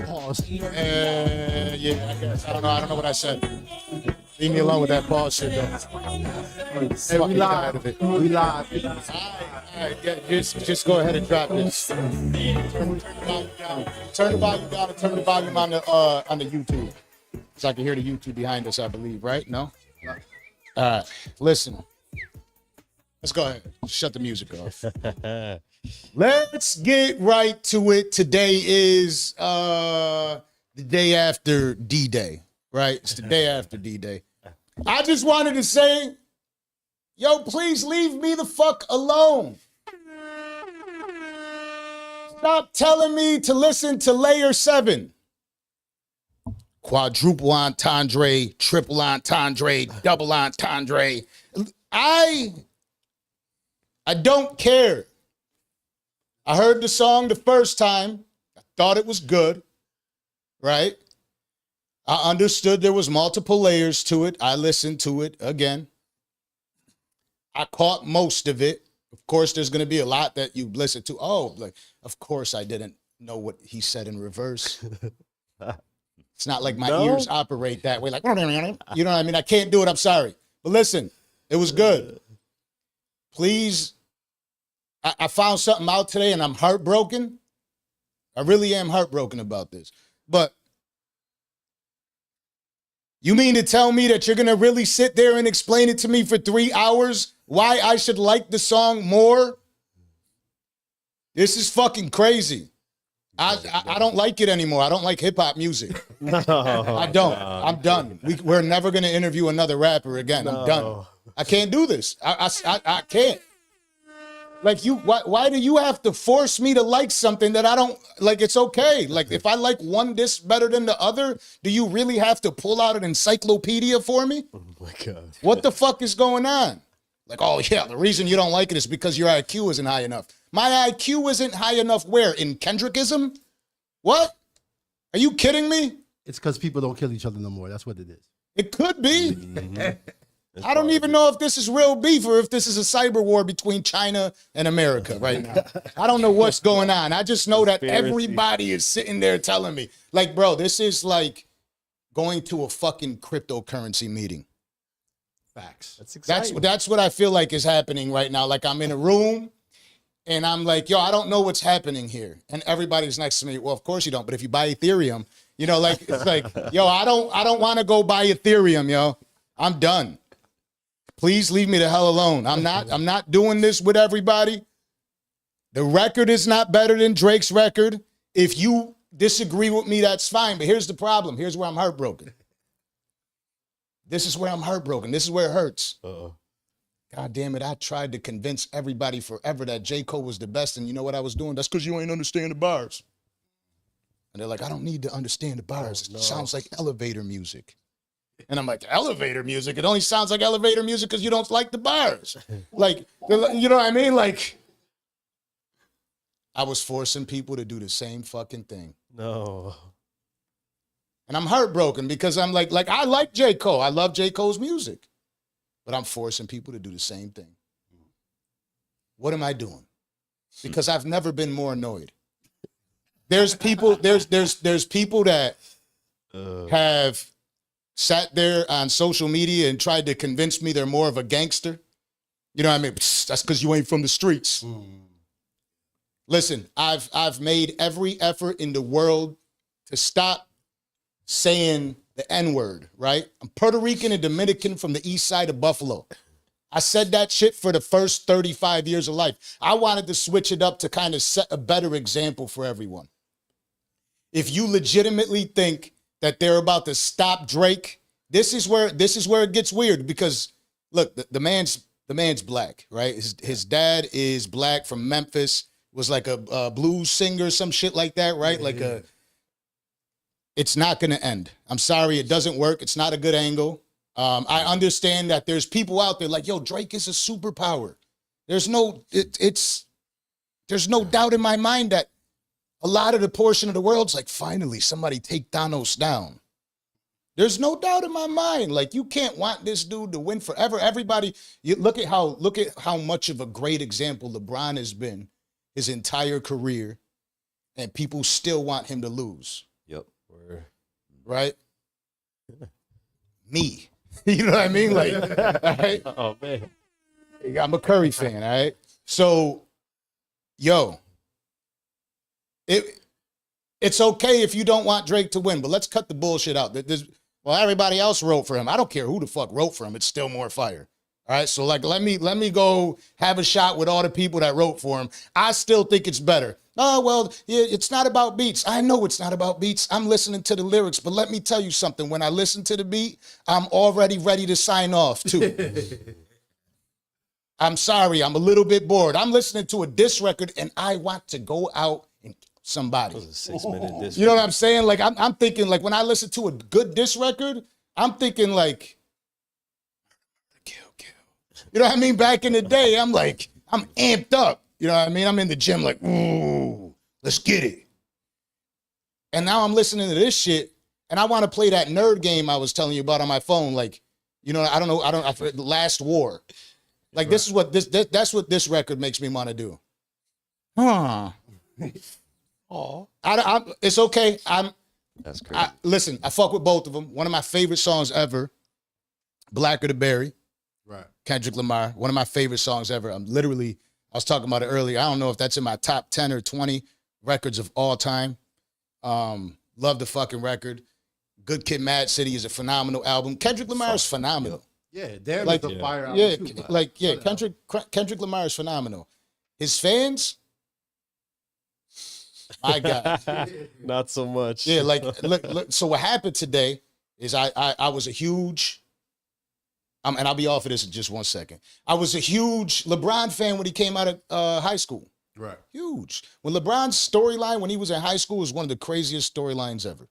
Pause. Yeah, I guess. I don't know what I said. Leave me alone with that pause shit, though. Hey, we live. We live. All right, yeah, just go ahead and drop this. Turn the volume down and turn the volume on the YouTube. So I can hear the YouTube behind us, I believe, right? No? All right, listen. Let's go ahead. Shut the music off. Let's get right to it. Today is the day after D-Day, right? It's the day after D-Day. I just wanted to say, yo, please leave me the fuck alone. Stop telling me to listen to Layer 7. Quadruple entendre, triple entendre, double entendre. I don't care. I heard the song the first time. I thought it was good, right? I understood there was multiple layers to it. I listened to it again. I caught most of it. Of course, there's going to be a lot that you listen to. Oh, like, of course I didn't know what he said in reverse. It's not like my ears operate that way. Like, you know what I mean? I can't do it. I'm sorry. But listen, it was good. Please, I found something out today and I'm heartbroken. I really am heartbroken about this. But you mean to tell me that you're going to really sit there and explain it to me for 3 hours why I should like the song more? This is fucking crazy. I don't like it anymore. I don't like hip-hop music. No, I don't. I'm done. We're never going to interview another rapper again. I'm done. I can't do this. I can't. Like, why do you have to force me to like something that I don't like? It's okay. Like, if I like one disc better than the other, do you really have to pull out an encyclopedia for me? Oh my God. What the fuck is going on? Like, oh yeah, the reason you don't like it is because your IQ isn't high enough. My IQ isn't high enough where? In Kendrickism? What? Are you kidding me? It's because people don't kill each other no more. That's what it is. It could be. Mm-hmm. I don't even know if this is real beef or if this is a cyber war between China and America right now. I don't know what's going on. I just know that everybody is sitting there telling me, like, bro, this is like going to a fucking cryptocurrency meeting. Facts. That's exciting. That's what I feel like is happening right now. Like, I'm in a room and I'm like, yo, I don't know what's happening here. And everybody's next to me. Well, of course you don't. But if you buy Ethereum, you know, like, it's like, yo, I don't want to go buy Ethereum, yo. I'm done. Please leave me the hell alone. I'm not doing this with everybody. The record is not better than Drake's record. If you disagree with me, that's fine. But here's the problem. Here's where I'm heartbroken. This is where I'm heartbroken. This is where it hurts. God damn it. I tried to convince everybody forever that J. Cole was the best. And you know what I was doing? That's because you ain't understand the bars. And they're like, I don't need to understand the bars. It sounds like elevator music. And I'm like, elevator music? It only sounds like elevator music because you don't like the bars. Like, you know what I mean? Like, I was forcing people to do the same fucking thing. No. And I'm heartbroken because I'm like I like J. Cole. I love J. Cole's music. But I'm forcing people to do the same thing. What am I doing? Because I've never been more annoyed. There's people, there's people that have sat there on social media and tried to convince me they're more of a gangster. You know what I mean? That's because you ain't from the streets. Listen, I've made every effort in the world to stop saying the N-word, right? I'm Puerto Rican and Dominican from the east side of Buffalo. I said that shit for the first 35 years of life. I wanted to switch it up to kind of set a better example for everyone. If you legitimately think that they're about to stop Drake, this is where it gets weird because look, the man's black, right? His dad is black from Memphis, was like a blues singer, some shit like that, right? Yeah. It's not gonna end. I'm sorry, it doesn't work. It's not a good angle. I understand that there's people out there like, yo, Drake is a superpower. There's no doubt in my mind that a lot of the portion of the world's like, finally, somebody take Thanos down. There's no doubt in my mind. Like, you can't want this dude to win forever. Everybody, you look at how much of a great example LeBron has been his entire career. and people still want him to lose. Yep. Right? Me. You know what I mean? Like, all right? Oh, man. I'm a Curry fan, all right? So, yo, it's okay if you don't want Drake to win, but let's cut the bullshit out. Well, everybody else wrote for him. I don't care who the fuck wrote for him. It's still more fire. All right, so like let me go have a shot with all the people that wrote for him. I still think it's better. Oh, well, yeah, it's not about beats. I know it's not about beats. I'm listening to the lyrics, but let me tell you something. When I listen to the beat, I'm already ready to sign off too. I'm sorry, I'm a little bit bored. I'm listening to a diss record and I want to go out and kill somebody. That was a 6-minute diss. You know what I'm saying? Like I'm thinking like when I listen to a good diss record, I'm thinking like kill. You know what I mean? Back in the day, I'm amped up. You know what I mean? I'm in the gym like, ooh, let's get it. And now I'm listening to this shit and I want to play that nerd game I was telling you about on my phone. Like, you know, Last War. Like this is what that's what this record makes me want to do. Huh. Oh. It's okay. That's crazy. Listen, I fuck with both of them. One of my favorite songs ever, Blacker the Berry. Right. Kendrick Lamar. One of my favorite songs ever. I was talking about it earlier. I don't know if that's in my top 10 or 20 records of all time. Love the fucking record. Good Kid, Mad City is a phenomenal album. Kendrick Lamar is phenomenal. Yeah, Damn like, is a fire album too. Kendrick Lamar is phenomenal. His fans, my God. Not so much. Yeah, like, look, so what happened today is I was a huge, and I'll be off of this in just 1 second. I was a huge LeBron fan when he came out of high school. Right. Huge. When LeBron's storyline when he was in high school was one of the craziest storylines ever.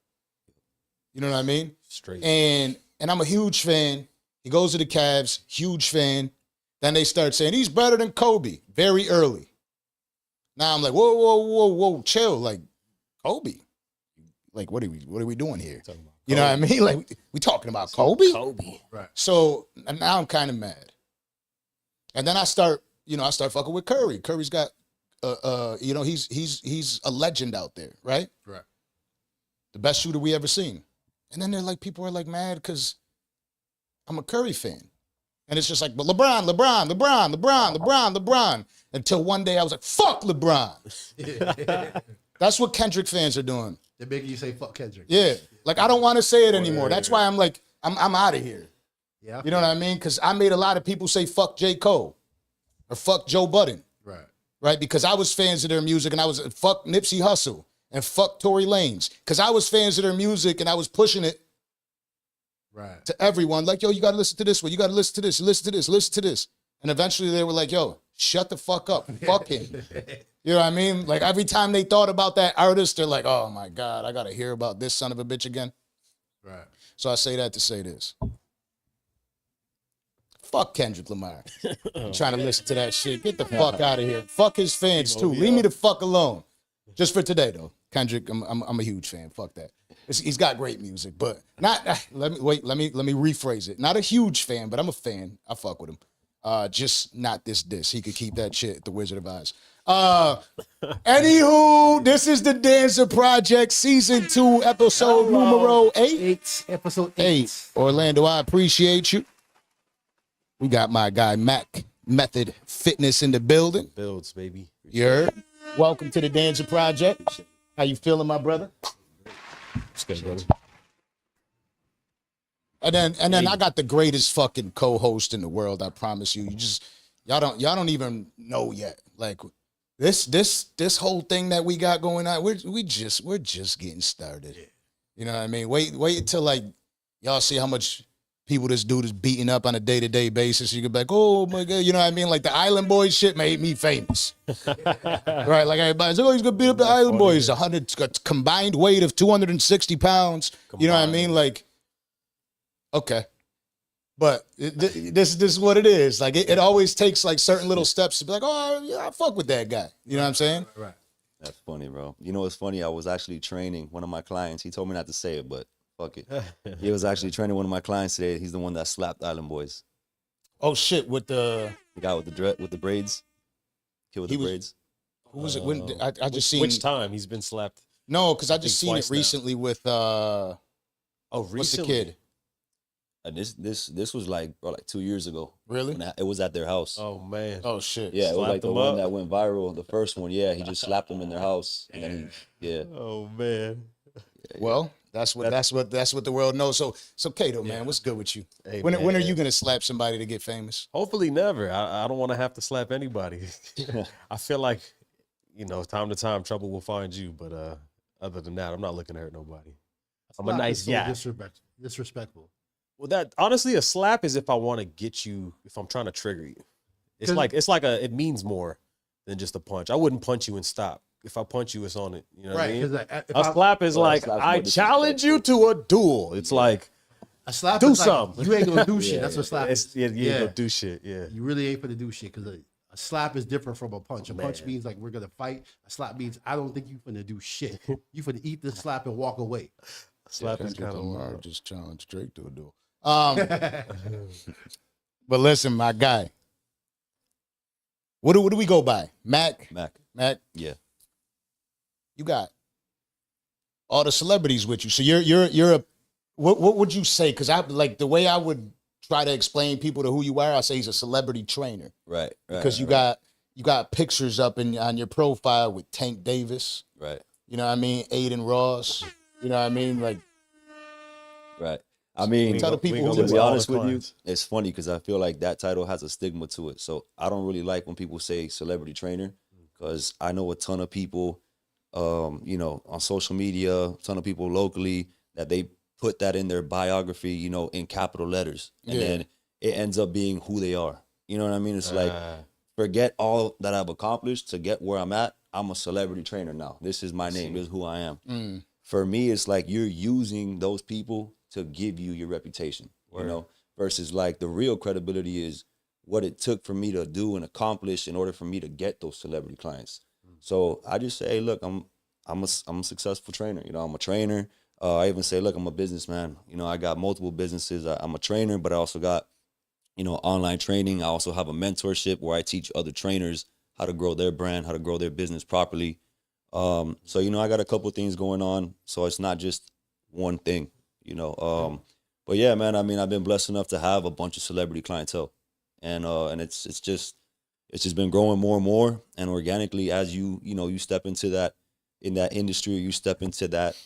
You know what I mean? Straight. And I'm a huge fan. He goes to the Cavs, huge fan. Then they start saying, he's better than Kobe, very early. Now I'm like, whoa, chill. Like, Kobe. Like, what are we doing here? You know what I mean? Like, we talking about Kobe? Kobe. Right. So now I'm kind of mad. And then I start fucking with Curry. Curry's got, he's a legend out there, right? Right. The best shooter we ever seen. And then people are like mad because I'm a Curry fan. And it's just like, but LeBron. Until one day I was like, fuck LeBron. That's what Kendrick fans are doing. They're making you say fuck Kendrick. Yeah. Like, I don't want to say it anymore. That's why I'm like, I'm out of here. Yeah. You know what I mean? Because I made a lot of people say fuck J. Cole or fuck Joe Budden. Right. Right? Because I was fans of their music and I was fuck Nipsey Hussle and fuck Tory Lanez. Because I was fans of their music and I was pushing it. Right. To everyone, like, yo, you got to listen to this one. You got to listen to this, listen to this. And eventually they were like, yo, shut the fuck up. Fuck him. You know what I mean? Like, every time they thought about that artist, they're like, oh, my God, I got to hear about this son of a bitch again. Right. So I say that to say this. Fuck Kendrick Lamar. I'm trying to listen to that shit. Get the fuck out of here. Fuck his fans, too. Leave me the fuck alone. Just for today, though. Kendrick, I'm a huge fan. Fuck that. He's got great music, but not. Let me rephrase it. Not a huge fan, but I'm a fan. I fuck with him. Just not this diss. He could keep that shit at the Wizard of Oz. Anywho, this is the Danza Project, season 2, episode numero 8. Episode 8. Orlando, I appreciate you. We got my guy Mac Method Fitness in the building. Builds, baby. You heard? Welcome to the Danza Project. How you feeling, my brother? It's good, brother. And then I got the greatest fucking co-host in the world. I promise you. Y'all don't even know yet. Like this whole thing that we got going on. We're just getting started. You know what I mean? Wait until like y'all see how much people this dude is beating up on a day-to-day basis. You can be like, oh my God, you know what I mean? Like the Island Boys shit made me famous. Right? Like everybody's like, oh, he's gonna beat up the Island Boys. 100 combined weight of 260 pounds. You know what I mean? Like, okay. But this is what it is. Like it always takes like certain little steps to be like, oh yeah, I fuck with that guy. You know what I'm saying? Right. That's funny, bro. You know what's funny? I was actually training one of my clients. He told me not to say it, but fuck it. He was actually training one of my clients today. He's the one that slapped Island Boys. Oh shit, with the guy with the braids. Kid with the braids. Who was it? When I just seen Which time he's been slapped? No, because I think just seen it twice now. recently with Oh, what's the recently. kid? This was like 2 years ago. Really? When it was at their house. Oh man. Oh shit. Yeah, it was Slapped like the him one up? that went viral. The first one, yeah, he just slapped them in their house, and then Oh man. Well, that's what the world knows. So Kato, man, what's good with you? Hey, When are man. you gonna slap somebody to get famous? Hopefully never. I don't want to have to slap anybody. I feel like, time to time trouble will find you. But other than that, I'm not looking to hurt nobody. I'm a Slap nice is so guy. disrespectful. Well, that honestly, a slap is if I want to get you, if I'm trying to trigger you. It's 'Cause- like it means more than just a punch. I wouldn't punch you and stop. If I punch you, it's on it. You know what I Right, mean? because A slap is Well, like, slap's I more challenge you to a duel. It's like, a slap Do is like, something. you ain't gonna do shit. Yeah, That's what slap is. you ain't gonna do shit. Yeah. You really ain't gonna do shit because a slap is different from a punch. A punch Man. means like we're gonna fight. A slap means I don't think you finna do shit. You finna eat the slap and walk away. Slap is Kendrick kind of Lamar just challenged Drake to a duel. But listen, my guy. What do we go by? Mac. yeah. You got all the celebrities with you. So you're a what would you say? Because I like the way I would try to explain people to who you are. I say he's a celebrity trainer Right. because you got pictures up on your profile with Tank Davis. Right. You know what I mean? Aiden Ross. You know what I mean? Like Right. I mean, Tell the people we who gonna to listen be all the honest with you, clients. it's funny because I feel like that title has a stigma to it. So I don't really like when people say celebrity trainer because I know a ton of people, on social media, a ton of people locally that they put that in their biography, in capital letters, and Yeah. then it ends up being who they are. You know what I mean? It's like forget all that I've accomplished to get where I'm at. I'm a celebrity trainer now. This is my name. This is who I am. For me, it's like you're using those people to give you your reputation, versus like the real credibility is what it took for me to do and accomplish in order for me to get those celebrity clients. So I just say, hey, look, I'm a successful trainer. I'm a trainer. I even say, look, I'm a businessman. I got multiple businesses. I'm a trainer, but I also got, online training. I also have a mentorship where I teach other trainers how to grow their brand, how to grow their business properly. So, I got a couple of things going on. So it's not just one thing, But yeah, man, I mean, I've been blessed enough to have a bunch of celebrity clientele. And it's just been growing more and more. And organically, as you step into that, in that industry, you step into that,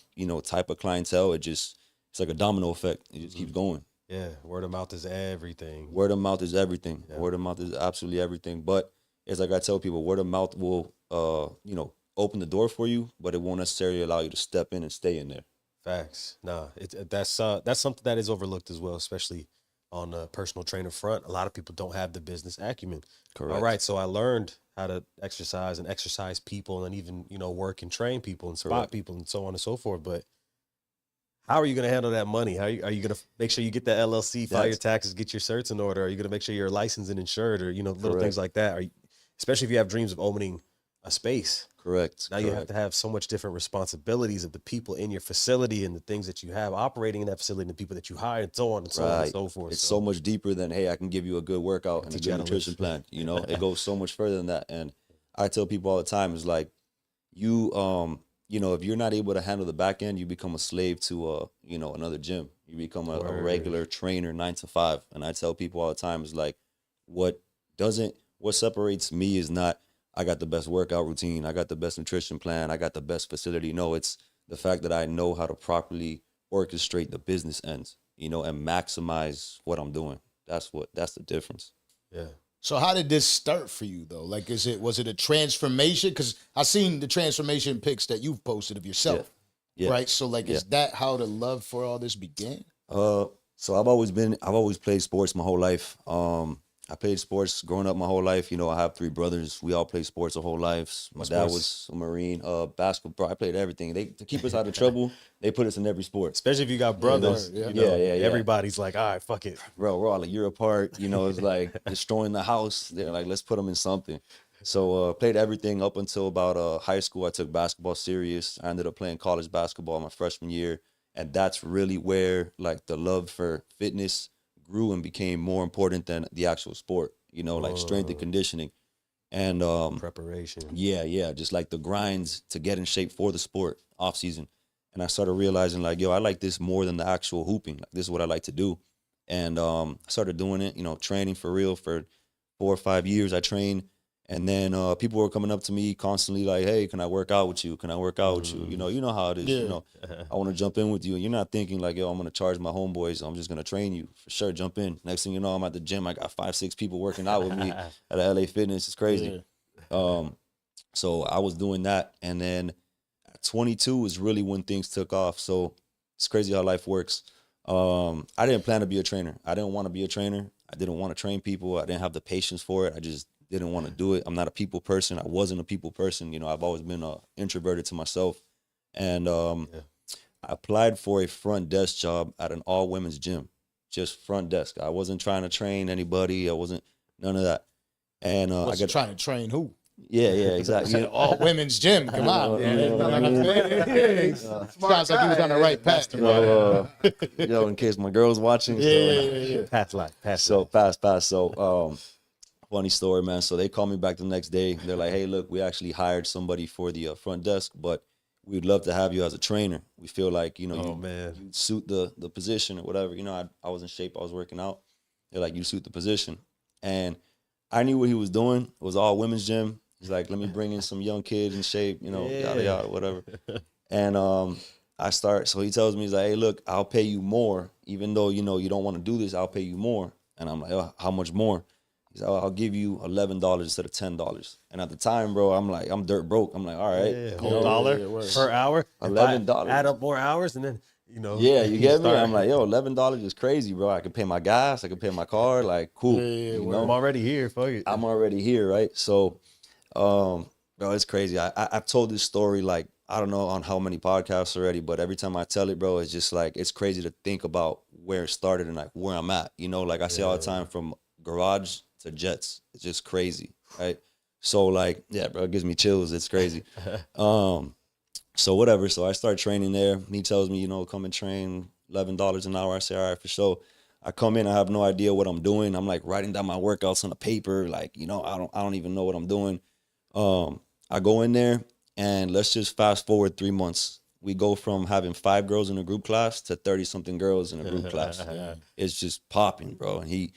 type of clientele, it's like a domino effect. It just keeps going. Yeah, word of mouth is everything. Word of mouth is everything. Yeah. Word of mouth is absolutely everything. But it's like I tell people, word of mouth will, open the door for you, but it won't necessarily allow you to step in and stay in there. Facts. Nah, that's something that is overlooked as well, especially on the personal trainer front. A lot of people don't have the business acumen. Correct. All right, so I learned how to exercise people and even, work and train people and spot Correct. people and so on and so forth. But how are you going to handle that money? How are you going to make sure you get that LLC, file your taxes, get your certs in order? Are you going to make sure you're licensed and insured or, little Correct. things like that? Especially if you have dreams of opening a space. Correct. Now you have to have so much different responsibilities of the people in your facility and the things that you have operating in that facility and the people that you hire and so on and so on and so forth. It's so much deeper than, hey, I can give you a good workout and a teach you good how to nutrition plan. It goes so much further than that. And I tell people all the time, it's like you, if you're not able to handle the back end, you become a slave to, another gym. You become a regular trainer 9 to 5. And I tell people all the time, it's like, what separates me is not, I got the best workout routine, I got the best nutrition plan, I got the best facility. No, it's the fact that I know how to properly orchestrate the business ends, and maximize what I'm doing. That's the difference. Yeah. So how did this start for you though? Like, was it a transformation? Because I seen the transformation pics that you've posted of yourself, Yeah. right? So like, is that how the love for all this began? So I've always played sports my whole life. I played sports growing up my whole life. I have 3 brothers. We all played sports our whole lives. My dad was a Marine. Basketball. I played everything. To keep us out of trouble, they put us in every sport. Especially if you got brothers. Yeah. Everybody's like, all right, fuck it. Bro, we're all a year apart. It's like destroying the house. They're like, let's put them in something. So played everything up until about high school. I took basketball serious. I ended up playing college basketball my freshman year. And that's really where like the love for fitness grew and became more important than the actual sport, like strength and conditioning. And Preparation. yeah, just like the grinds to get in shape for the sport off season. And I started realizing like, yo, I like this more than the actual hooping. Like, this is what I like to do. And I started doing it, training for real for 4 or 5 years. I trained. And then people were coming up to me constantly like, hey, can I work out with you? Can I work out with you? You know how it is. Yeah. I want to jump in with you. And you're not thinking like, yo, I'm going to charge my homeboys. I'm just going to train you. For sure, jump in. Next thing you know, I'm at the gym. I got 5, 6 people working out with me at LA Fitness. It's crazy. Yeah. So I was doing that. And then at 22 is really when things took off. So it's crazy how life works. I didn't plan to be a trainer. I didn't want to be a trainer. I didn't want to train people. I didn't have the patience for it. I just didn't want to do it. I'm not a people person. I wasn't a people person. I've always been introverted to myself. And I applied for a front desk job at an all-women's gym, just front desk. I wasn't trying to train anybody. I wasn't none of that. And I got trying to train who? Yeah, exactly. All women's gym. Come on. Sounds like he was on the right path. In case my girl's watching. Yeah. Pass life. Pass. So, funny story, man. So they called me back the next day. They're like, hey, look, we actually hired somebody for the front desk, but we'd love to have you as a trainer. We feel like, you suit the position or whatever. I was in shape. I was working out. They're like, you suit the position. And I knew what he was doing. It was all women's gym. He's like, let me bring in some young kids in shape, yada, yada, whatever. And so he tells me, he's like, hey, look, I'll pay you more. Even though, you don't want to do this, I'll pay you more. And I'm like, oh, how much more? He's like, I'll give you $11 instead of $10. And at the time, bro, I'm like, I'm dirt broke. I'm like, all right. $1 per hour. $11. Add up more hours and then, Yeah, you get me? I'm like, yo, $11 is crazy, bro. I can pay my gas. I can pay my car. Like, cool. I'm already here. Fuck it. I'm already here, right? So, bro, it's crazy. I've told this story, like, I don't know on how many podcasts already, but every time I tell it, bro, it's just like, it's crazy to think about where it started and like where I'm at. Like I say all the time, from garage to jets. It's just crazy, right? So like, yeah, bro, it gives me chills. It's crazy. So whatever. So I start training there. He tells me, come and train, $11 an hour. I say, all right, for sure. I come in, I have no idea what I'm doing. I'm like writing down my workouts on a paper. Like, I don't even know what I'm doing. I go in there and let's just fast forward 3 months. We go from having 5 girls in a group class to 30 something girls in a group class. It's just popping, bro. And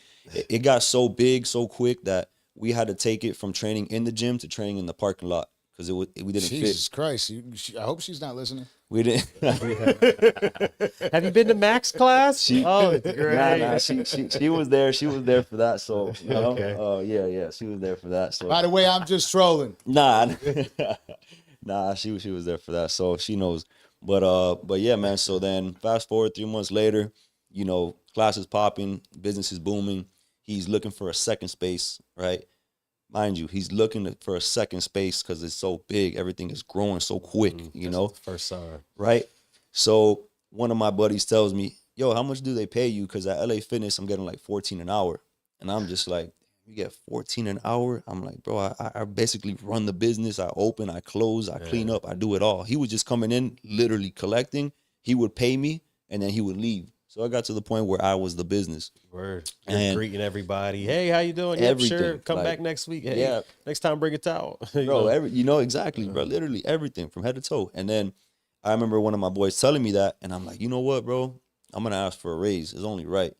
it got so big, so quick that we had to take it from training in the gym to training in the parking lot. Because we didn't fit. Jesus Christ. I hope she's not listening. We didn't. Have you been to Mac's class? It's great. Nah, she was there. She was there for that. So, okay. Yeah, she was there for that. So, by the way, I'm just trolling. Nah, she was there for that. So she knows. But yeah, man. So then fast forward 3 months later, class is popping, business is booming. He's looking for a second space, right? Mind you, he's looking for a second space because it's so big. Everything is growing so quick, First sign. Right? So one of my buddies tells me, yo, how much do they pay you? Because at LA Fitness, I'm getting like $14 an hour. And I'm just like, you get $14 an hour? I'm like, bro, I basically run the business. I open, I close, I clean up, I do it all. He was just coming in, literally collecting. He would pay me, and then he would leave. So I got to the point where I was the business. Word. You're greeting everybody. Hey, how you doing? Yep, sure. Come back next week. Hey, next time bring a towel. Bro, exactly, bro. Literally everything from head to toe. And then I remember one of my boys telling me that, and I'm like, you know what, bro? I'm going to ask for a raise. It's only right.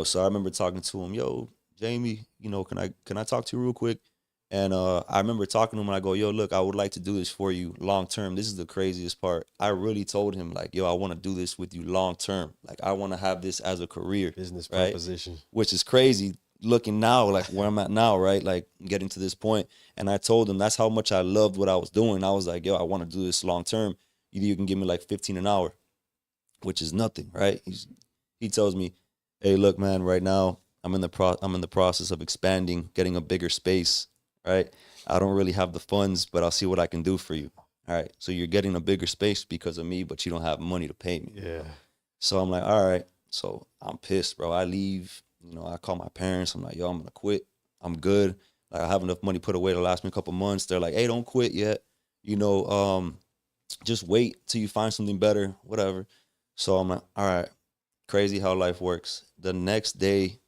So I remember talking to him, yo, Jamie, can I talk to you real quick? And I remember talking to him and I go, yo, look, I would like to do this for you long term. This is the craziest part. I really told him, like, yo, I want to do this with you long term. Like, I want to have this as a career. Business proposition. Which is crazy looking now, like where I'm at now, right? Like getting to this point. And I told him that's how much I loved what I was doing. I was like, yo, I want to do this long term. Either you can give me like $15 an hour, which is nothing, right? He tells me, hey, look, man, right now I'm in the process of expanding, getting a bigger space. Right? I don't really have the funds, but I'll see what I can do for you. All right. So you're getting a bigger space because of me, but you don't have money to pay me. Yeah. So I'm like, all right. So I'm pissed, bro. I leave, I call my parents. I'm like, yo, I'm going to quit. I'm good. Like, I have enough money put away to last me a couple months. They're like, hey, don't quit yet. Just wait till you find something better, whatever. So I'm like, all right. Crazy how life works. The next day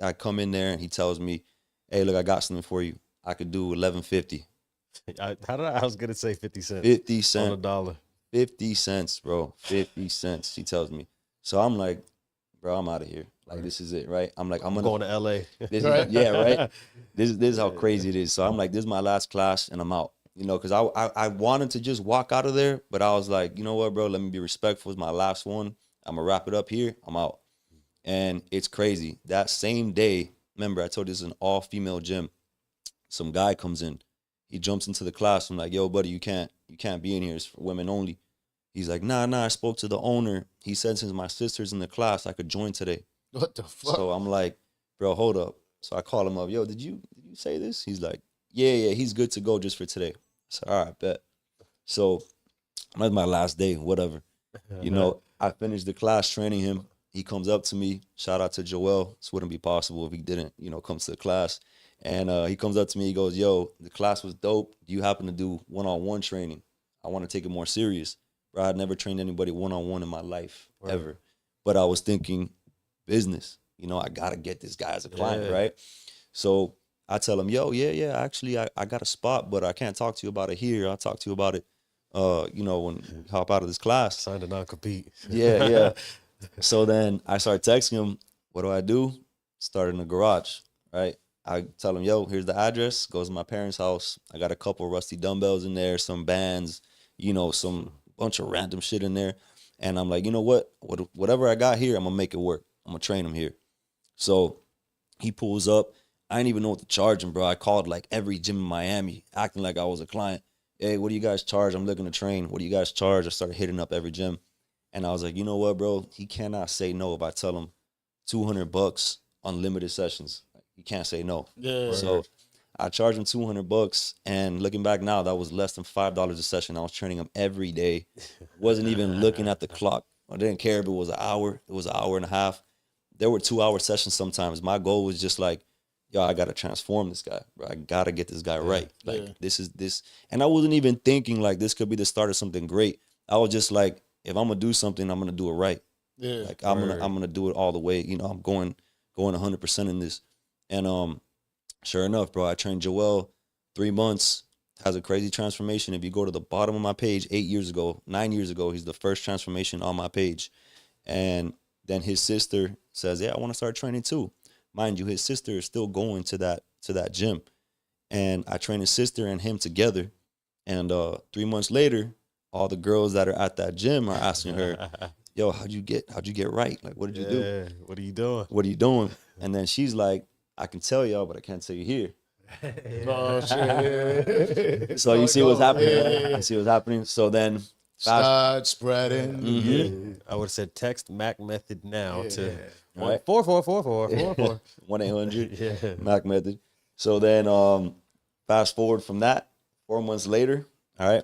I come in there and he tells me, hey, look, I got something for you. I could do 11.50. I was gonna say 50 cents. 50 on a cents. dollar. 50 cents, bro. 50 cents. She tells me. So I'm like, bro, I'm out of here. Like, this is it, right? I'm like, I'm going to LA. This is, yeah, right. This is how crazy it is. So I'm like, this is my last class, and I'm out. You know, because I wanted to just walk out of there, but I was like, you know what, bro? Let me be respectful. It's my last one. I'm gonna wrap it up here. I'm out. And it's crazy. That same day, remember, I told you this is an all-female gym. Some guy comes in. He jumps into the class. I'm like, yo, buddy, you can't be in here. It's for women only. He's like, nah, I spoke to the owner. He said since my sister's in the class, I could join today. What the fuck? So I'm like, bro, hold up. So I call him up. Yo, did you say this? He's like, yeah, he's good to go just for today. I said, all right, bet. So that's my last day, whatever. You know, I finished the class training him. He comes up to me. Shout out to Joel. This wouldn't be possible if he didn't, come to the class. And he comes up to me. He goes, yo, the class was dope. Do you happen to do one-on-one training? I want to take it more serious. Bro, I had never trained anybody one-on-one in my life, ever. But I was thinking business. I got to get this guy as a client, right? So I tell him, yo, yeah, actually, I got a spot, but I can't talk to you about it here. I'll talk to you about it, when we hop out of this class. Signed a non-compete. Yeah. So then I start texting him. What do I do? Start in the garage, right? I tell him, yo, here's the address. Goes to my parents' house. I got a couple rusty dumbbells in there, some bands, some bunch of random shit in there. And I'm like, you know what? Whatever I got here, I'm going to make it work. I'm going to train him here. So he pulls up. I didn't even know what to charge him, bro. I called like every gym in Miami, acting like I was a client. Hey, what do you guys charge? I'm looking to train. What do you guys charge? I started hitting up every gym. And I was like, you know what, bro? He cannot say no if I tell him $200 unlimited sessions. He can't say no. Yeah. So I charged him $200, and looking back now, that was less than $5 a session. I was training him every day. Wasn't even looking at the clock. I didn't care if it was an hour. It was an hour and a half. There were 2-hour sessions sometimes. My goal was just like, yo, I got to transform this guy, bro. I got to get this guy right. Like, this is this. And I wasn't even thinking like this could be the start of something great. I was just like, if I'm going to do something, I'm going to do it right. Yeah. Like, I'm going to do it all the way. I'm going 100% in this. And sure enough, bro, I trained Joel 3 months, has a crazy transformation. If you go to the bottom of my page 9 years ago, he's the first transformation on my page. And then his sister says, yeah, I want to start training too. Mind you, his sister is still going to that gym. And I trained his sister and him together. And 3 months later, all the girls that are at that gym are asking her, yo, how'd you get right? Like, what did you do? What are you doing? What are you doing? And then she's like, I can tell y'all, but I can't tell you here. Oh, shit. So you see what's happening. You see what's happening. So then start spreading. Mm-hmm. I would have said text Mac Method now to Right. 444444. 1-800 Yeah. Mac Method. So then fast forward from that, 4 months later, all right,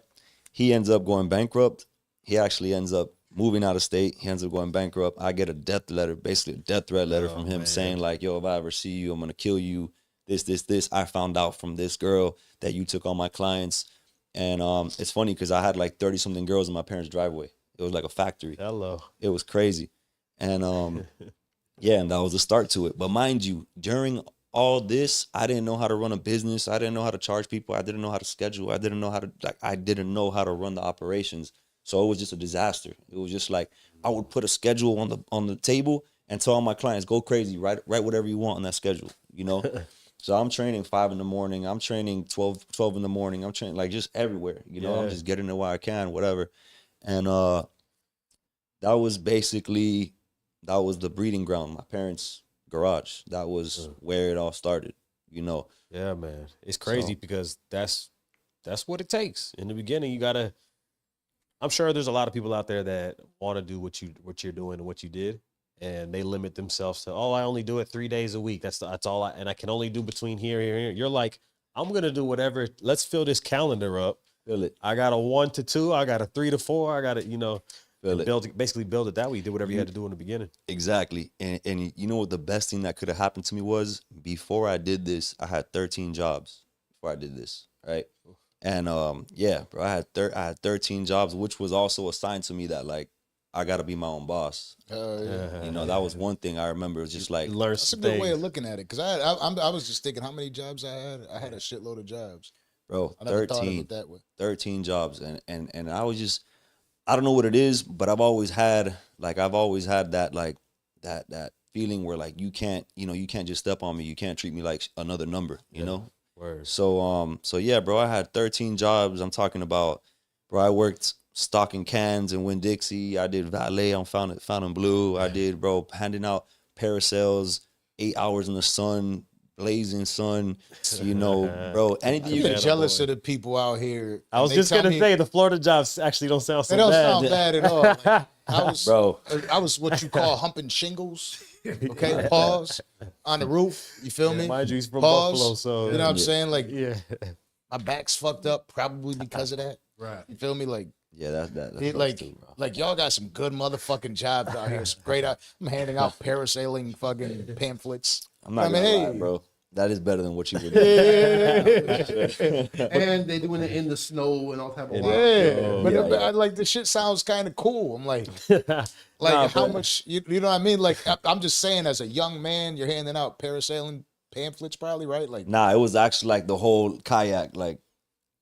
he ends up going bankrupt. He actually ends up moving out of state. He ends up going bankrupt. I get a death letter, basically a death threat letter from him saying like, yo, if I ever see you, I'm going to kill you. This. I found out from this girl that you took all my clients. And it's funny because I had like 30 something girls in my parents' driveway. It was like a factory. Hello. It was crazy. And and that was the start to it. But mind you, during all this, I didn't know how to run a business. I didn't know how to charge people. I didn't know how to schedule. I didn't know how to run the operations. So it was just a disaster. It was just like I would put a schedule on the table and tell all my clients, go crazy, write whatever you want on that schedule, So I'm training 5 a.m. I'm training 12 in the morning. I'm training like just everywhere, I'm just getting it while I can, whatever. And that was the breeding ground, my parents' garage. That was where it all started, Yeah, man. It's crazy because that's what it takes. In the beginning, you gotta. I'm sure there's a lot of people out there that want to do what you're doing and what you did, and they limit themselves to, I only do it 3 days a week. That's all and I can only do between here and here. You're like, I'm gonna do whatever. Let's fill this calendar up. Fill it. I got a 1 to 2. I got a 3 to 4. I got to Fill it. Basically build it that way. You did whatever you had to do in the beginning. Exactly. And you know what the best thing that could have happened to me was? Before I did this, I had 13 jobs before I did this, right? And bro, I had 13 jobs, which was also a sign to me that like I got to be my own boss. You know, that was one thing I remember. It was just like, Learn That's a some good things. way of looking at it. Because I was just thinking how many jobs I had. I had a shitload of jobs. bro, I never thought of 13, it that way. 13 jobs. And I was just, I don't know what it is, but I've always had that, like, that feeling where, like, you can't just step on me. You can't treat me like another number, you know? Word. So yeah, bro, I had 13 jobs. I'm talking about, bro, I worked stocking cans in Winn-Dixie. I did valet on Fountain Blue. I did, bro, handing out parasails, 8 hours in the sun, blazing sun, you know, bro, anything you You can. get jealous of the people out here. I was and they just tell gonna me- say the Florida jobs actually don't sound so They don't bad. sound bad at all. Like, Bro. I was what you call humping shingles. Okay, pause on the roof. You feel me? Mind you, he's from Pause. Buffalo, so You know what I'm saying? Like yeah. my back's fucked up probably because of that. Right. You feel me? Like Yeah, that's it, rough like too, bro. like y'all got some good motherfucking jobs out here. Some great. I'm handing out parasailing fucking pamphlets. I'm not gonna lie, bro. That is better than what you were doing. And they doing it in the snow and all type of wild Yeah, shit. but Yeah. I like the shit sounds kind of cool. I'm like, Nah, how but- much you know what I mean? Like I'm just saying, as a young man, you're handing out parasailing pamphlets, probably right? Like, Nah, it was actually like the whole kayak, like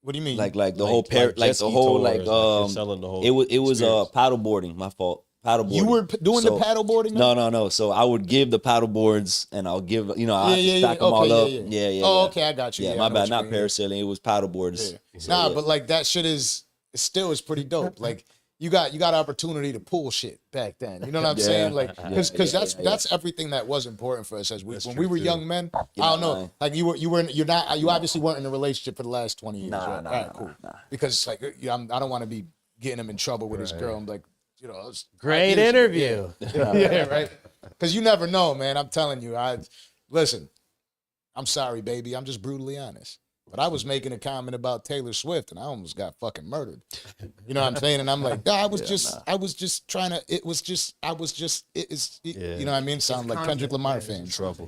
what do you mean? the whole Like jet the ski whole tours, you're selling the whole it was experience. paddle boarding. My fault. Paddle boarding. You were doing the paddle boarding? No. So I would give the paddle boards, and I'll give I stack them all Okay, up. yeah. Yeah. Oh, okay, I got you. Yeah, Yeah, my I know bad. what you Not mean, yeah. parasailing. It was paddle boards. Yeah. So, Nah, yeah. but like that shit is still is pretty dope. Like you got opportunity to pull shit back then. You know what I'm Yeah. saying? Like because Yeah, that's everything that was important for us as when true, we were too. young men. Yeah, I don't know. man. Like you obviously weren't in a relationship for the last 20 years. Nah, right? nah, All right, nah, cool. nah. Because like I don't want to be getting him in trouble with his girl. I'm like, you know, it's Great 5 years ago. interview. Yeah, right. Because you never know, man. I'm telling you. Listen. I'm sorry, baby. I'm just brutally honest. But I was making a comment about Taylor Swift, and I almost got fucking murdered. You know what I'm saying? And I'm like, nah, I was just trying to. It was just. You know what I mean? Sound like Kendrick Lamar fans. Trouble.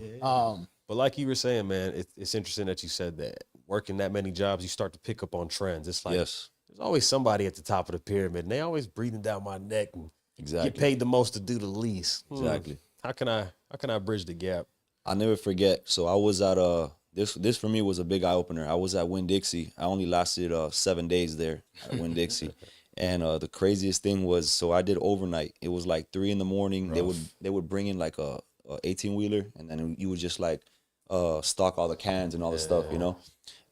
But like you were saying, man, it's interesting that you said that. Working that many jobs, you start to pick up on trends. It's like Yes, there's always somebody at the top of the pyramid, and they always breathing down my neck and exactly. get paid the most to do the least. Exactly. How can I bridge the gap? I'll never forget. So I was at this for me was a big eye opener. I was at Winn-Dixie. I only lasted 7 days there at Winn-Dixie. And the craziest thing was, so I did overnight. It was like 3 a.m. They would bring in like a 18-wheeler, and then you would just like stock all the cans and all the stuff, you know.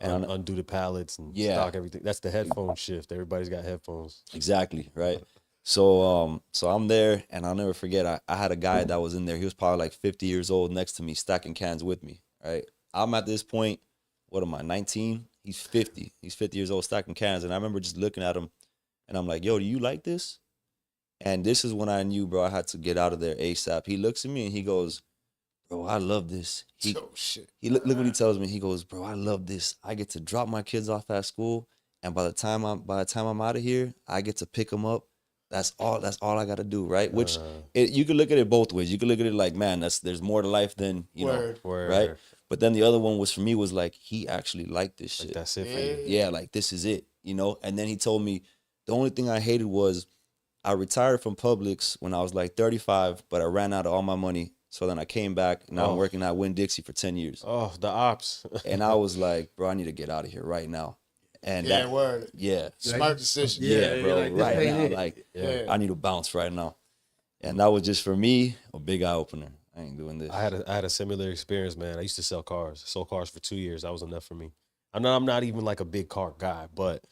And Undo the pallets and Yeah. stock everything. That's the headphone shift. Everybody's got headphones. exactly, right. So I'm there, and I'll never forget. I had a guy that was in there. He was probably like 50 years old next to me, stacking cans with me. Right. I'm at this point. What am I? 19. He's 50. He's 50 years old, stacking cans, and I remember just looking at him, and I'm like, "Yo, do you like this?" And this is when I knew, bro, I had to get out of there ASAP. He looks at me and he goes, "Bro, I love this." shit. He look what he tells me. He goes, "Bro, I love this. I get to drop my kids off at school, and by the time I'm out of here, I get to pick them up. That's all I got to do, right?" Which you could look at it both ways. You could look at it like, man, there's more to life than Word. right? But then the other one was for me was like, he actually liked this shit. Like that's it for you. Yeah, like this is it, you know. And then he told me the only thing I hated was I retired from Publix when I was like 35, but I ran out of all my money. So then I came back, and I'm working at Winn-Dixie for 10 years. Oh, the ops. And I was like, bro, I need to get out of here right now. And Yeah, word. yeah, Smart decision. yeah, bro, like, this right ain't now, it. like, Yeah. I need to bounce right now. And that was just for me a big eye opener. I ain't doing this. I had a similar experience, man. I used to sell cars. Sold cars for 2 years. That was enough for me. I'm not even like a big car guy, but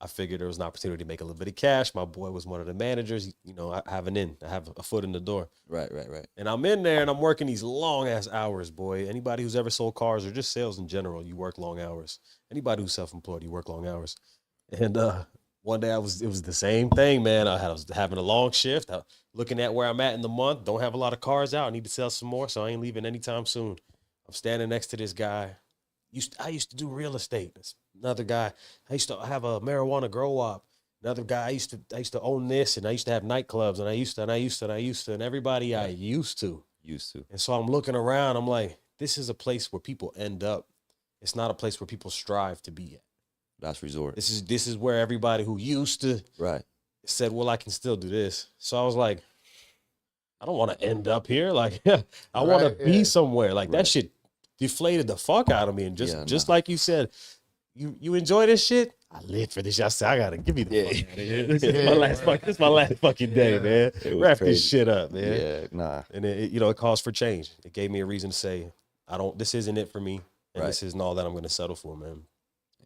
I figured there was an opportunity to make a little bit of cash. My boy was one of the managers. You know, I have a foot in the door. Right. And I'm in there and I'm working these long ass hours, boy. Anybody who's ever sold cars or just sales in general, you work long hours. Anybody who's self-employed, you work long hours. And one day it was the same thing, man. I was having a long shift, looking at where I'm at in the month. Don't have a lot of cars out. I need to sell some more, so I ain't leaving anytime soon. I'm standing next to this guy. I used to do real estate. It's another guy. I used to have a marijuana grow up. Another guy. I used to own this, and I used to have nightclubs, and I used to, and everybody I used to. And so I'm looking around. I'm like, this is a place where people end up. It's not a place where people strive to be at. Last resort. This is where everybody who used to Right. it said, well, I can still do this. So I was like, I don't want to end up here. Like, I want to be somewhere. Like that shit deflated the fuck out of me. And just like you said, you enjoy this shit? I live for this. I said, I gotta give me the fuck out of here. This is my last fucking day, man. Wrap this shit up, man. Yeah, nah. And it calls for change. It gave me a reason to say, this isn't it for me. And this isn't all that I'm gonna settle for, man.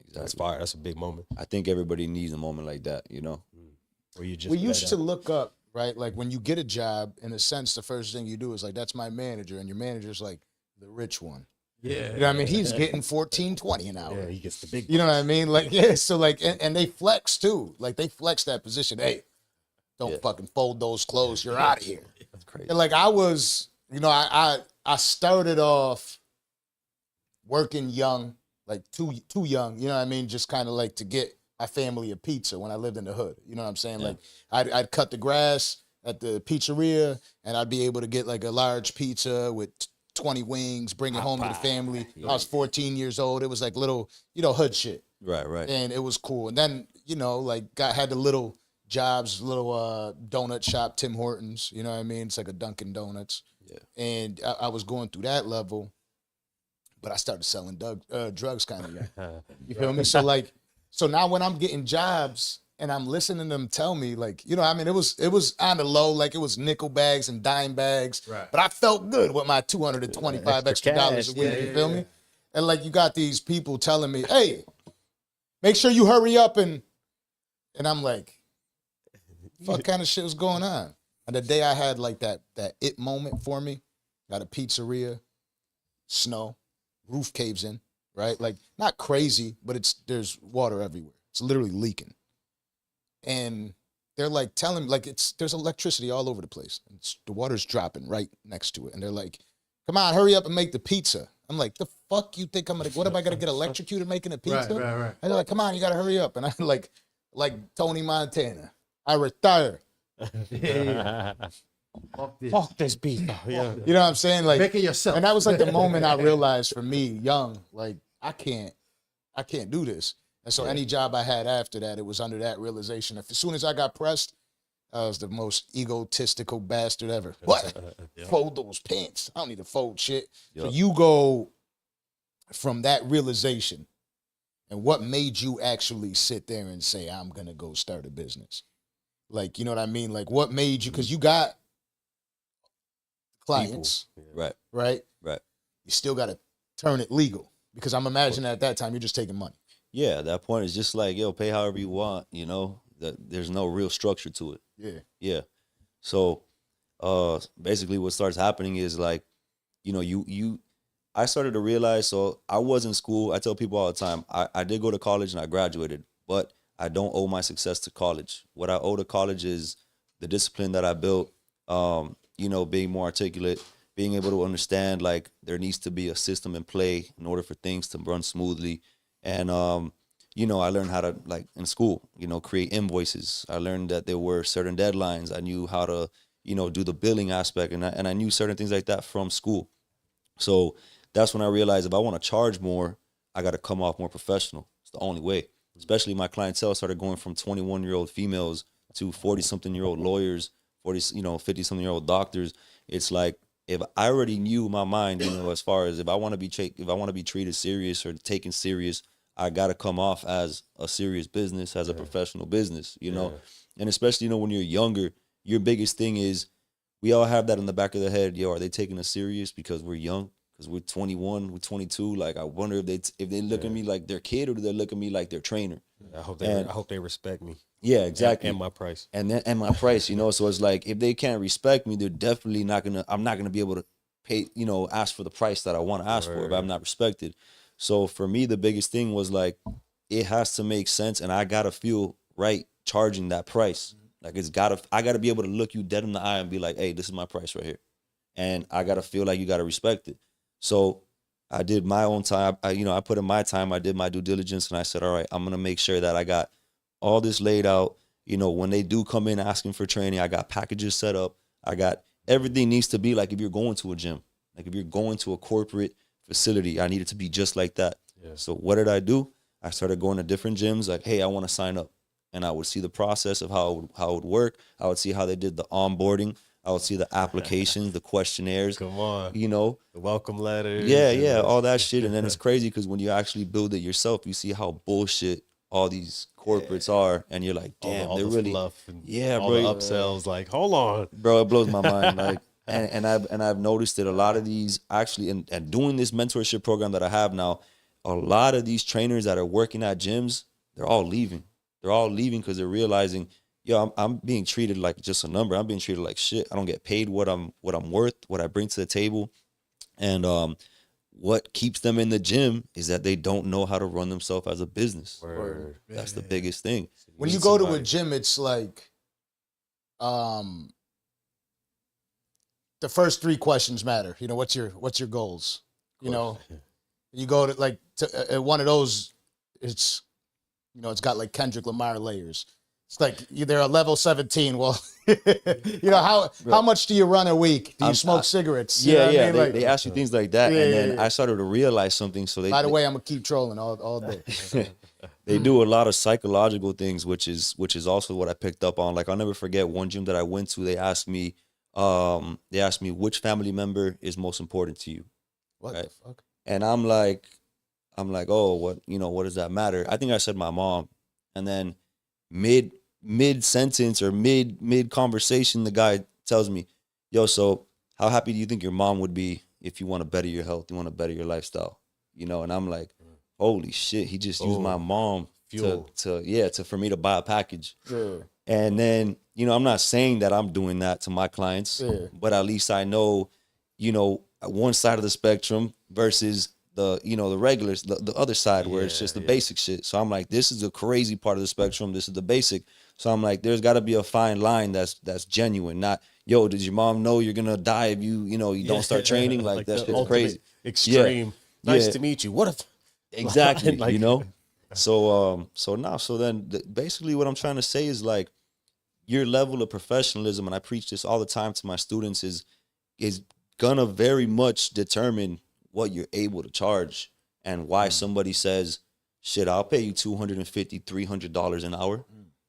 Exactly. That's fire. That's a big moment. I think everybody needs a moment like that, Where you just we used to look up, right? Like when you get a job, in a sense, the first thing you do is like, that's my manager, and your manager's like the rich one. Yeah. You know what I mean? He's getting $14.20 an hour. Yeah, he gets the big. You know what I mean? Like, yeah, so like, and they flex too. Like they flex that position. Hey, don't fucking fold those clothes. You're out of here. That's crazy. And like I was, I started off working young, like too young, you know what I mean? Just kind of like to get my family a pizza when I lived in the hood. You know what I'm saying? Like I'd cut the grass at the pizzeria and I'd be able to get like a large pizza with 20 wings, bring it home to the family. I was 14 years old. It was like little, hood shit. Right. And it was cool. And then, like had the little jobs, little donut shop, Tim Hortons, you know what I mean? It's like a Dunkin' Donuts. Yeah. And I was going through that level, but I started selling drugs kind of young. You feel me? So now when I'm getting jobs and I'm listening to them tell me, like, it was on the low, like it was nickel bags and dime bags. Right. But I felt good with my $225 extra dollars a week. You feel me? And like you got these people telling me, hey, make sure you hurry up and I'm like, what kind of shit was going on? And the day I had like that it moment for me, got a pizzeria, snow, roof caves in, right? Like not crazy, but there's water everywhere. It's literally leaking. And they're like telling me, like there's electricity all over the place. The water's dropping right next to it. And they're like, come on, hurry up and make the pizza. I'm like, the fuck you think I'm gonna, what am I gonna get electrocuted making a pizza? Right. And they're like, come on, you gotta hurry up. And I'm like Tony Montana, I retire. Fuck this pizza. Yeah. You know what I'm saying? Like, make it yourself. And that was like the moment I realized for me, young, like I can't do this. And so any job I had after that, it was under that realization. As soon as I got pressed, I was the most egotistical bastard ever. What? Fold those pants. I don't need to fold shit. Yep. So you go from that realization and what made you actually sit there and say, I'm going to go start a business? Like, you know what I mean? Like what made you, because you got clients, right? You still got to turn it legal because I'm imagining at that time you're just taking money. Yeah, at that point it's just like, pay however you want, there's no real structure to it. Yeah. So basically what starts happening is like, I started to realize, so I was in school. I tell people all the time, I did go to college and I graduated, but I don't owe my success to college. What I owe to college is the discipline that I built, being more articulate, being able to understand like there needs to be a system in play in order for things to run smoothly. And, I learned how to, like in school, create invoices. I learned that there were certain deadlines. I knew how to, do the billing aspect. And I knew certain things like that from school. So that's when I realized if I want to charge more, I got to come off more professional. It's the only way. Especially my clientele started going from 21-year-old females to 40-something-year-old lawyers, 50-something-year-old doctors. It's like, if I already knew in my mind, as far as if I want to be treated serious or taken serious, I got to come off as a serious business, as a professional business, and especially, when you're younger, your biggest thing is we all have that in the back of the head. Are they taking us serious because we're young? Because we're 21, we're 22. Like, I wonder if they look at me like their kid or do they look at me like their trainer? I hope they respect me. Yeah, exactly. And my price. And my price, so it's like, if they can't respect me, they're definitely I'm not going to be able to pay, ask for the price that I want to ask for if I'm not respected. So for me, the biggest thing was like, it has to make sense and I got to feel right charging that price. Like I got to be able to look you dead in the eye and be like, hey, this is my price right here. And I got to feel like you got to respect it. So I did my own time. I put in my time. I did my due diligence and I said, all right, I'm going to make sure that I got all this laid out. When they do come in asking for training, I got packages set up. I got everything needs to be like if you're going to a gym, like if you're going to a corporate facility, I need it to be just like that. Yeah. So what did I do? I started going to different gyms like, hey, I want to sign up. and I would see the process of how it would work. I would see how they did the onboarding. I would see the applications, the questionnaires. Come on. You know, The welcome letters. yeah, all that shit. And then it's crazy because when you actually build it yourself, you see how bullshit all these corporates are, and you're like, damn, all they're the really, fluff and yeah, all bro. the upsells. Like, hold on, Bro, it blows my mind. Like, and I've noticed that a lot of these actually, and doing this mentorship program that I have now, a lot of these trainers that are working at gyms, they're all leaving. They're all leaving because they're realizing, yo, I'm being treated like just a number. I'm being treated like shit. I don't get paid what I'm worth, what I bring to the table. And what keeps them in the gym is that they don't know how to run themselves as a business. Word. That's the biggest thing. When you go to a gym, it's like the first 3 questions matter. You know, what's your goals? You know, you go to like one of those, it's, you know, it's got like Kendrick Lamar layers. It's like they're a level 17. Well, you know, how much do you run a week? Do you smoke cigarettes? You know what I mean? They ask you things like that, and then I started to realize something. So by the way, I'm gonna keep trolling all day. They do a lot of psychological things, which is also what I picked up on. Like, I'll never forget one gym that I went to. They asked me which family member is most important to you. What the fuck? And I'm like, oh, what does that matter? I think I said my mom, and then mid sentence or mid conversation, the guy tells me, yo, so how happy do you think your mom would be if you want to better your health, you want to better your lifestyle, you know? And I'm like, holy shit, he just used my mom for me to buy a package. Yeah. And then, you know, I'm not saying that I'm doing that to my clients, but at least I know, you know, one side of the spectrum versus the, you know, the regulars, the other side where it's just the basic shit. So I'm like, this is the crazy part of the spectrum. This is the basic. So I'm like, there's got to be a fine line that's genuine. Not, yo, did your mom know you're gonna die if you don't start training? Like that shit's crazy. Extreme. Nice to meet you. What if? Exactly. Like, you know. So then basically what I'm trying to say is, like, your level of professionalism, and I preach this all the time to my students, is gonna very much determine what you're able to charge and why somebody says, shit, I'll pay you $250, $300 an hour.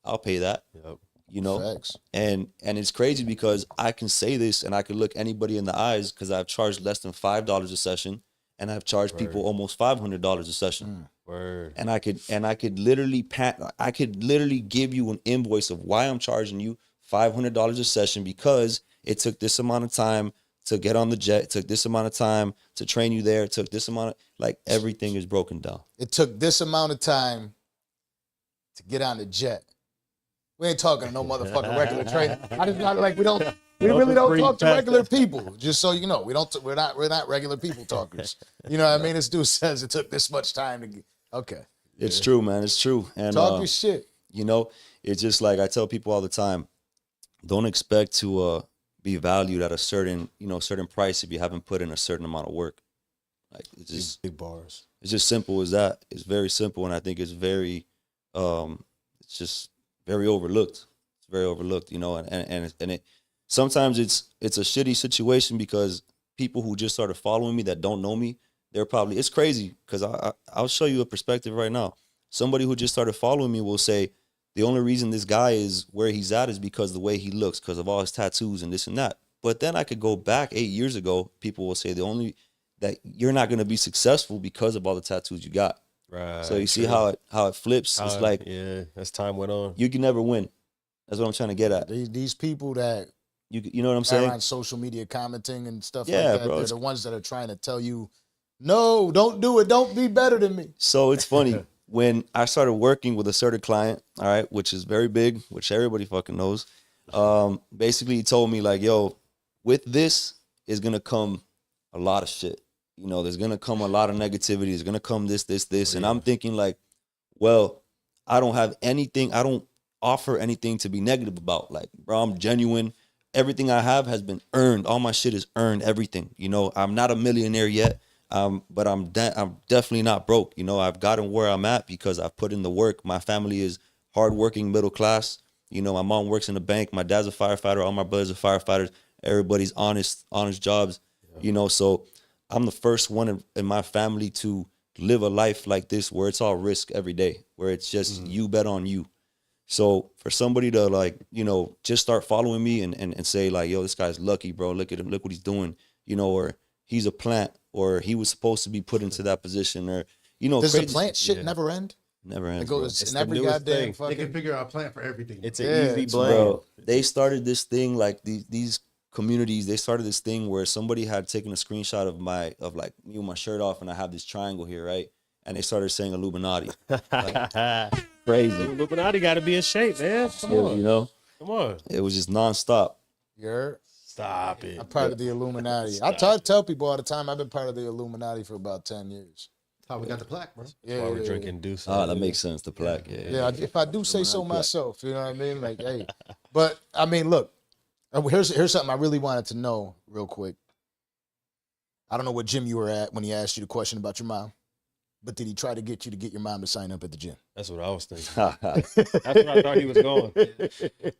I'll pay that. Yep. You know, Facts. and it's crazy because I can say this and I can look anybody in the eyes because I've charged less than $5 a session, and I've charged people almost $500 a session. Word. And I could literally give you an invoice of why I'm charging you $500 a session, because it took this amount of time to get on the jet, it took this amount of time to train you there, it took this amount of, like, everything is broken down. It took this amount of time to get on the jet. We ain't talking to no motherfucking regular trainer. I just not like we really don't talk to regular people. Just so you know, we're not regular people talkers. You know what I mean? This dude says it took this much time to get. Okay, It's true, man. It's true. And talk your shit. You know, it's just like I tell people all the time, don't expect to be valued at a certain price if you haven't put in a certain amount of work. Like, it's just Big bars. It's just simple as that. It's very simple, and I think it's very, it's just very overlooked. It's very overlooked, you know, and it sometimes it's a shitty situation because people who just started following me that don't know me, it's crazy because I'll show you a perspective right now. Somebody who just started following me will say, the only reason this guy is where he's at is because of the way he looks, because of all his tattoos and this and that. But then I could go back 8 years ago, people will say that you're not going to be successful because of all the tattoos you got. Right. So you see how it flips. It's like, as time went on, you can never win. That's what I'm trying to get at. These people that you know what I'm are saying? on social media commenting and stuff like Yeah, that, bro, they're the ones that are trying to tell you, no, don't do it. Don't be better than me. So it's funny. When I started working with a certain client, all right, which is very big, which everybody fucking knows, basically he told me, like, yo, with this is going to come a lot of shit. You know, there's going to come a lot of negativity. There's going to come this. And I'm thinking, like, well, I don't offer anything to be negative about. Like, bro, I'm genuine. Everything I have has been earned. All my shit is earned, everything. You know, I'm not a millionaire yet, but I'm definitely not broke. You know, I've gotten where I'm at because I've put in the work. My family is hardworking, middle class. You know, my mom works in the bank. My dad's a firefighter. All my brothers are firefighters. Everybody's honest jobs. Yeah. You know, so I'm the first one in my family to live a life like this where it's all risk every day, where it's just you bet on you. So for somebody to like, you know, just start following me and say like, yo, this guy's lucky, bro. Look at him. Look what he's doing. You know, or he's a plant, or he was supposed to be put into that position, or, you know, Does the crazy plant shit never end? never ends, It goes It's in the every newest goddamn thing. They fucking. can figure out a plan for everything. It's an Yeah, easy it's blame. bro. They started this thing like these communities. They started this thing where somebody had taken a screenshot of me with my shirt off, and I have this triangle here, right? And they started saying Illuminati. Crazy. Illuminati got to be in shape, man. Come on. You know, Come on. it was just nonstop. You're Stop it. I'm part of the Illuminati. I tell people all the time I've been part of the Illuminati for about 10 years. That's how we got the plaque, bro. Yeah, While we're yeah, drinking Deuce. Oh, that makes sense. The plaque. Yeah. yeah. If I do say so myself, you know what I mean? Like, hey, but I mean, look, here's something I really wanted to know real quick. I don't know what gym you were at when he asked you the question about your mom, but did he try to get you to get your mom to sign up at the gym? That's what I was thinking. That's what I thought he was going.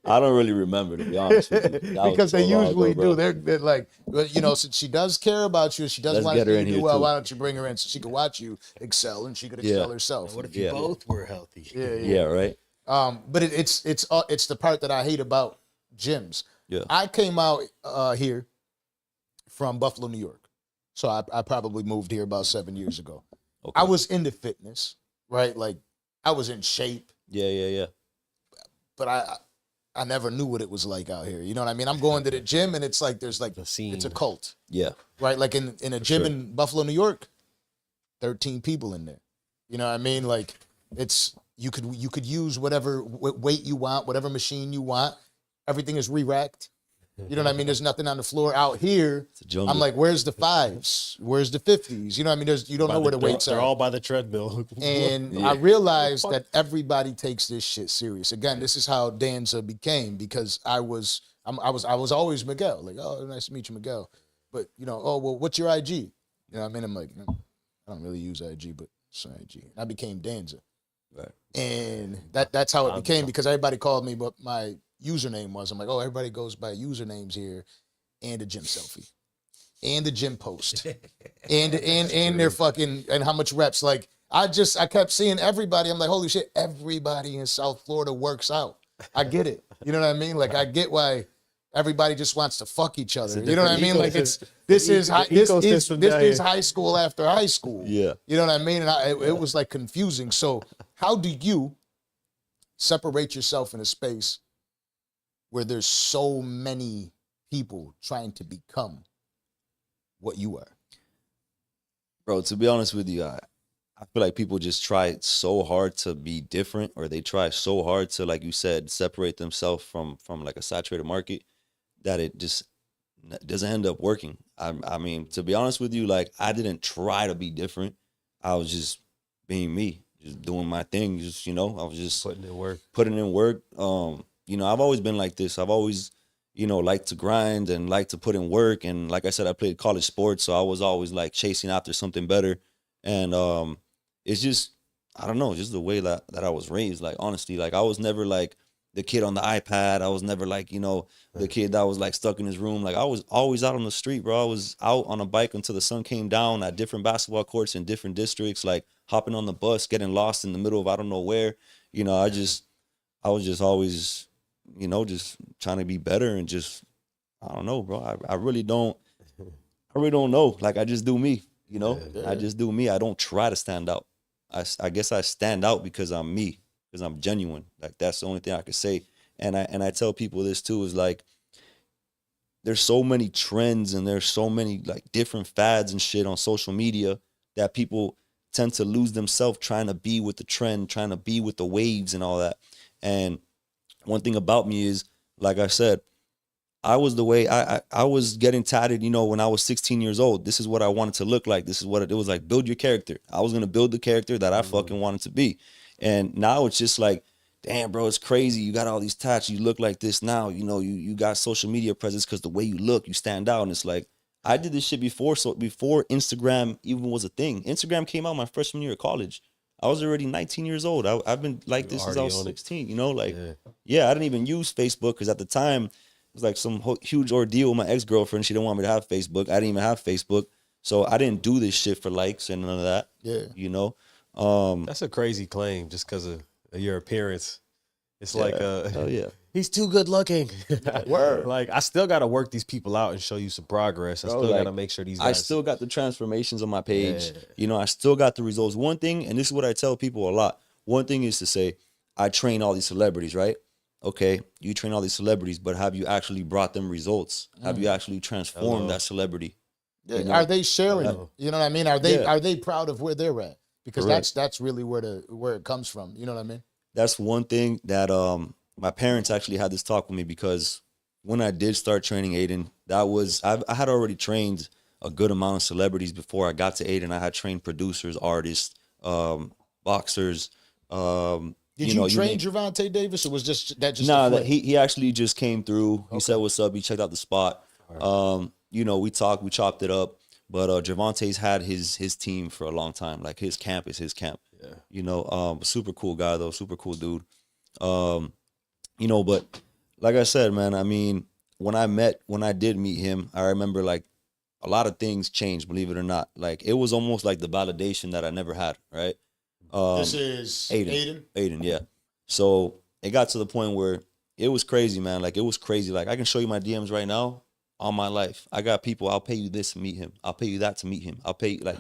I don't really remember, to be honest with you. That was Because they so long usually ago, bro. do. They're like, well, you know, since she does care about you, she does Let's want get her you in to do here, well. too. Why don't you bring her in so she can watch you excel and she could excel herself? What if Yeah. you both were healthy? Yeah, right. But it's the part that I hate about gyms. Yeah. I came out here from Buffalo, New York, so I probably moved here about 7 years ago. Okay. I was into fitness, right? Like I was in shape, Yeah. but I never knew what it was like out here. You know what I mean? I'm going to the gym and it's like there's like The scene. it's a cult, Yeah. right? Like in a gym sure. in Buffalo, New York, 13 people in there. You know what I mean? Like it's you could use whatever weight you want, whatever machine you want. Everything is re-racked. You know what I mean? There's nothing on the floor. Out here, It's a jungle. I'm like, where's the 5s? Where's the 50s? You know what I mean? You don't know where the weights They're are. all by the treadmill. And Yeah. I realized that everybody takes this shit serious. Again, this is how Danza became because I was always Miguel. Like, oh, nice to meet you, Miguel. But you know, oh well, what's your IG? You know what I mean? I'm like, I don't really use IG, but it's an IG. And I became Danza. Right. And that's how it became because everybody called me what my username was. I'm like, oh, everybody goes by usernames here and a gym selfie and the gym post and their fucking and how much reps. Like I kept seeing everybody. I'm like, holy shit, everybody in South Florida works out. I get it. You know what I mean? Like I get why everybody just wants to fuck each other. You know what I mean? Like this is high school after high school. Yeah. You know what I mean? And it was like confusing. So how do you separate yourself in a space where there's so many people trying to become what you are? Bro, to be honest with you, I feel like people just try so hard to be different, or they try so hard to, like you said, separate themselves from like a saturated market that it just doesn't end up working. I mean, to be honest with you, like I didn't try to be different. I was just being me, just doing my thing. Just, you know, I was just Putting in work. You know, I've always been like this. I've always, you know, liked to grind and liked to put in work. And like I said, I played college sports, so I was always like chasing after something better. And it's just, I don't know, just the way that I was raised. Like, honestly, like I was never like the kid on the iPad. I was never like, you know, the kid that was like stuck in his room. Like I was always out on the street, bro. I was out on a bike until the sun came down at different basketball courts in different districts, like hopping on the bus, getting lost in the middle of I don't know where. You know, I was just always, you know, just trying to be better and just, I don't know, bro. I really don't know. Like I just do me, you know. I just do me. I don't try to stand out. I guess I stand out because I'm me, because I'm genuine. Like that's the only thing I could say. And I tell people this too, is like there's so many trends and there's so many like different fads and shit on social media that people tend to lose themselves trying to be with the trend, trying to be with the waves and all that. And one thing about me is, like I said, I was the way I was getting tatted, you know, when I was 16 years old. This is what I wanted to look like. This is what it was like. Build your character. I was going to build the character that I fucking wanted to be. And now it's just like, damn, bro, it's crazy. You got all these tats. You look like this now. You know, you got social media presence because the way you look, you stand out. And it's like, I did this shit before. So before Instagram even was a thing. Instagram came out my freshman year of college. I was already 19 years old. I've been like this since I was 16, you know, like, yeah, I didn't even use Facebook because at the time it was like some huge ordeal with my ex-girlfriend. She didn't want me to have Facebook. I didn't even have Facebook. So I didn't do this shit for likes and none of that. Yeah. You know? That's a crazy claim just because of your appearance. It's like Oh yeah. he's too good looking. Word. Like I still got to work these people out and show you some progress. I Bro, still like, got to make sure these I guys. still got the transformations on my page. Yeah. You know, I still got the results. One thing, and this is what I tell people a lot. One thing is to say, I train all these celebrities, right? Okay, you train all these celebrities, but have you actually brought them results? Have you actually transformed that celebrity? Yeah, You know? are they sharing? You know what I mean? Are they proud of where they're at? Because Correct. that's really where it comes from. You know what I mean? That's one thing that my parents actually had this talk with me, because when I did start training Aiden, I had already trained a good amount of celebrities before I got to Aiden. I had trained producers, artists, boxers. Did you train name- Gervonta Davis, or was just a Nah, flick? he actually just came through. He said what's up. He checked out the spot. You know, we talked, we chopped it up. But Gervonta's had his team for a long time. Like his camp is his camp. Yeah. You know, super cool guy though, super cool dude. You know, but like I said, man, I mean, when I did meet him, I remember like a lot of things changed, believe it or not. Like it was almost like the validation that I never had, right? This is Aiden. Aiden, yeah. So it got to the point where it was crazy, man. Like it was crazy. Like I can show you my DMs right now on my life. I got people, I'll pay you this to meet him. I'll pay you that to meet him. I'll pay you, like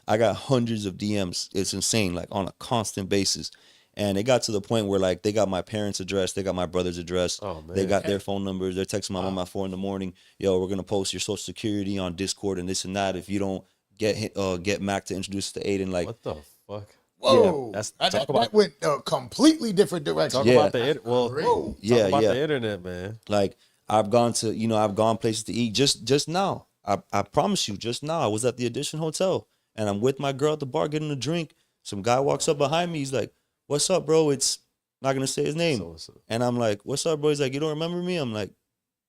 I got hundreds of DMs. It's insane, like on a constant basis. And it got to the point where like they got my parents' address, they got my brother's address, they got their phone numbers. They're texting my mom at 4 a.m. Yo, we're gonna post your social security on Discord and this and that. If you don't get Mac to introduce us to Aiden, like What the fuck? Whoa, that's that went a completely different direction. Talk Yeah. about the the internet, man. Like I've gone places to eat just now. I promise you, just now I was at the Edition Hotel and I'm with my girl at the bar getting a drink. Some guy walks up behind me. He's like, "What's up, bro?" It's not gonna say his name. And I'm like, "What's up, bro?" He's like, "You don't remember me?" I'm like,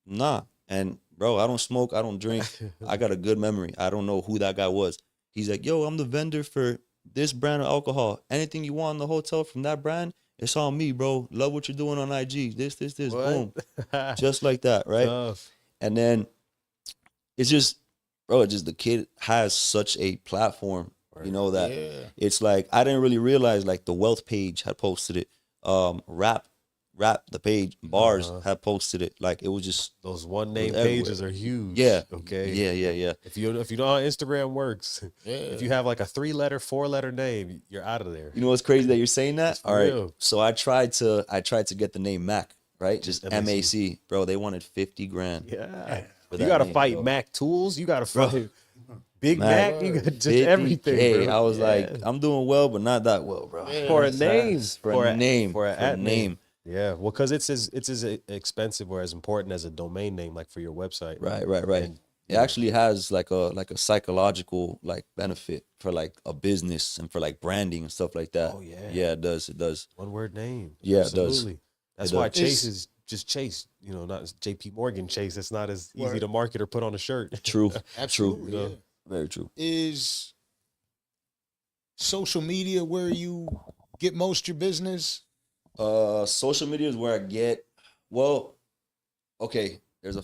"Nah." And bro, I don't smoke, I don't drink. I got a good memory. I don't know who that guy was. He's like, "Yo, I'm the vendor for this brand of alcohol. Anything you want in the hotel from that brand, it's on me, bro. Love what you're doing on IG. This, boom." Just like that, right? Tough. And then it's just, bro, the kid has such a platform, you know, that it's like, I didn't really realize like the Wealth page had posted it. Rap, the page, Bars had posted it. Like it was just Those one name everywhere. pages are huge. Yeah. Okay. Yeah. If you know how Instagram works, if you have like a 3-letter, 4-letter name, you're out of there. You know what's crazy that you're saying that? All right. real. So I tried to get the name Mac, right? Just MAC. MAC. Bro, they wanted 50 grand. Yeah. for You that got to name, fight bro. Mac Tools. You got to fight Big Mac. You got just 50K. everything. Bro. I was like, I'm doing well, but not that well, bro. For a name. For a name. For a name. Yeah, well, because it's as expensive or as important as a domain name, like for your website. Right. And, It actually has like a psychological like benefit for like a business and for like branding and stuff like that. Oh, yeah. Yeah, it does. One word name. Yeah, it does. Absolutely. That's It why does. Chase is just Chase, you know, not JP Morgan Chase. It's not as easy to market or put on a shirt. True. Absolutely, True. yeah. Very true. Is social media where you get most your business? Social media is where I get, well, okay, there's a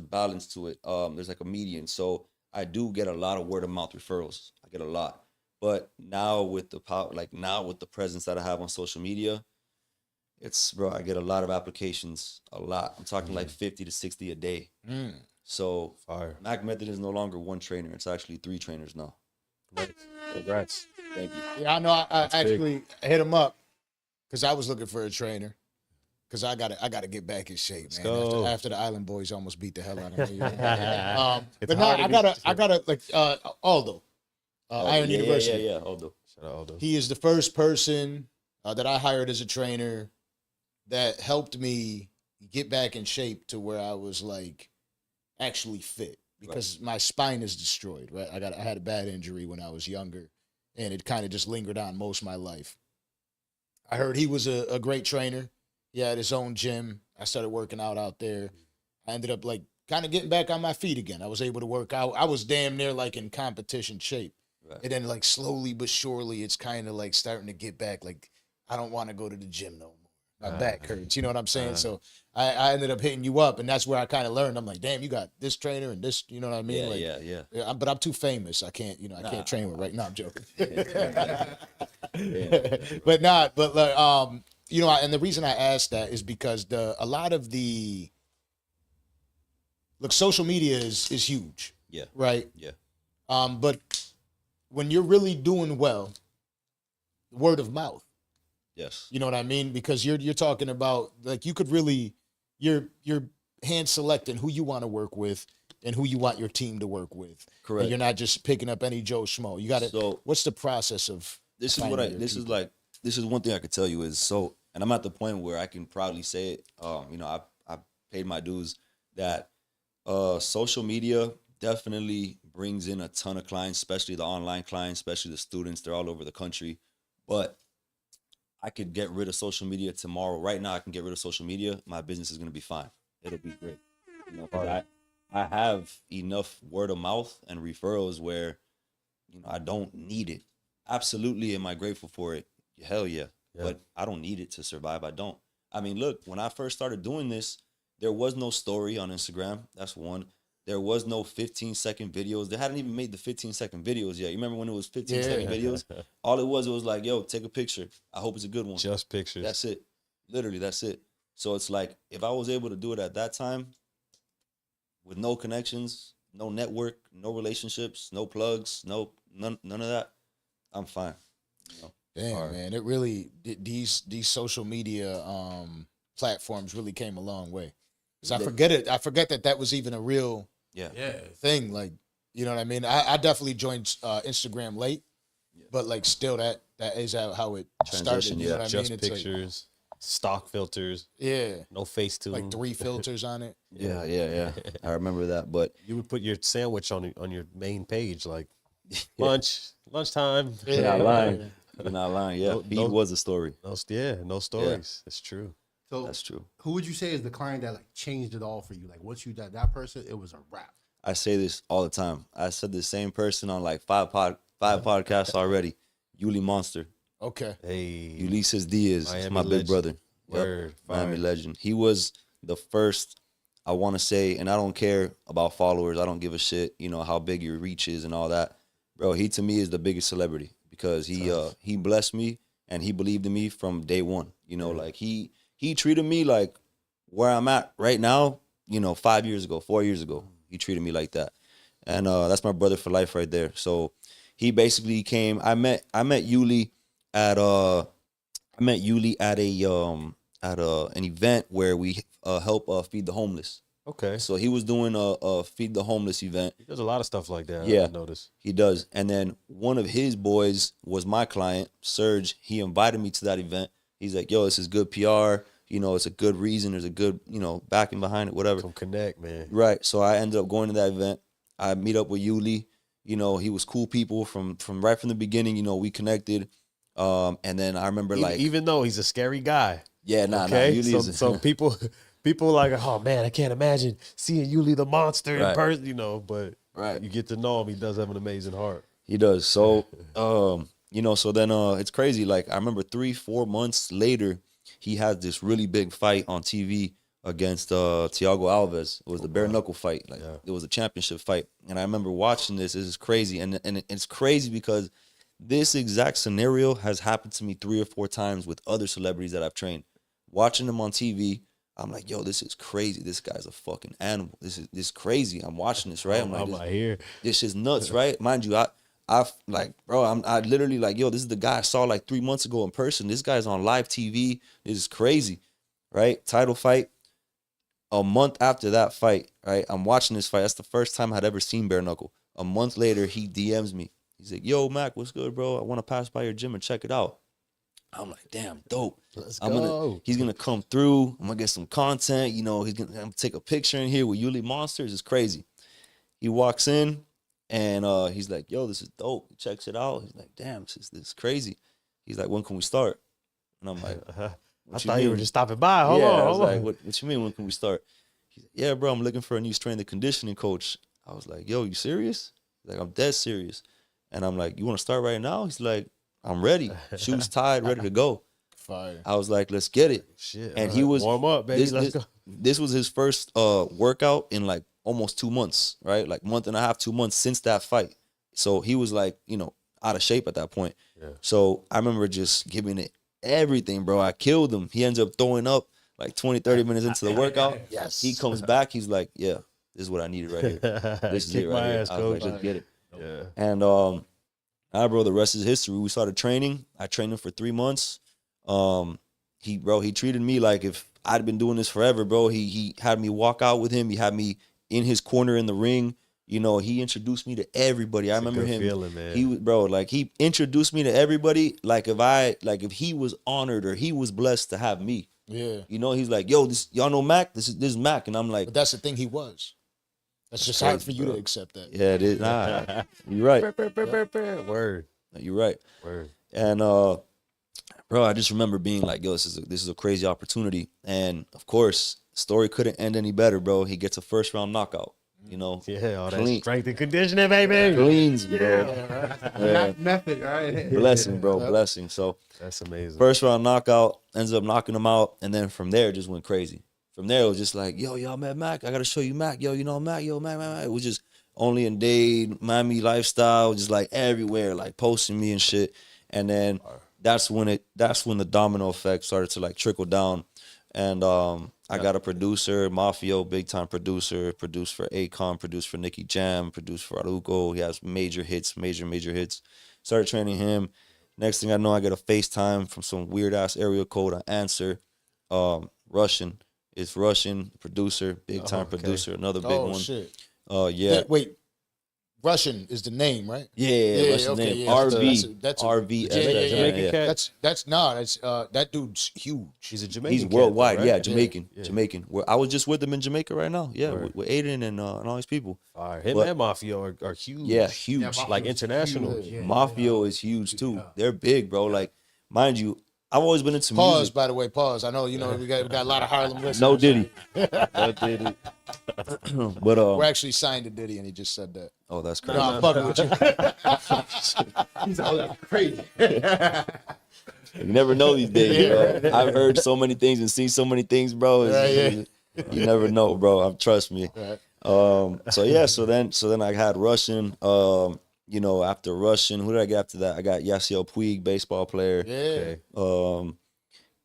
balance to it. There's like a median. So I do get a lot of word of mouth referrals. I get a lot. But now with the power, like now with the presence that I have on social media, I get a lot of applications, a lot. I'm talking like 50 to 60 a day. So Fire. Mac Method is no longer one trainer. It's actually 3 trainers now. Congrats. Thank you. Yeah, I know. I actually hit him up because I was looking for a trainer. Because I gotta get back in shape, man. go. After the Island Boys almost beat the hell out of me. It's But no, hard to I gotta like Aldo, Iron University. Yeah, Aldo. Shout out Aldo. He is the first person that I hired as a trainer that helped me get back in shape to where I was like actually fit, because my spine is destroyed. Right, I had a bad injury when I was younger, and it kind of just lingered on most of my life. I heard he was a great trainer. He had his own gym. I started working out there. I ended up like kind of getting back on my feet again. I was able to work out. I was damn near like in competition shape. Right. And then like slowly but surely, it's kind of like starting to get back. Like I don't want to go to the gym no more. My back hurts. You know what I'm saying? So I ended up hitting you up, and that's where I kind of learned. I'm like, damn, you got this trainer and this. You know what I mean? Yeah. But I'm too famous. I can't. I can't train with right now. I'm joking. But you know, and the reason I asked that is because a lot of social media is huge. Yeah. Right. Yeah. But when you're really doing well, word of mouth. Yes. You know what I mean? Because you're talking about, like, you could really, you're hand selecting who you want to work with and who you want your team to work with. Correct. And you're not just picking up any Joe Schmo. You got to. So what's the process of? This is one thing I could tell you is, so, and I'm at the point where I can proudly say it. You know, I paid my dues. That social media definitely brings in a ton of clients, especially the online clients, especially the students. They're all over the country. But I could get rid of social media tomorrow. Right now, I can get rid of social media. My business is going to be fine. It'll be great. You know, 'cause I have enough word of mouth and referrals where, you know, I don't need it. Absolutely, am I grateful for it? Hell yeah. But I don't need it to survive. I don't. I mean, look, when I first started doing this, there was no story on Instagram. That's one. There was no 15-second videos. They hadn't even made the 15-second videos yet. You remember when it was 15-second videos? All it was like, yo, take a picture. I hope it's a good one. Just pictures. That's it. Literally, that's it. So it's like, if I was able to do it at that time with no connections, no network, no relationships, no plugs, none of that, I'm fine. You know? Damn, man, it really, these social media platforms really came a long way. Cause I forget that was even a real thing. Like, you know what I mean? I definitely joined Instagram late, but like still that is how it started. You know what I Just mean? It's pictures, stock filters. Yeah. No Facetune. Like 3 filters on it. Yeah. I remember that. But you would put your sandwich on your main page, like lunchtime. You're not lying. You're not lying. Yeah, feed was a story. No stories. It's true. So that's true. Who would you say is the client that like changed it all for you? Like once you got that person, it was a wrap. I say this all the time. I said the same person on like five podcasts already. Yuli Monster. Okay. Hey. Ulysses Diaz. Miami My big legend. brother. Word. Miami legend. He was the first, I want to say, and I don't care about followers. I don't give a shit, you know, how big your reach is and all that. Bro, he to me is the biggest celebrity because he blessed me and he believed in me from day one. You know, like he treated me like where I'm at right now, you know, 4 years ago. He treated me like that. And that's my brother for life right there. So he basically came, I met Yuli at an event where we help feed the homeless. Okay. So he was doing a feed the homeless event. He does a lot of stuff like that. Yeah, I noticed. He does. And then one of his boys was my client, Serge. He invited me to that event. He's like, yo, this is good PR. You know, it's a good reason. There's a good, you know, backing behind it, whatever. Some connect, man. Right. So I ended up going to that event. I meet up with Yuli. You know, he was cool people from right from the beginning. You know, we connected. And then I remember even though he's a scary guy. Yeah, okay? Yuli so people like, oh man, I can't imagine seeing Yuli the monster in person, you know, but you get to know him. He does have an amazing heart. He does. So, you know, so then it's crazy. Like I remember 3-4 months later, he had this really big fight on TV against Thiago Alves. It was the bare knuckle fight. Like it was a championship fight. And I remember watching this. This is crazy. And it's crazy because this exact scenario has happened to me 3 or 4 times with other celebrities that I've trained. Watching them on TV, I'm like, yo, this is crazy. This guy's a fucking animal. This is crazy. I'm watching this, right? I'm like, this is nuts, right? Mind you, I like, bro, I literally like, yo, this is the guy I saw like 3 months ago in person. This guy's on live TV. This is crazy, right? Title fight. A month after that fight, right? I'm watching this fight. That's the first time I'd ever seen bare knuckle. A month later, he DMs me. He's like, yo, Mac, what's good, bro? I want to pass by your gym and check it out. I'm like, damn, dope. Let's go. He's going to come through. I'm going to get some content. You know, he's going to take a picture in here with Yuli Monsters. It's crazy. He walks in and he's like, yo, this is dope. He checks it out. He's like, damn, this is crazy. He's like, when can we start? And I'm like, I thought you were just stopping by. Hold I was on. like, what you mean, when can we start? He's like, yeah, bro, I'm looking for a new strength and conditioning coach. I was like, yo, you serious? He's like, I'm dead serious. And I'm like, you want to start right now? He's like, I'm ready. Shoes tied, ready to go. Fire. I was like, let's get it. Shit. And he was warm up, baby. Let's go. This was his first workout in like almost 2 months, right? Like month and a half, 2 months since that fight. So he was like, you know, out of shape at that point. Yeah. So I remember just giving it everything, bro. I killed him. He ends up throwing up like 20, 30 minutes into the workout. Yes. He comes back. He's like, yeah, this is what I needed right here. This is Kick it my right here. ass, I was like, coach. let's get it. Yeah. And bro, the rest is history. We started training. I trained him for 3 months. He treated me like if I'd been doing this forever, bro. He had me walk out with him. He had me in his corner in the ring. You know, he introduced me to everybody. I remember him. Feeling, man. He was, bro, like he introduced me to everybody. Like if he was honored or he was blessed to have me. Yeah. You know, he's like, yo, y'all know Mac? This is Mac. And I'm like, But that's the thing, he was. That's just crazy, hard for you bro. to accept that. yeah, it is. Nah, you're right. Word. You're right. Word. And bro, I just remember being like, yo, this is a crazy opportunity. And of course, the story couldn't end any better, bro. He gets a first round knockout. You know, Yeah, all that Clean. strength and conditioning, baby. cleans, bro. Not method, right? Blessing, bro, blessing. So That's amazing. first round knockout, ends up knocking him out, and then from there it just went crazy. From there it was just like, yo, y'all met Mac. I gotta show you Mac. Yo, you know Mac. Yo, Mac. It was just only in Dade, Miami lifestyle, just like everywhere, like posting me and shit. And then that's when the domino effect started to like trickle down. And I got a producer, Mafio, big time producer, produced for Akon, produced for Nicky Jam, produced for Aruko. He has major hits, major hits. Started training him. Next thing I know, I get a FaceTime from some weird ass area code. I answer, Russian. It's Russian producer, big time producer, another big one. Shit. Yeah. Wait. Russian is the name, right? Yeah, Russian okay, name. yeah. RV. That's a- RV. Jamaican cat? That's that dude's huge. He's a Jamaican. He's cat, worldwide, though, right? yeah, Jamaican, Yeah. Jamaican. I was just with him in Jamaica right now, yeah, Word. with Aiden and all these people. All right. Him But- and Mafia are huge. Yeah, huge. Yeah, Like international. Yeah. Mafio is huge too. They're big, bro. Like, mind you, I've always been into Pause, music. by the way, pause. I know, we got a lot of Harlem listeners. No Diddy. No Diddy. But We're actually signed to Diddy, and he just said that. oh, that's crazy. No, I'm fucking with you. He's all that crazy. You never know these days, bro. I've heard so many things and seen so many things, bro. You never know, bro. Trust me. Right. So then I had Russian. You know, after Russian, who did I get after that? I got Yasiel Puig, baseball player. Yeah.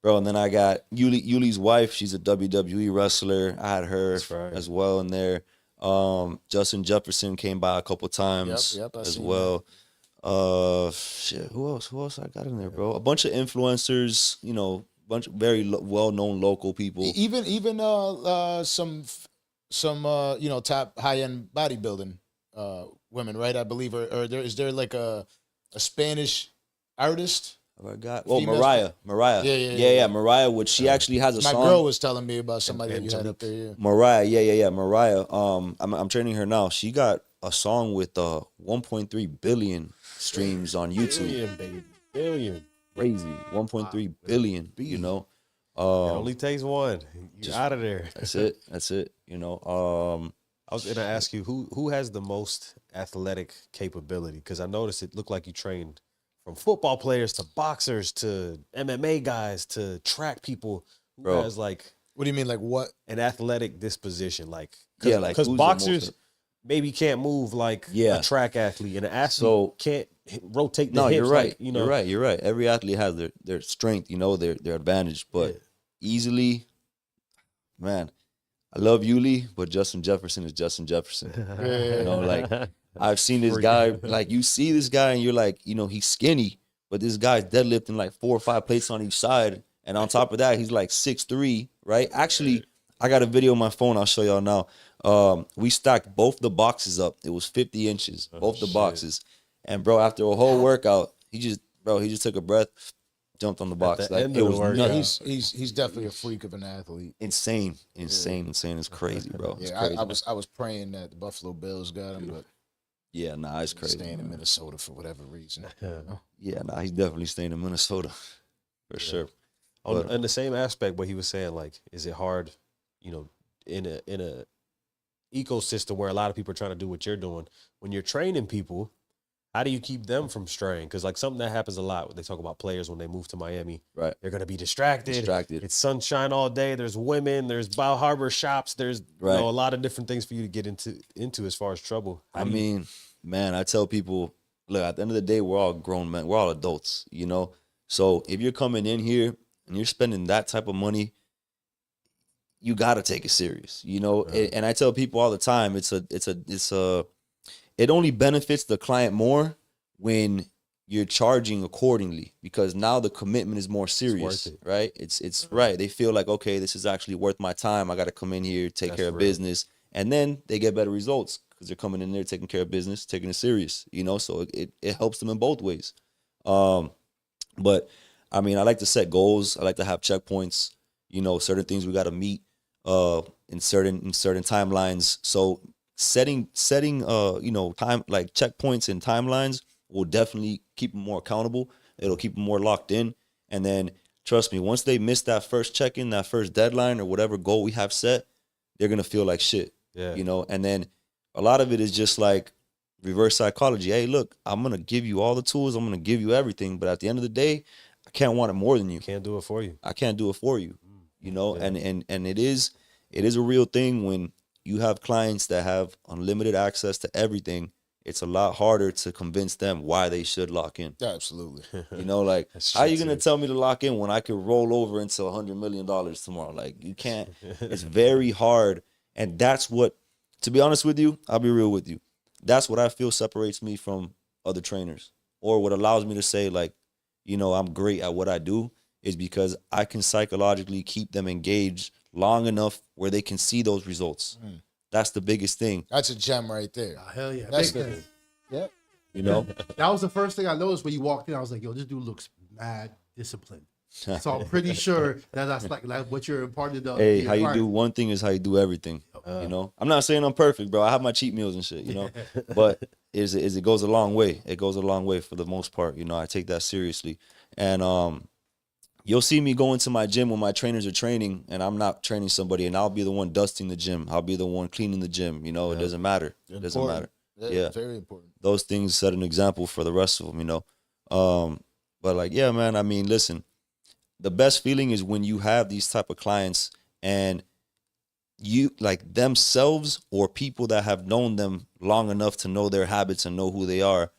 Bro, and then I got Yuli's wife. She's a WWE wrestler. I had her right. as well in there. Justin Jefferson came by a couple times Yep, I as seen well. Shit, who else I got in there, bro? A bunch of influencers, you know, bunch of very well-known local people. Even some top high-end bodybuilding women, right? I believe, or is there like a Spanish artist? Have I got Females- Mariah. Yeah. Mariah, which she actually has a My song. girl was telling me about somebody that you had up there. Yeah. Mariah, yeah. Mariah. I'm training her now. She got a song with 1.3 billion streams on YouTube. Billion, baby. Billion. Crazy. 1.3 billion. You know. It only takes one. You're out of there. That's it. You know. I was gonna ask you who has the most athletic capability, because I noticed it looked like you trained from football players to boxers to MMA guys to track people. Who Bro. has like What do you mean, like what? an athletic disposition? Like, Yeah, like, because who's the boxers most- maybe can't move like Yeah. a track athlete, and an athlete So- can't rotate the No, hips. you're right. Like, you know, You're right. Every athlete has their strength, you know, their advantage. But easily, man, I love Yuli, but Justin Jefferson is Justin Jefferson. You know, like I've seen this guy, like you see this guy and you're like, you know, he's skinny, but this guy's deadlifting like 4 or 5 plates on each side. And on top of that, he's like 6'3", right? Actually, I got a video on my phone. I'll show y'all now. We stacked both the boxes up. It was 50 inches, both the boxes. And bro, after a whole workout, he just took a breath, jumped on the box. the Like end it of the was workout. No, nuts. he's definitely a freak of an athlete. Insane. It's crazy, bro. It's Yeah, crazy. I was praying that the Buffalo Bills got him, but Yeah, nah, it's he's crazy. staying in Minnesota for whatever reason. Yeah, nah, he's definitely staying in Minnesota for sure. But- in the same aspect, but he was saying, like, is it hard, you know, in a ecosystem where a lot of people are trying to do what you're doing, when you're training people, how do you keep them from straying? Because like something that happens a lot when they talk about players when they move to Miami, Right. they're going to be distracted. Distracted. It's sunshine all day. There's women. There's Bow Harbor shops. There's Right. you know, a lot of different things for you to get into as far as trouble. How I do you- mean, man, I tell people, look, at the end of the day, we're all grown men. We're all adults, you know? So if you're coming in here and you're spending that type of money, you got to take it serious, you know? And I tell people all the time, it only benefits the client more when you're charging accordingly, because now the commitment is more serious, right? It's right. They feel like, okay, this is actually worth my time. I got to come in here, take care of business. And then they get better results because they're coming in there, taking care of business, taking it serious, you know? So it helps them in both ways. But I mean, I like to set goals. I like to have checkpoints, you know, certain things we got to meet in certain timelines. So setting you know, time, like checkpoints and timelines will definitely keep them more accountable. It'll keep them more locked in. And then trust me, once they miss that first check-in, that first deadline or whatever goal we have set, they're going to feel like shit, you know? And then a lot of it is just like reverse psychology. Hey, look, I'm going to give you all the tools. I'm going to give you everything. But at the end of the day, I can't want it more than you. Can't do it for you. I can't do it for you, you know? And it is a real thing when you have clients that have unlimited access to everything. It's a lot harder to convince them why they should lock in. Absolutely. You know, like, how are you going to tell me to lock in when I could roll over into $100 million tomorrow? Like, you can't. It's very hard. And that's what, to be honest with you, I'll be real with you. That's what I feel separates me from other trainers, or what allows me to say, like, you know, I'm great at what I do, is because I can psychologically keep them engaged long enough where they can see those results. That's the biggest thing. That's a gem right there. Oh, hell yeah. That's the, yeah. You know? That was the first thing I noticed when you walked in. I was like, yo, this dude looks mad disciplined. So I'm pretty sure that's like what you're imparting to hey, how you do one thing is how you do everything. You know? I'm not saying I'm perfect, bro. I have my cheat meals and shit, you know? But it goes a long way. It goes a long way for the most part. You know, I take that seriously. And you'll see me go into my gym when my trainers are training and I'm not training somebody, and I'll be the one dusting the gym. I'll be the one cleaning the gym. You know, it doesn't matter. It doesn't matter. Yeah. Very important. Those things set an example for the rest of them, you know? But like, yeah, man, I mean, listen, the best feeling is when you have these type of clients and you, like, themselves or people that have known them long enough to know their habits and know who they are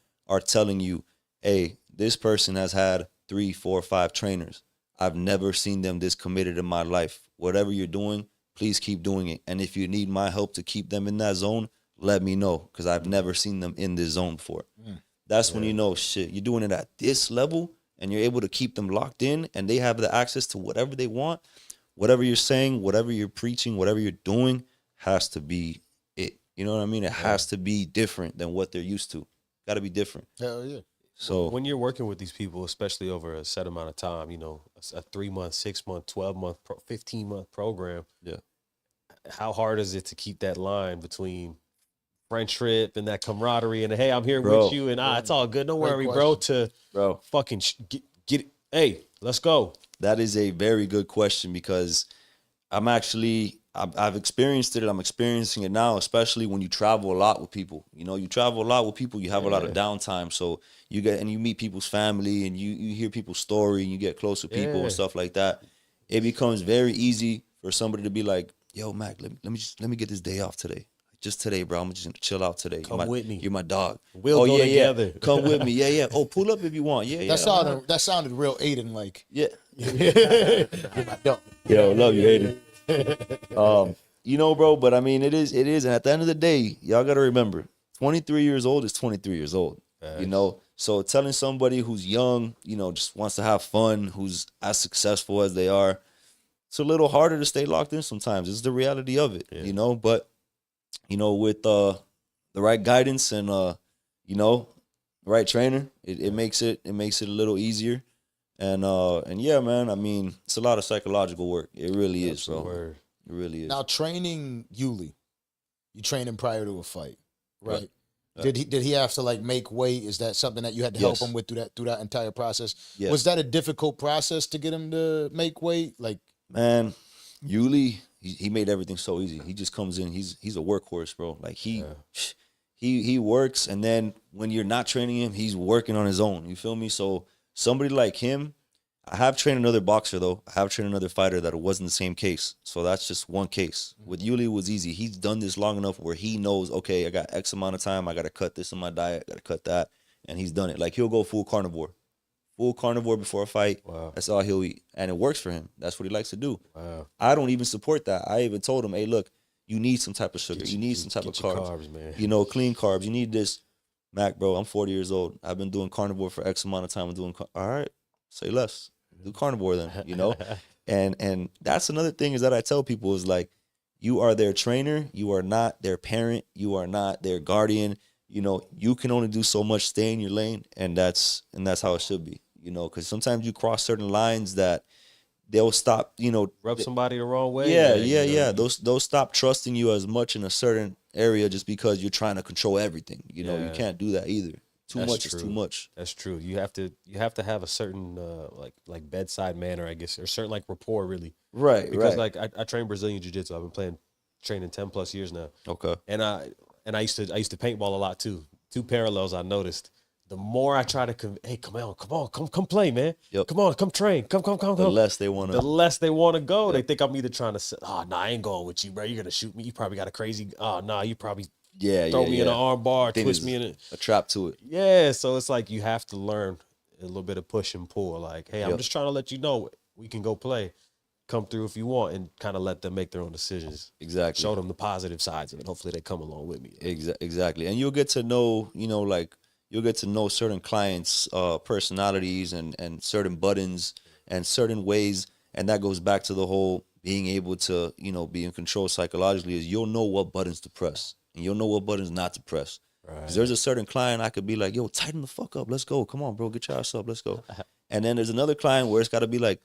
telling you, hey, this person has had 3, 4, 5 trainers. I've never seen them this committed in my life. Whatever you're doing, please keep doing it. And if you need my help to keep them in that zone, let me know, because I've never seen them in this zone before. That's when you know, shit, you're doing it at this level and you're able to keep them locked in and they have the access to whatever they want. Whatever you're saying, whatever you're preaching, whatever you're doing has to be it. You know what I mean? It has to be different than what they're used to. Got to be different. Hell yeah. So when you're working with these people, especially over a set amount of time, you know, a 3-month, 6-month, 12-month, 15-month program. Yeah. How hard is it to keep that line between friendship and that camaraderie and, hey, I'm here Bro. with you and it's all good. Don't Great worry, question. bro, to fucking get it. Hey, let's go. that is a very good question, because I've experienced it. I'm experiencing it now, especially when you travel a lot with people. You know, you travel a lot with people, you have a lot of downtime. So you meet people's family and you hear people's story and you get close to people and stuff like that. It becomes very easy for somebody to be like, yo, Mac, let me get this day off today. Just today, bro. I'm just gonna chill out today. Come with me. You're my dog. We'll go together. Come with me. Yeah. Oh, pull up if you want. Yeah. That sounded real Aiden like. Yeah. My dog. Yo, love you, Aiden. You know, bro, but I mean, it is. And at the end of the day, y'all got to remember, 23 years old is 23 years old, you know? So telling somebody who's young, you know, just wants to have fun, who's as successful as they are, it's a little harder to stay locked in sometimes. It's the reality of it, you know? But, you know, with the right guidance and, you know, the right trainer, it makes it a little easier. And yeah, man, I mean, it's a lot of psychological work. It really is, bro. Word. It really is. Now, training Yuli, you trained him prior to a fight, right? Did he have to like make weight? Is that something that you had to help him with through that entire process? Yes. Was that a difficult process to get him to make weight? Like, man, Yuli, he made everything so easy. He just comes in. He's a workhorse, bro. Like he works, and then when you're not training him, he's working on his own. You feel me? So somebody like him. I have trained another boxer, though. I have trained another fighter that it wasn't the same case. So that's just one case. With Yuli, it was easy. He's done this long enough where he knows, okay, I got X amount of time. I got to got to cut this in my diet. I got to cut that. And he's done it. Like, he'll go full carnivore full carnivore before a fight. Wow. That's all he'll eat. And it works for him. That's what he likes to do. Wow. I don't even support that. I even told him, hey, look, you need some type of sugar. You need some type of carbs. Man. You know, clean carbs. You need this. Mac, bro, I'm 40 years old. I've been doing carnivore for X amount of time. I'm doing, all right, say less. Do carnivore then, you know? And that's another thing is that I tell people is like, you are their trainer. You are not their parent. You are not their guardian. You know, you can only do so much, stay in your lane. And that's how it should be, you know, because sometimes you cross certain lines that they'll stop, you know. Rub somebody the wrong way. Yeah. They'll stop trusting you as much in a certain area just because you're trying to control everything. You know, you can't do that either. Too much is too much. That's true. You have to have a certain like bedside manner, I guess, or certain like rapport, really. Right. Because like I train Brazilian jiu-jitsu. I've been training 10 plus years now. Okay. And I used to paintball a lot too. Two parallels I noticed. The more I try to hey, come play, man. Yep. Come on, come train. Come. The less they want to. The less they want to go. Yep. They think I'm either trying to say, nah, I ain't going with you, bro. You're gonna shoot me. You probably got a crazy. You probably throw me in an arm bar, twist me in a trap to it. Yeah, so it's like you have to learn a little bit of push and pull. Like, hey, I'm just trying to let you know we can go play. Come through if you want, and kind of let them make their own decisions. Exactly. Show them the positive sides of it. Hopefully they come along with me. Exactly. And you'll get to know, you know, like you'll get to know certain clients' personalities and certain buttons and certain ways. And that goes back to the whole being able to, you know, be in control psychologically is you'll know what buttons to press and you'll know what buttons not to press. Right. Because there's a certain client I could be like, yo, tighten the fuck up. Let's go. Come on, bro. Get your ass up. Let's go. And then there's another client where it's got to be like,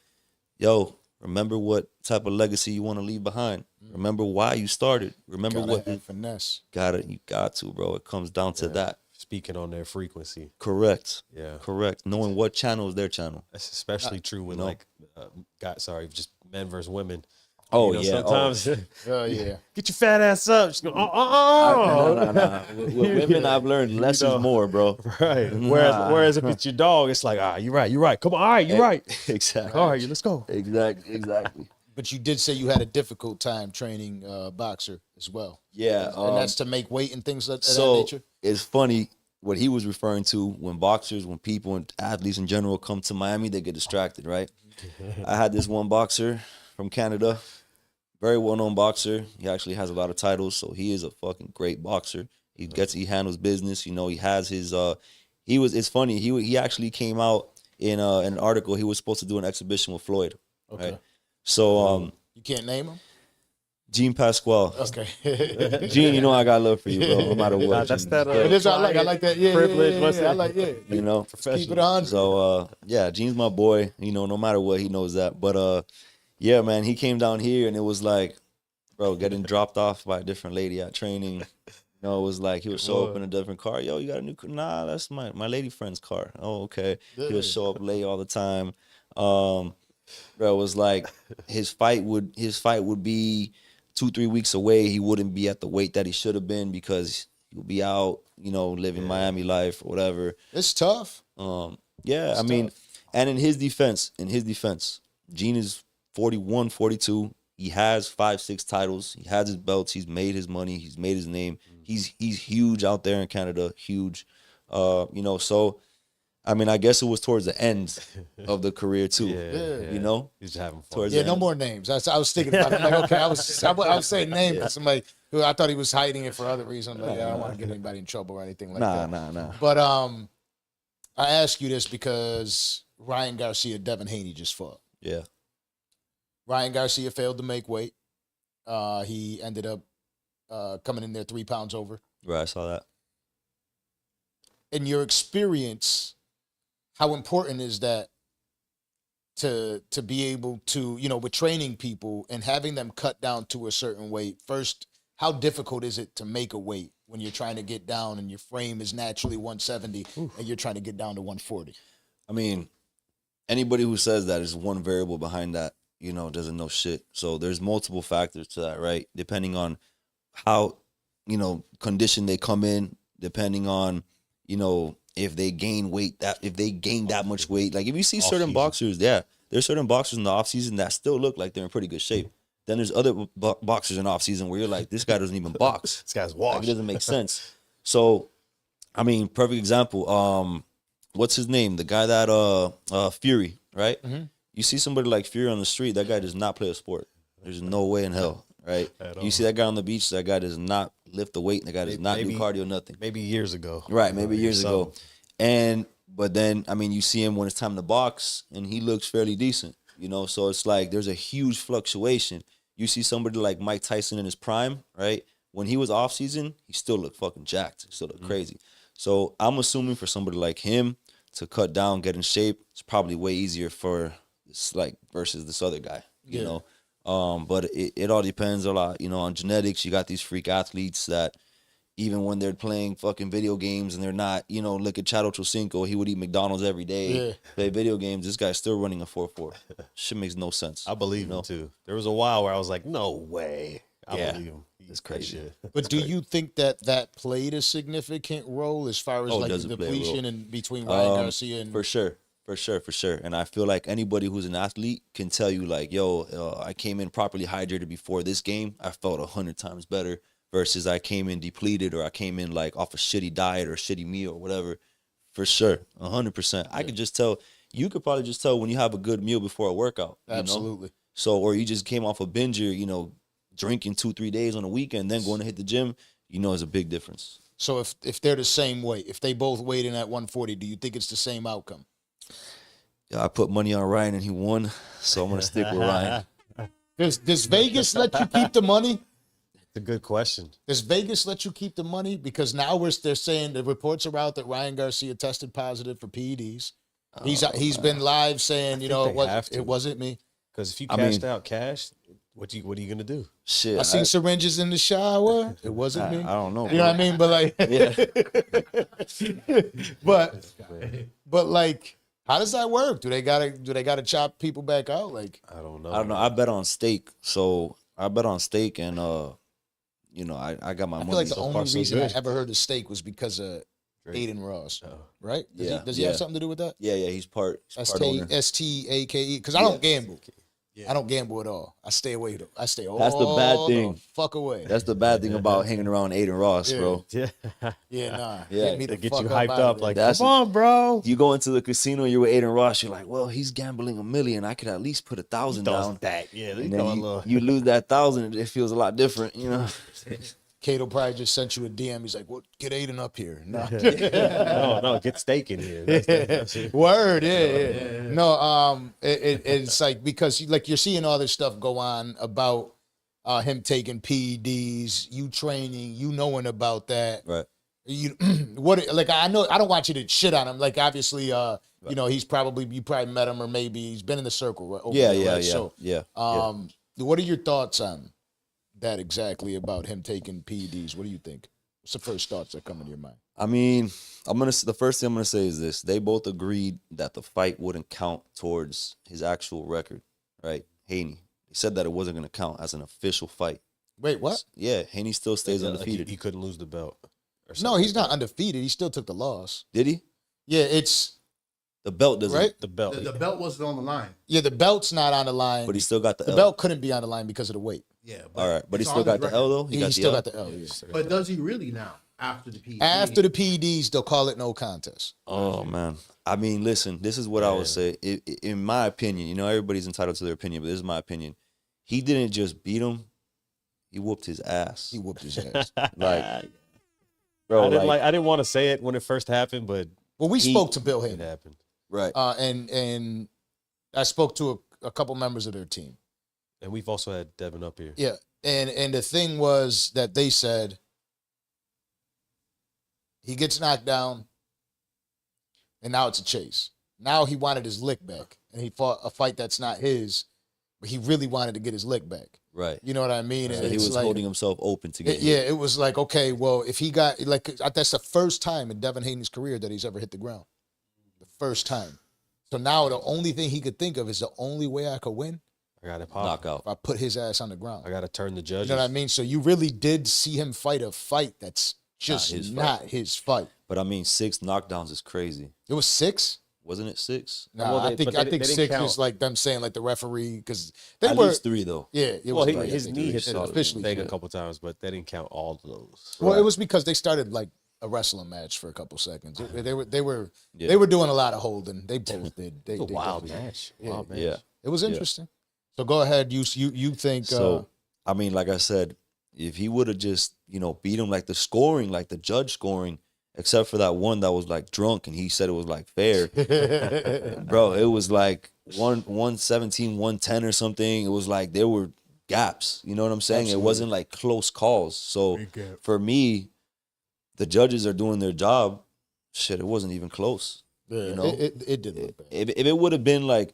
yo, remember what type of legacy you want to leave behind. Remember why you started. Remember what the finesse. You got to, bro. It comes down to that. Speaking on their frequency. Correct. Yeah. Correct. Knowing what channel is their channel. That's especially true with just men versus women. Oh, you know, yeah. Sometimes. Oh, yeah. Get your fat ass up. Just go, No. With women, I've learned less is more, bro. Right. Whereas if it's your dog, it's like, you're right. Come on, all right, you're right. Exactly. All right, let's go. Exactly. But you did say you had a difficult time training boxer as well. Yeah. And that's to make weight and things of that nature? It's funny what he was referring to when boxers, when people and athletes in general come to Miami, they get distracted, right? I had this one boxer from Canada, very well-known boxer. He actually has a lot of titles, so he is a fucking great boxer. He handles business. You know, he has his. It's funny. He actually came out in an article. He was supposed to do an exhibition with Floyd. Okay. Right? So you can't name him. Jean Pasquale. Okay. Gene, you know I got love for you, bro. No matter what. That's that. It is. I like that. Yeah. Privilege. Yeah. I like. Yeah. You know, keep it on. So Gene's my boy. You know, no matter what, he knows that. But yeah, man, he came down here and it was like, bro, getting dropped off by a different lady at training. You know, it was like he would show up in a different car. Yo, you got a new car? Nah, that's my lady friend's car. Oh, okay. He would show up late all the time. Bro, it was like his fight would be 2-3 weeks away. He wouldn't be at the weight that he should have been because he would be out, you know, living Miami life or whatever. It's tough. Yeah, I mean, and in his defense, Gene is 41, 42. He has 5-6 titles. He has his belts. He's made his money. He's made his name. He's huge out there in Canada. Huge. You know, so I mean, I guess it was towards the end of the career too. You know, he's having fun. Towards no more names. I was thinking about it. Like, okay, I was saying names to somebody who I thought he was hiding it for other reasons. Like, I don't want to get anybody in trouble or anything like that. Nah. But I ask you this because Ryan Garcia, Devin Haney just fought. Yeah. Ryan Garcia failed to make weight. He ended up coming in there 3 pounds over. Right, I saw that. In your experience, how important is that to be able to, you know, with training people and having them cut down to a certain weight? First, how difficult is it to make a weight when you're trying to get down and your frame is naturally 170 and you're trying to get down to 140? I mean, anybody who says that is one variable behind that, you know, doesn't know shit. So there's multiple factors to that, right? Depending on how, you know, condition they come in, depending on, you know, if they gain weight, if they gain that much weight. Like if you see certain boxers, there's certain boxers in the off season that still look like they're in pretty good shape. Then there's other boxers in off season where you're like, this guy doesn't even box. This guy's washed. Like, it doesn't make sense. So, I mean, perfect example. what's his name? The guy that Fury, right? Mm-hmm. You see somebody like Fury on the street, that guy does not play a sport. There's no way in hell, right? You see that guy on the beach, that guy does not lift the weight, that guy does not do cardio, nothing. Maybe years ago. Right, maybe years ago. But then, I mean, you see him when it's time to box, and he looks fairly decent, you know? So it's like there's a huge fluctuation. You see somebody like Mike Tyson in his prime, right? When he was off season, he still looked fucking jacked. He still looked crazy. So I'm assuming for somebody like him to cut down, get in shape, it's probably way easier for this, like, versus this other guy, you know? But it all depends a lot, you know, on genetics. You got these freak athletes that even when they're playing fucking video games and they're not, you know, look at Chad Ochocinco, he would eat McDonald's every day, play video games. This guy's still running a 4.4. Shit makes no sense. I believe him too. There was a while where I was like, no way. I believe him. It's crazy. But do you think that played a significant role as far as like the depletion and between Ryan Garcia and For sure. And I feel like anybody who's an athlete can tell you, like, yo, I came in properly hydrated before this game. I felt 100 times better versus I came in depleted or I came in like off a shitty diet or a shitty meal or whatever. For sure, 100%. I could just tell. You could probably just tell when you have a good meal before a workout. Absolutely. You know? So, or you just came off a binger, you know, drinking 2-3 days on a weekend, then going to hit the gym. You know, it's a big difference. So if they're the same weight, if they both weighed in at 140, do you think it's the same outcome? Yeah, I put money on Ryan and he won, so I'm gonna stick with Ryan. Does Vegas let you keep the money? It's a good question. Does Vegas let you keep the money? Because now they're saying the reports are out that Ryan Garcia tested positive for PEDs. He's been live saying, you know, it wasn't me. Because if you cashed out cash, what are you gonna do? Shit, I seen syringes in the shower. It wasn't me. I don't know. You know what I mean? But like, but like, how does that work? Do they gotta chop people back out? Like, I don't know. I bet on steak. So I bet on steak, and you know, I got my money. I feel like the so only far, so reason good. I ever heard of steak was because of Aiden Ross, right? Does he have something to do with that? Yeah, he's part owner. STAKE. Because I don't gamble. Yeah. I don't gamble at all. I stay away. That's the bad thing. Fuck away. That's the bad thing about hanging around Aiden Ross, bro. Yeah. Nah. Yeah. Get me the Get fuck you hyped up. Like, That's come on, bro. You go into the casino, you're with Aiden Ross. You're like, well, he's gambling $1 million. I could at least put 1,000 down. Yeah. And then you lose that 1,000. It feels a lot different, you know. Cato probably just sent you a DM. He's like, "Well, get Aiden up here." No, no, get steak in here. That's it. Word, yeah. No, it's like because like you're seeing all this stuff go on about him taking PEDs, you training, you knowing about that. Right. You like I know I don't want you to shit on him. Like obviously, you know you probably met him or maybe he's been in the circle. Right? Yeah. So, yeah. What are your thoughts on that exactly about him taking PEDs? What do you think? What's the first thoughts that come in your mind? I mean, the first thing I'm gonna say is this: they both agreed that the fight wouldn't count towards his actual record, right? Haney, he said that it wasn't gonna count as an official fight. Wait, what? Yeah, Haney still stays undefeated. He couldn't lose the belt. No, he's not undefeated. He still took the loss. Did he? Yeah, it's the belt doesn't. right. The belt. The belt wasn't on the line. Yeah, the belt's not on the line. But he still got the L. belt couldn't be on the line because of the weight. Yeah. All right, but he it's still on got his the record. L though. He still got the L. Yeah. But does he really now after the PED? After the PEDs, they'll call it no contest. Oh man, I mean, listen, this is what I would say. In my opinion, you know, everybody's entitled to their opinion, but this is my opinion. He didn't just beat him; he whooped his ass. He whooped his ass. Like, bro, I didn't want to say it when it first happened, but Well, we spoke to Bill it Heyman, happened. right? and I spoke to a couple members of their team. And we've also had Devin up here. Yeah, and the thing was that they said he gets knocked down, and now it's a chase. Now he wanted his lick back, and he fought a fight that's not his, but he really wanted to get his lick back. Right. You know what I mean? So And he it's was like, holding himself open to get. yeah, it was like, okay, well, if he got like that's the first time in Devin Haney's career that he's ever hit the ground. The first time. So now the only thing he could think of is the only way I could win I got to pop. knockout. if I put his ass on the ground. I got to turn the You judges. know what I mean? So you really did see him fight a fight that's just not his fight. But I mean, 6 knockdowns is crazy. It was 6? Wasn't it 6? No, Well, I think they didn't 6 count. is like them saying like the referee because they At were least 3 though. yeah. It Well, was right, I his think. knee hit Yeah, the officially. thing a couple times, but they didn't count all of those. Well, it was because they started like a wrestling match for a couple seconds. They were doing a lot of holding. They both did. They It was a did wild both. match. Wild match. Yeah. It was interesting. So go ahead. You think? So I mean, like I said, if he would have just beat him like the judge scoring, except for that one that was like drunk and he said it was like fair, bro. It was like 117, 110 or something. It was like there were gaps. You know what I'm saying? Absolutely. It wasn't like close calls. So for me, the judges are doing their job. Shit, it wasn't even close. Yeah, it did look bad. If it would have been like,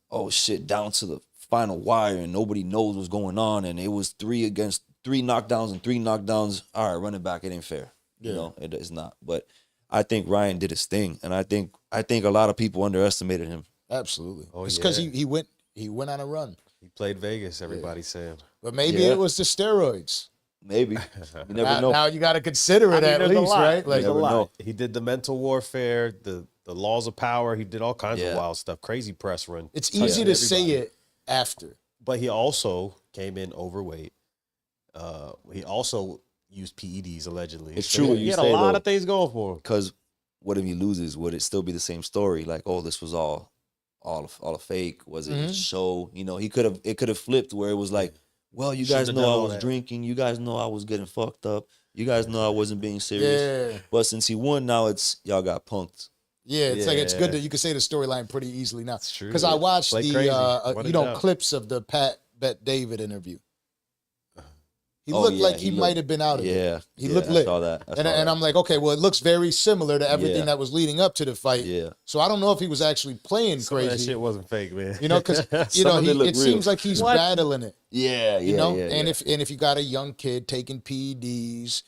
oh shit, down to the final wire and nobody knows what's going on, and it was 3 knockdowns and 3 knockdowns. All right, run it back. It ain't fair. Yeah. It is not. But I think Ryan did his thing, and I think a lot of people underestimated him. Absolutely. Oh, It's because yeah. he went on a run. He played Vegas, everybody's saying. But maybe it was the steroids. Maybe you never know. Now you got to consider it at there's a least, lot. right? There's a never lot. know. He did the mental warfare, the laws of power. He did all kinds of wild stuff. Crazy press run. It's easy to say it after. But he also came in overweight. He also used PEDs allegedly. It's true what He you had say, a lot though. of things going for him. Because what if he loses? Would it still be the same story? Like, oh, this was all a fake? Was it a show? It could have flipped where it was like, well, you guys Should've know done I all was that. drinking. You guys know I was getting fucked up. You guys know I wasn't being serious. Yeah. But since he won, now it's y'all got punked. Yeah, it's like it's good Yeah. that you can say the storyline pretty easily now. It's true. Because I watched Like the crazy. Run it down. clips of the Pat Bet David interview. He Oh, looked yeah, like he he looked- might have been out of it. Yeah, He yeah, looked I lit. saw that. And I'm like, okay, well, it looks very similar to everything Yeah. that was leading up to the fight. Yeah. So I don't know if he was actually playing Some of that crazy. shit wasn't fake, man. Because Some of it looked it real. seems like he's battling it. Yeah, You know, and yeah. if you got a young kid taking PEDs,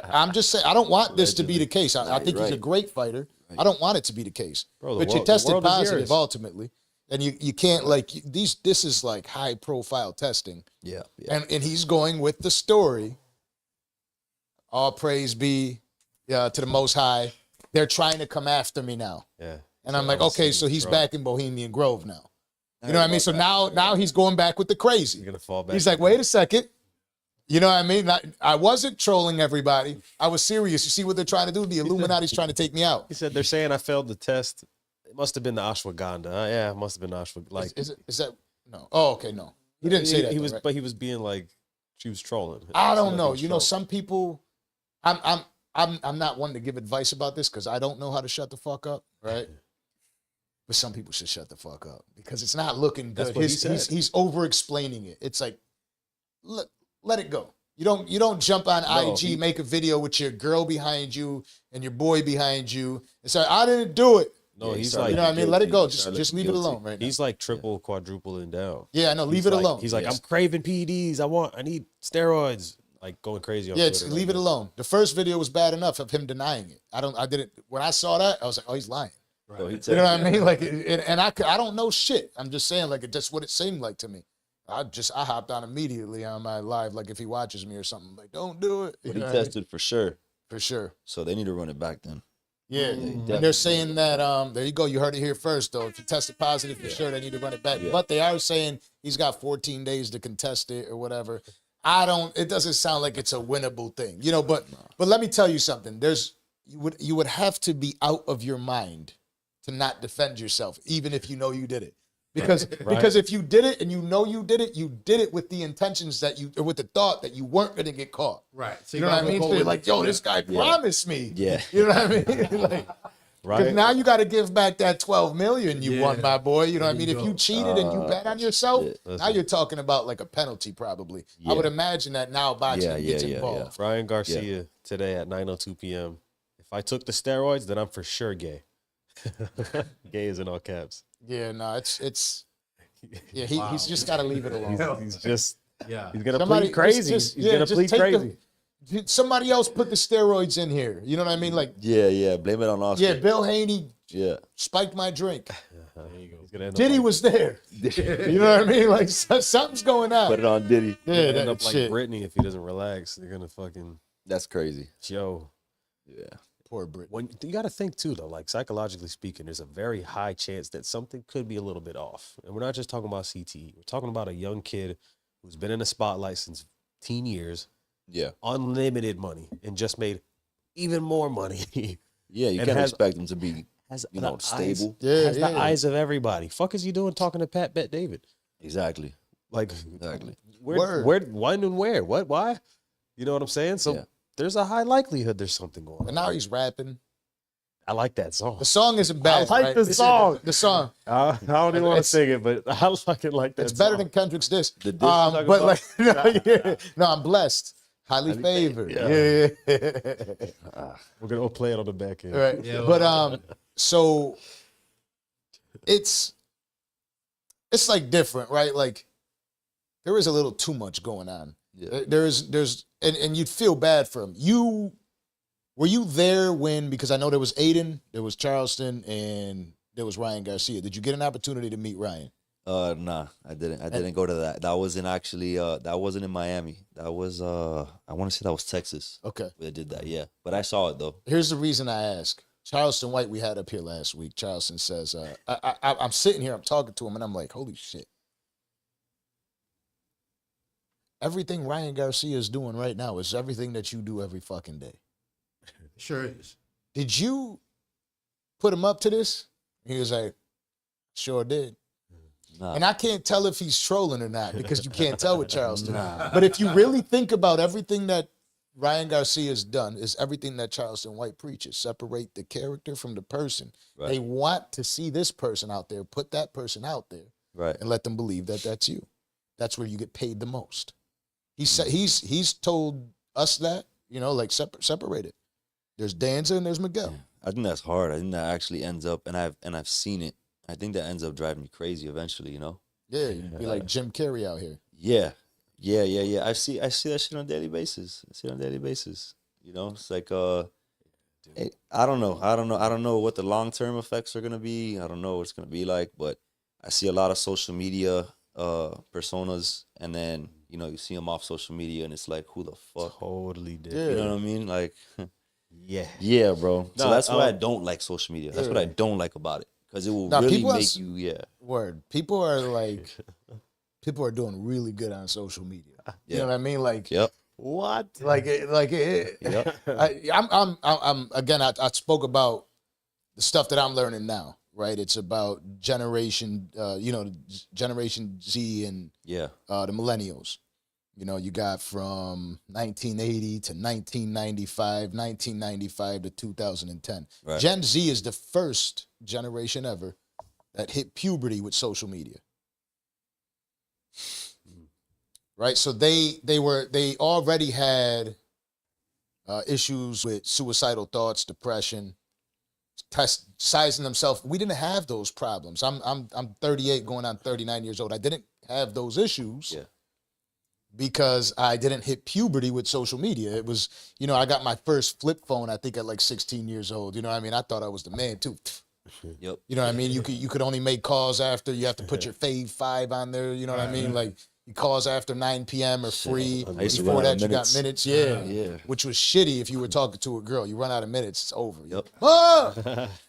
I'm just saying I don't want this to be the case. I think he's a right. great fighter. I don't want it to be the case. Bro, the but you world- the tested world is positive yours. ultimately, and you can't this is like high profile testing, yeah. and he's going with the story. All praise be to the Most High. They're trying to come after me now, Yeah. and I'm like, okay, so he's back in Bohemian Grove now. You know what I mean? So now he's going back with the crazy. You're gonna fall back. He's like, wait a second. You know what I mean? I wasn't trolling everybody. I was serious. You see what they're trying to do? The Illuminati's trying to take me out. He said they're saying I failed the test. It must have been the ashwagandha. Yeah, it must have been ashwagandha. Like Is that no? Oh, okay, no. He didn't say that. He though, was, right? but he was being like, she was trolling. I It don't seemed know. like he was trolling. Some people. I'm not one to give advice about this because I don't know how to shut the fuck up, right? But some people should shut the fuck up because it's not looking That's good. what he said. He's over explaining it. It's like, let it go. You don't jump on IG, make a video with your girl behind you and your boy behind you and say, I didn't do it. No, Yeah, he's started like, You know what I mean? Let it go. Guilty. Just leave it Guilty. alone right now. he's like triple, quadrupling down. Yeah, I know. Leave He's it like- alone. He's like, Yes. I'm craving PEDs. I need steroids. Like going crazy on Yeah, Twitter. leave it alone. The first video was bad enough of him denying it. I didn't. When I saw that, I was like, oh, he's lying. So he You know what I mean? Like, and I don't know shit. I'm just saying, like, just what it seemed like to me. I hopped on immediately on my live, like if he watches me or something, like, don't do it. You But he know what I mean? tested for sure. For sure. So they need to run it back then. Yeah. And they're saying that there you go, you heard it here first though. If you tested positive for sure, they need to run it back. Yeah. But they are saying he's got 14 days to contest it or whatever. It doesn't sound like it's a winnable thing. But let me tell you something. You would have to be out of your mind to not defend yourself, even if you know you did it. Because if you did it and you know you did it with the intentions or with the thought that you weren't gonna get caught. Right. So You know what I mean? So you're like, yo, this guy promised me. Yeah. You know what I mean? Like, because Right. now you got to give back that 12 million you won, my boy. You know what I mean? you If go. you cheated and you bet on yourself, now Listen. you're talking about like a penalty probably. I Yeah. would imagine that now boxing gets yeah. involved. Ryan Garcia today at 9:02 p.m. If I took the steroids, then I'm for sure gay. Gay is in all caps. Yeah, no, it's he's just got to leave it alone. He's just Yeah. he's gonna Somebody- plead crazy. just- He's yeah, gonna just plead take crazy. Somebody else put the steroids in here. You know what I mean? Like, Yeah. Blame it on Oscar. yeah, Bill Haney Yeah. spiked my drink. He's gonna end up Diddy like, was there. You know what I mean? Like something's going on. Put it on Diddy. Yeah, end that up like shit. Britney if he doesn't relax. They're gonna fucking That's crazy. yo. Yeah. Poor Brit. When you got to think too, though, like psychologically speaking, there's a very high chance that something could be a little bit off. And we're not just talking about CTE. We're talking about a young kid who's been in the spotlight since teen years, Yeah. unlimited money, and just made even more money. Yeah, you And can't has- expect him to be, Has you know, the stable. Eyes, has the eyes of everybody. Fuck is he doing talking to Pat Bet David? Exactly. Like, Exactly. where, when and where? What, why? You know what I'm saying? So Yeah. there's a high likelihood there's something going on. And now he's rapping. I like that song. The song isn't bad. I like right? the song. The song. I don't even want to It's- sing it, but I fucking like that It's better song. than Kendrick's diss. The diss But like, no, I'm blessed. Highly favored. Yeah. Yeah. We're going to play it on the back end. Right. Yeah, But so it's like different, right? Like there is a little too much going on. Yeah. There's and you'd feel bad for him. Were you there when, because I know there was Aiden, there was Charleston, and there was Ryan Garcia. Did you get an opportunity to meet Ryan? Nah, I didn't. I didn't go to that. That wasn't actually that wasn't in Miami. That was I want to say that was Texas. Okay. Where they did that, yeah. But I saw it though. Here's the reason I ask. Charleston White, we had up here last week. Charleston says, I'm sitting here, I'm talking to him, and I'm like, holy shit. Everything Ryan Garcia is doing right now is everything that you do every fucking day. Sure is. Did you put him up to this? He was like, sure did. Nah. And I can't tell if he's trolling or not because you can't tell with Charleston. But if you really think about everything that Ryan Garcia has done, is everything that Charleston White preaches. Separate the character from the person. Right. They want to see this person out there, put that person out there, Right. and let them believe that that's you. That's where you get paid the most. He's told us that, like separate it. There's Danza and there's Miguel. I think that's hard. I think that actually ends up, and I've seen it. I think that ends up driving me crazy eventually. Yeah, you'd be like Jim Carrey out here. Yeah. I see that shit on a daily basis. It's like I don't know what the long-term effects are gonna be. I don't know what it's gonna be like, but I see a lot of social media personas, and then you see them off social media, and it's like, who the fuck? Totally did. Yeah. You know what I mean? Like, Yeah. bro. So No, that's why I don't like social media. That's what I don't like about it, because it will really people make you, Word. People are doing really good on social media. You know what I mean? Like, Yep. What? Yep. I'm again. I spoke about the stuff that I'm learning now. Right? It's about Generation Z and Yeah. the millennials. You got from 1980 to 1995, 1995 to 2010. Right. Gen Z is the first generation ever that hit puberty with social media. Right? So they already had issues with suicidal thoughts, depression, sizing themselves. We didn't have those problems. I'm 38 going on 39 years old. I didn't have those issues. Yeah. Because I didn't hit puberty with social media. It was, I got my first flip phone, I think at like 16 years old. You know what I mean? I thought I was the man too. Yep. You know what I mean? You could only make calls after, you have to put your fave 5 on there. You know what I mean? Like calls after 9 p.m. are free. I used to Before run out that, of you got minutes. Yeah. Yeah. Which was shitty if you were talking to a girl. You run out of minutes, it's over. Yep. Ah!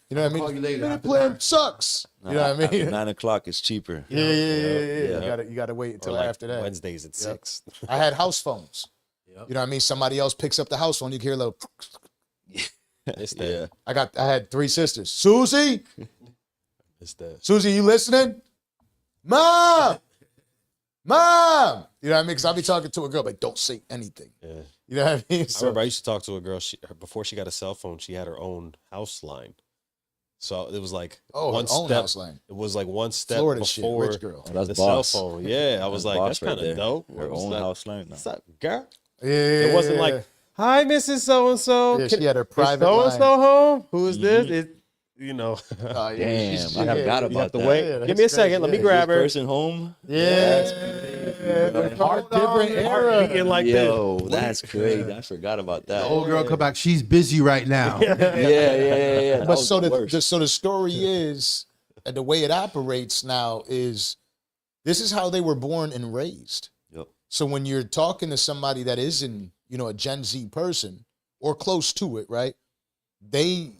You know what I Call mean? you later Minute after plan that. sucks. You know what I mean? 9 o'clock is cheaper. Yeah. You gotta wait until Like after that. Wednesdays at 6. I had house phones. Yep. You know what I mean? Somebody else picks up the house phone, you can hear a little. It's that. Yeah. I had 3 sisters. Susie, It's that. Susie, you listening? Mom, you know what I mean? Because I'll be talking to a girl, but don't say anything. Yeah. You know what I mean? I remember I used to talk to a girl. Before she got a cell phone, she had her own house line. So it was like her one own step. house line. It was like one step Florida shit, before rich girl. That's the boss. cell phone. Yeah, I was like, boss that's kind right of there. dope. Her own house line. What's up, girl? Yeah. It wasn't like, hi, Mrs. So and So. Yeah, she had her private So and line. so home. Who is this? It, Oh, yeah. Damn, She's- I forgot you about have to that. wait. Yeah, Give me a that's second. Let me crazy. grab her. Person home. Yeah. Heart Different era. beating like Yo, that's crazy. I forgot about The that. old girl come back. She's busy right now. Yeah. That But was so the the worst. so the story is, and the way it operates now is, this is how they were born and raised. Yep. So when you're talking to somebody that isn't, a Gen Z person or close to it, right? They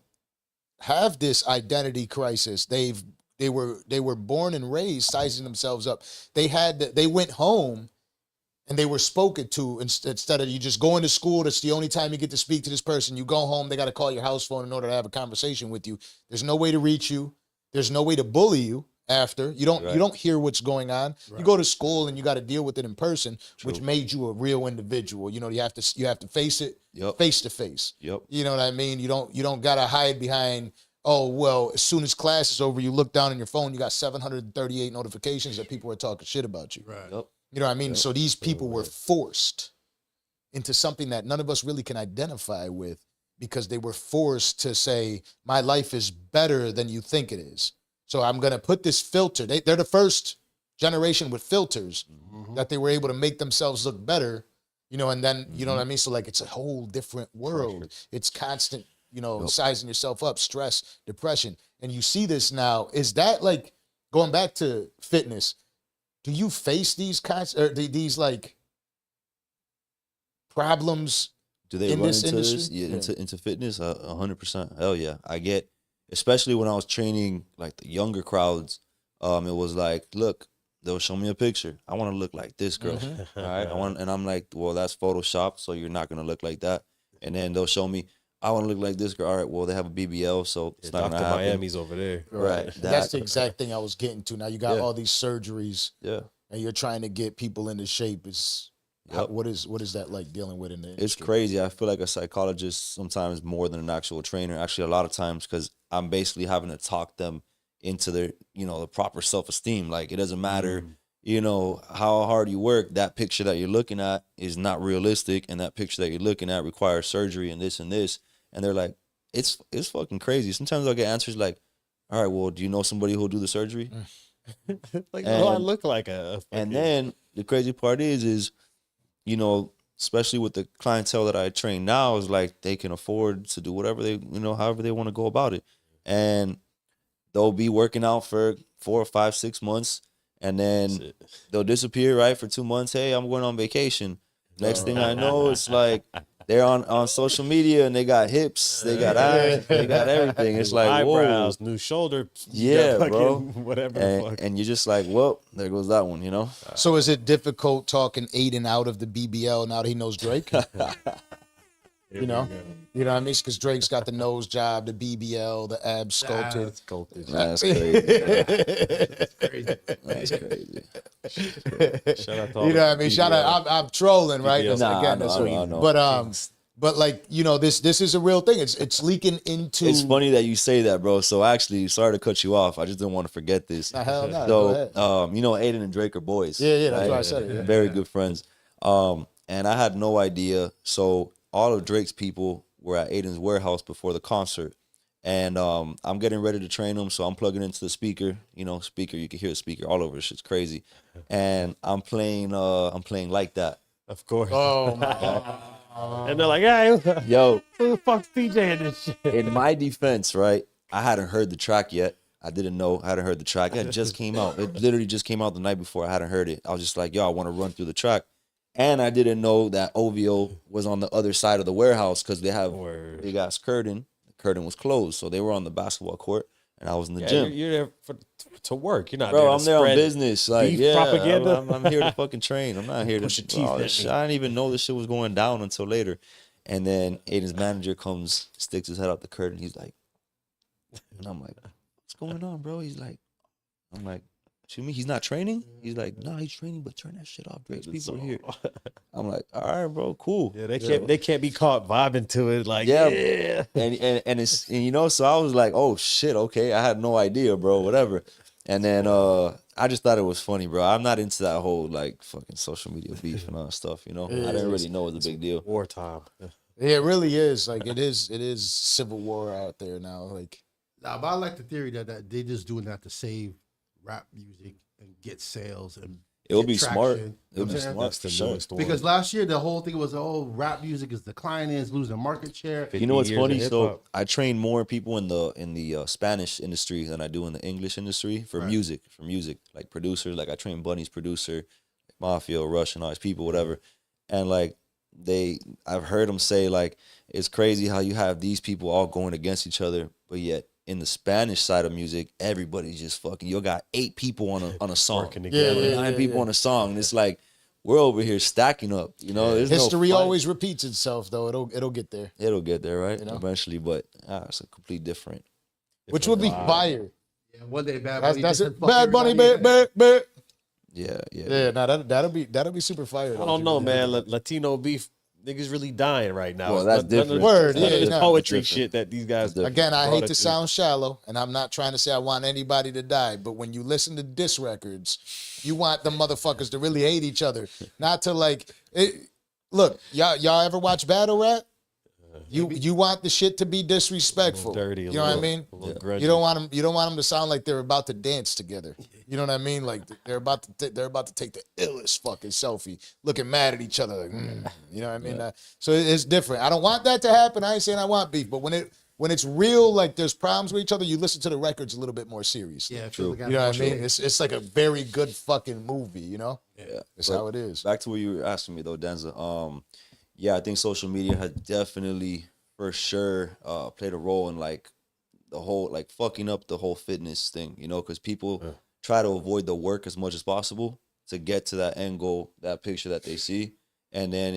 have this identity crisis. They were born and raised sizing themselves up. They went home and they were spoken to instead of you just going to school. That's the only time you get to speak to this person. You go home, they got to call your house phone in order to have a conversation with you. There's no way to reach you. There's no way to bully you after. You don't hear what's going on. Right. You go to school and you got to deal with it in person, which made you a real individual. You know, you have to face it face to face. You know what I mean? You don't got to hide behind, oh, well, as soon as class is over, you look down on your phone, you got 738 notifications that people are talking shit about you. Right. You know what I mean? So these people were forced into something that none of us really can identify with, because they were forced to say, my life is better than you think it is. So I'm going to put this filter. They're the first generation with filters that they were able to make themselves look better, you know, and then, you know what I mean? So like, it's a whole different world. It's constant, you know, sizing yourself up, stress, depression. And you see this now. Is that like, going back to fitness, do you face these these like problems? Do they in run this into industry? this? Yeah, into fitness? 100%. Hell yeah. I get, especially when I was training like the younger crowds. It was like, look, they'll show me a picture. I want to look like this girl. All right. And I'm like, well, that's Photoshop, so you're not gonna look like that. And then they'll show me, I want to look like this girl. All right, well, they have a BBL, so it's not gonna happen. Miami's over there. Right. That's the exact thing I was getting to. Now you got all these surgeries. Yeah. And you're trying to get people into shape. What is that like dealing with in the industry? It's crazy. I feel like a psychologist sometimes more than an actual trainer. Actually, a lot of times, because I'm basically having to talk them into their, you know, the proper self-esteem. Like, it doesn't matter, you know, how hard you work. That picture that you're looking at is not realistic, and that picture that you're looking at requires surgery and this and this. And they're like, it's fucking crazy. Sometimes I'll get answers like, all right, well, do you know somebody who'll do the surgery? Like, well, I look like and then the crazy part is, you know, especially with the clientele that I train now, is like they can afford to do whatever they, you know, however they want to go about it. And they'll be working out for 4 or 5, 6 months, and then they'll disappear, right, for 2 months. Hey, I'm going on vacation. Next thing I know, it's like they're on social media and they got hips, they got abs, they got everything. It's like, eyebrows, whoa. new shoulder, Bro. whatever. And you're just like, well, there goes that one, you know? So is it difficult talking Aiden out of the BBL now that he knows Drake? You know what I mean? Because Drake's got the nose job, the BBL, the abs sculpted. That's crazy. That's crazy. That's crazy. Shout out to You know what I mean? Shout out. I'm trolling, right? But like, you know, this is a real thing. It's leaking into. It's funny that you say that, bro. So actually, sorry to cut you off. I just didn't want to forget this. Hell no. So, you know, Aiden and Drake are boys. Yeah, that's why I said it. Yeah. Very good friends. And I had no idea. So all of Drake's people were at Aiden's warehouse before the concert. And I'm getting ready to train them, so I'm plugging into the speaker. You know, speaker, you can hear the speaker all over. Shit's crazy. And I'm playing Like That. Of course. Oh my God. And they're like, hey, Yo, who the fuck's DJing this shit? in my defense, right, I hadn't heard the track yet. I didn't know. I hadn't heard the track. It just came out. It literally just came out the night before. I hadn't heard it. I was just like, yo, I want to run through the track. And I didn't know that OVO was on the other side of the warehouse, because they have a big ass curtain. The curtain was closed, so they were on the basketball court, and I was in the gym. You're there to work. You're not Bro, there to I'm there on spread business. Like, beef yeah, propaganda. I'm here to fucking train. I'm not here to Push your teeth all at this me. shit. I didn't even know this shit was going down until later. And then Aiden's manager comes, sticks his head out the curtain. He's like, and I'm like, what's going on, bro? He's like, I'm like, excuse me, he's not training? He's like, no, he's training, but turn that shit off. Drake's people are here. I'm like, all right, bro, cool. Yeah, they can't be caught vibing to it. Like, Yeah. yeah. And it's, and you know, so I was like, oh shit, okay. I had no idea, bro, whatever. And then I just thought it was funny, bro. I'm not into that whole like fucking social media beef and all that stuff, you know. I didn't really know it was a big deal. Wartime. Yeah, it really is. Like, it is civil war out there now. Like, Nah, but I like the theory that they just doing that to save rap music and get sales and It'll get be smart. traction. It'll be You know what I'm saying? smart. That's the for sure. newest one. Because last year the whole thing was, oh, rap music is declining, it's losing market share. You know what's 50 years funny? of So hip-hop. I train more people in the Spanish industry than I do in the English industry for music. Like producers, like I train Bunny's producer, Mafia, Russian, all these people, whatever. And like I've heard them say like it's crazy how you have these people all going against each other, but yet in the Spanish side of music, everybody's just fucking. You got 8 people on a song, Working together. 9 people on a song, and it's like, we're over here stacking up. You know, there's History no fight. always repeats itself, though. It'll get there. It'll get there, right? You know? Eventually, but it's a complete different. Which would be fire. Yeah, one day Bad That's, Bunny. that's just it. fuck Bad Bunny, everybody. bad. Yeah. No, that'll be super fire. I don't know, man. Latino beef, niggas really dying right now. Well, It's that's different. Word, none of yeah, this no. poetry That's shit that these guys. Again, I brought hate it to sound shallow, and I'm not trying to say I want anybody to die, but when you listen to diss records, you want the motherfuckers to really hate each other, not to like. Look, y'all ever watch battle rap? You want the shit to be disrespectful. dirty, You know what I mean? You don't want them. You don't want them to sound like they're about to dance together. You know what I mean? Like they're about to. They're about to take the illest fucking selfie, looking mad at each other. Like, you know what I mean? So it's different. I don't want that to happen. I ain't saying I want beef, but when it's real, like there's problems with each other, you listen to the records a little bit more seriously. Yeah, true. You know what I mean? It's like a very good fucking movie. You know? Yeah. That's But how it is. Back to what you were asking me though, Danza. Yeah, I think social media has definitely, for sure, played a role in like the whole like fucking up the whole fitness thing. You know, because people try to avoid the work as much as possible to get to that end goal, that picture that they see, and then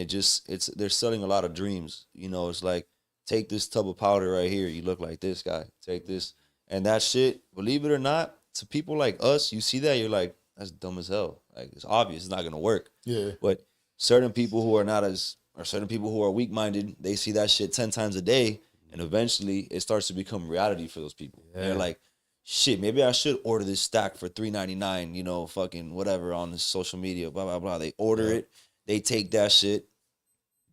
they're selling a lot of dreams. You know, it's like, take this tub of powder right here, you look like this guy. Take this, and that shit. Believe it or not, to people like us, you see that, you're like, that's dumb as hell. Like it's obvious, it's not gonna work. Yeah. But certain people who are not as, or certain people who are weak-minded, they see that shit 10 times a day, and eventually it starts to become reality for those people. Yeah. They're like, shit, maybe I should order this stack for $3.99, you know, fucking whatever on this social media, blah, blah, blah. They order it, they take that shit,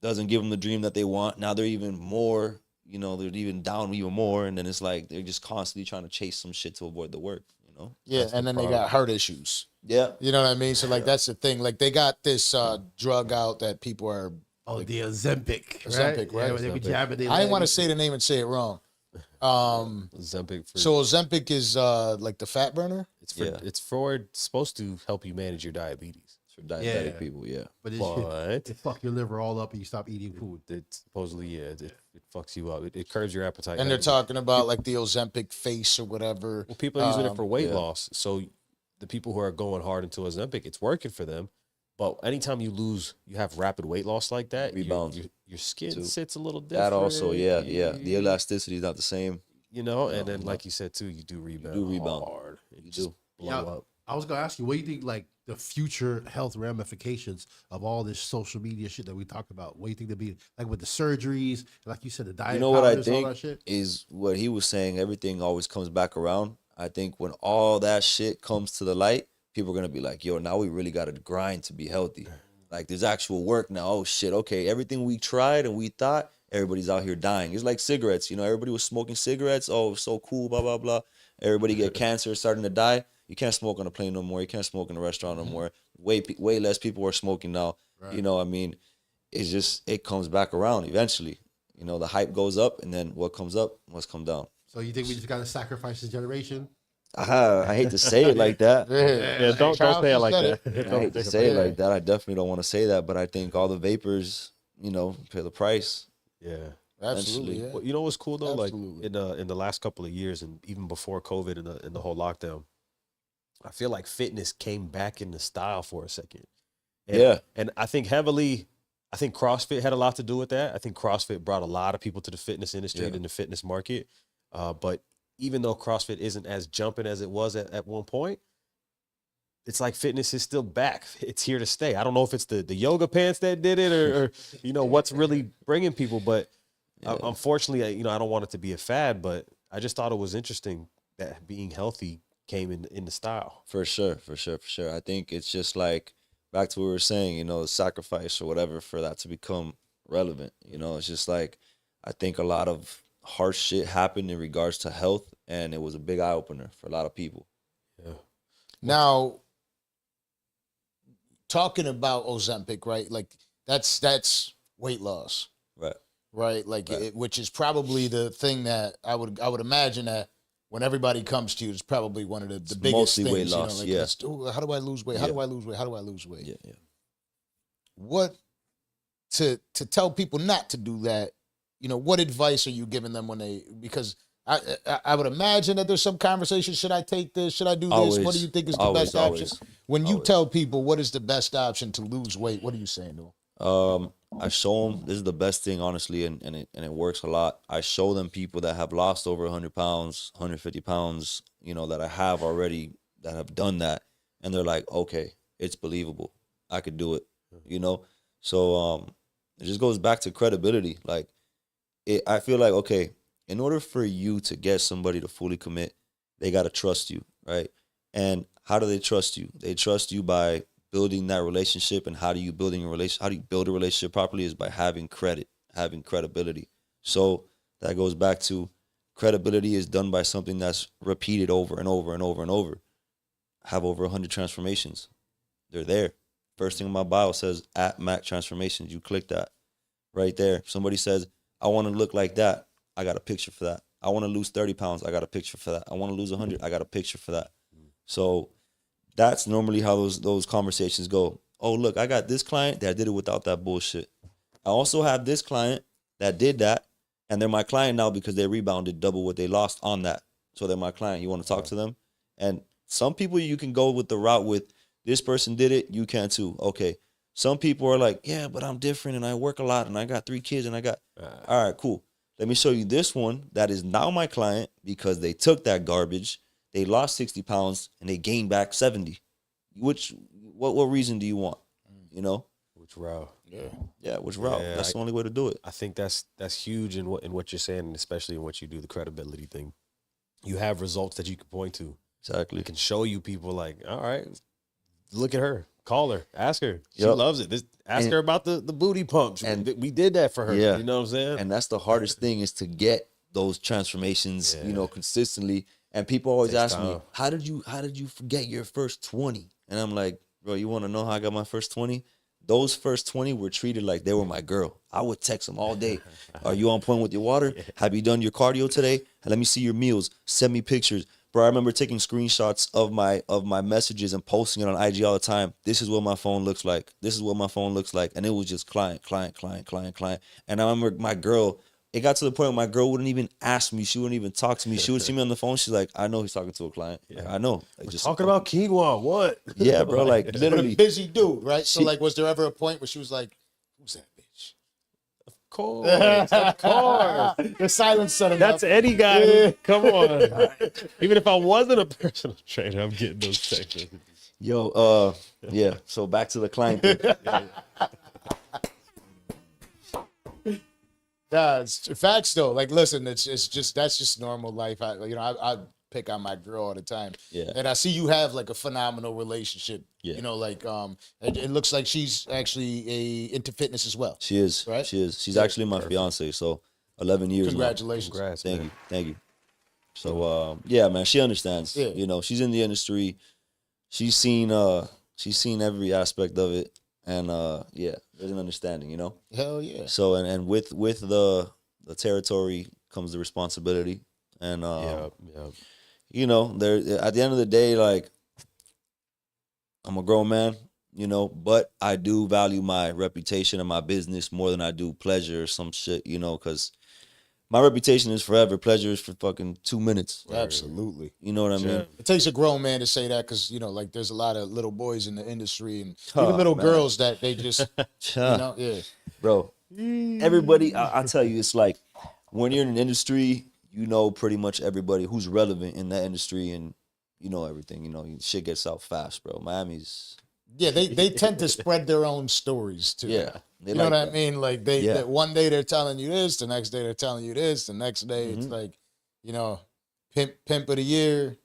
doesn't give them the dream that they want. Now they're even more, you know, they're even down even more, and then it's like they're just constantly trying to chase some shit to avoid the work, you know? Yeah, and then they got heart issues. Yeah. You know what I mean? So like that's the thing. Like they got this drug out that people are. Oh, the Ozempic. Ozempic, right? Yeah, when they be jabbing their I didn't leg. want to say the name and say it wrong. Ozempic. So Ozempic is like the fat burner. It's supposed to help you manage your diabetes. For diabetic people, yeah. But But it fuck your liver all up and you stop eating food. it supposedly, it fucks you up. It curbs your appetite. And they're talking about like the Ozempic face or whatever. Well, people are using it for weight loss. So the people who are going hard into Ozempic, it's working for them. But anytime you have rapid weight loss like that, Rebounds. your skin Too. sits a little different. That also, yeah. The elasticity is not the same. You know, and then like you said too, you do rebound. Hard. You do. Blow up. I was gonna ask you, what do you think like the future health ramifications of all this social media shit that we talk about? What do you think to be like with the surgeries, like you said, the diet? You know what I powders, all that think shit? is what he was saying. Everything always comes back around. I think when all that shit comes to the light, people are gonna be like, "Yo, now we really got to grind to be healthy." Like there's actual work now. Oh shit, okay, everything we tried and we thought, everybody's out here dying. It's like cigarettes. You know, everybody was smoking cigarettes. Oh, so cool, blah blah blah. Everybody get cancer, starting to die. You can't smoke on a plane no more. You can't smoke in a restaurant no more. Way less people are smoking now. Right. You know, I mean, it's just, it comes back around eventually. You know, the hype goes up, and then what comes up must come down. So you think we just gotta sacrifice this generation? I hate to say it like that. Yeah, don't say it like that. I hate to say it like that. I definitely don't want to say that, but I think all the vapors, you know, pay the price. Yeah. Absolutely. Yeah. Well, you know what's cool though? Absolutely. Like in the last couple of years, and even before COVID and the whole lockdown, I feel like fitness came back into style for a second. And I think CrossFit had a lot to do with that. I think CrossFit brought a lot of people to the fitness industry and the fitness market. But even though CrossFit isn't as jumping as it was at one point, it's like fitness is still back. It's here to stay. I don't know if it's the yoga pants that did it or you know, what's really bringing people. But unfortunately, you know, I don't want it to be a fad, but I just thought it was interesting that being healthy came in the style. For sure. I think it's just like, back to what we were saying, you know, sacrifice or whatever for that to become relevant. You know, it's just like, I think a lot of harsh shit happened in regards to health, and it was a big eye opener for a lot of people. Yeah. Now, talking about Ozempic, right? Like that's weight loss, right? Like which is probably the thing that I would imagine that when everybody comes to you, it's probably one of the biggest mostly things. Weight loss, you know, like, how do I lose weight? How do I lose weight? How do I lose weight? Yeah. What to tell people not to do that? You know, what advice are you giving them because I would imagine that there's some conversation. Should I take this? Should I do this? What do you think is the best option? When you tell people what is the best option to lose weight, what are you saying to them? I show them this is the best thing, honestly, and it works a lot. I show them people that have lost over 100 pounds, 150 pounds, you know, that I have already that have done that, and they're like, okay, it's believable. I could do it, you know. So it just goes back to credibility. Like, I feel like, okay, in order for you to get somebody to fully commit, they got to trust you, right? And how do they trust you? They trust you by building that relationship. And how do you build a relationship properly is by having credibility. So that goes back to credibility is done by something that's repeated over and over and over and over. I have over 100 transformations. They're there. First thing in my bio says at Mac Transformations. You click that right there. If somebody says, I want to look like that, I got a picture for that. I want to lose 30 pounds. I got a picture for that. I want to lose 100. I got a picture for that. So that's normally how those conversations go. Oh, look, I got this client that did it without that bullshit. I also have this client that did that, and they're my client now because they rebounded double what they lost on that. So they're my client. You want to talk to them? And some people you can go with the route with, this person did it, you can too. Okay. Some people are like, yeah, but I'm different and I work a lot and I got 3 kids and I got, all right, cool. Let me show you this one that is now my client because they took that garbage. They lost 60 pounds and they gained back 70. What reason do you want? You know? Which route? Yeah, which route? Yeah, that's the only way to do it. I think that's huge in what you're saying, and especially in what you do, the credibility thing. You have results that you can point to. Exactly. It can show you people like, all right, look at her. Call her. Ask her. She loves it. Ask her about the booty pumps. And we did that for her. Yeah. You know what I'm saying? And that's the hardest thing is to get those transformations, you know, consistently. And people always ask me, how did you forget your first 20? And I'm like, bro, you want to know how I got my first 20? Those first 20 were treated like they were my girl. I would text them all day. Are you on point with your water? Have you done your cardio today? Let me see your meals. Send me pictures. Bro, I remember taking screenshots of my messages and posting it on IG all the time. This is what my phone looks like. This is what my phone looks like. And it was just client. And I remember my girl, it got to the point where my girl wouldn't even ask me. She wouldn't even talk to me. She would see me on the phone. She's like, I know he's talking to a client. Yeah. Like, I know. Like, just talking about quinoa, what? Yeah, bro, like literally. A busy dude, right? So like, was there ever a point where she was like, who's that bitch? Of course. The silence set him That's up. any guy. Come on. Even if I wasn't a personal trainer, I'm getting those text messages. Yo, yeah. So back to the client thing. Yeah, it's facts though. Like, listen, it's just that's just normal life. I pick on my girl all the time. Yeah. And I see you have like a phenomenal relationship. Yeah. You know, like it looks like she's actually into fitness as well. She is. Right? She is. She's actually my fiance. So 11 years. Congratulations. Now. Congrats. Thank you. So yeah, man, she understands. Yeah. You know, she's in the industry. She's seen every aspect of it. And yeah, there's an understanding, you know? Hell yeah. So and with the territory comes the responsibility. And you know, there at the end of the day, like, I'm a grown man, you know, but I do value my reputation and my business more than I do pleasure or some shit, you know, because my reputation is forever. Pleasure is for fucking 2 minutes. Absolutely. You know what I mean? It takes a grown man to say that because, you know, like there's a lot of little boys in the industry and even little girls that they just, you know, Bro, everybody, I'll tell you, it's like when you're in an industry, you know pretty much everybody who's relevant in that industry and you know everything. You know, shit gets out fast, bro. Miami's... Yeah, they tend to spread their own stories too. Yeah. You know what I mean? Like they one day they're telling you this, the next day they're telling you this, the next day it's like, you know, pimp of the year.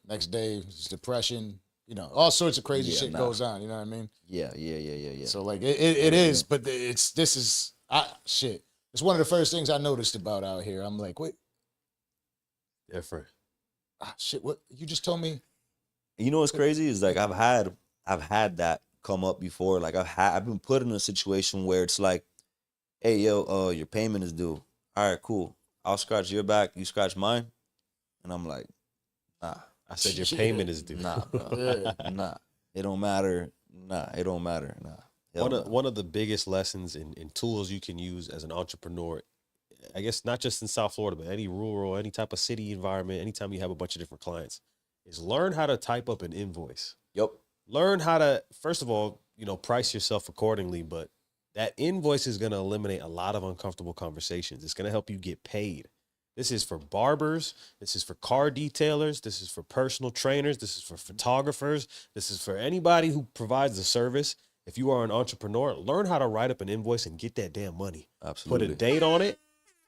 Next day it's depression. You know, all sorts of crazy shit goes on. You know what I mean? Yeah. So like it is, but shit. It's one of the first things I noticed about out here. I'm like, wait, different. Shit, what you just told me? You know what's crazy is like I've had that come up before. Like I've been put in a situation where it's like, hey yo, your payment is due. All right, cool. I'll scratch your back, you scratch mine, and I'm like, nah. I said your payment is due. Nah, bro. Nah. It don't matter. Nah, it don't matter. Nah. One of the biggest lessons and tools you can use as an entrepreneur I guess not just in South Florida, but any rural, any type of city environment, anytime you have a bunch of different clients, is learn how to type up an invoice. Yep. Learn how to, first of all, price yourself accordingly, but that invoice is going to eliminate a lot of uncomfortable conversations. It's going to help you get paid. This is for barbers. This is for car detailers. This is for personal trainers. This is for photographers. This is for anybody who provides the service. If you are an entrepreneur, learn how to write up an invoice and get that damn money. Absolutely. Put a date on it.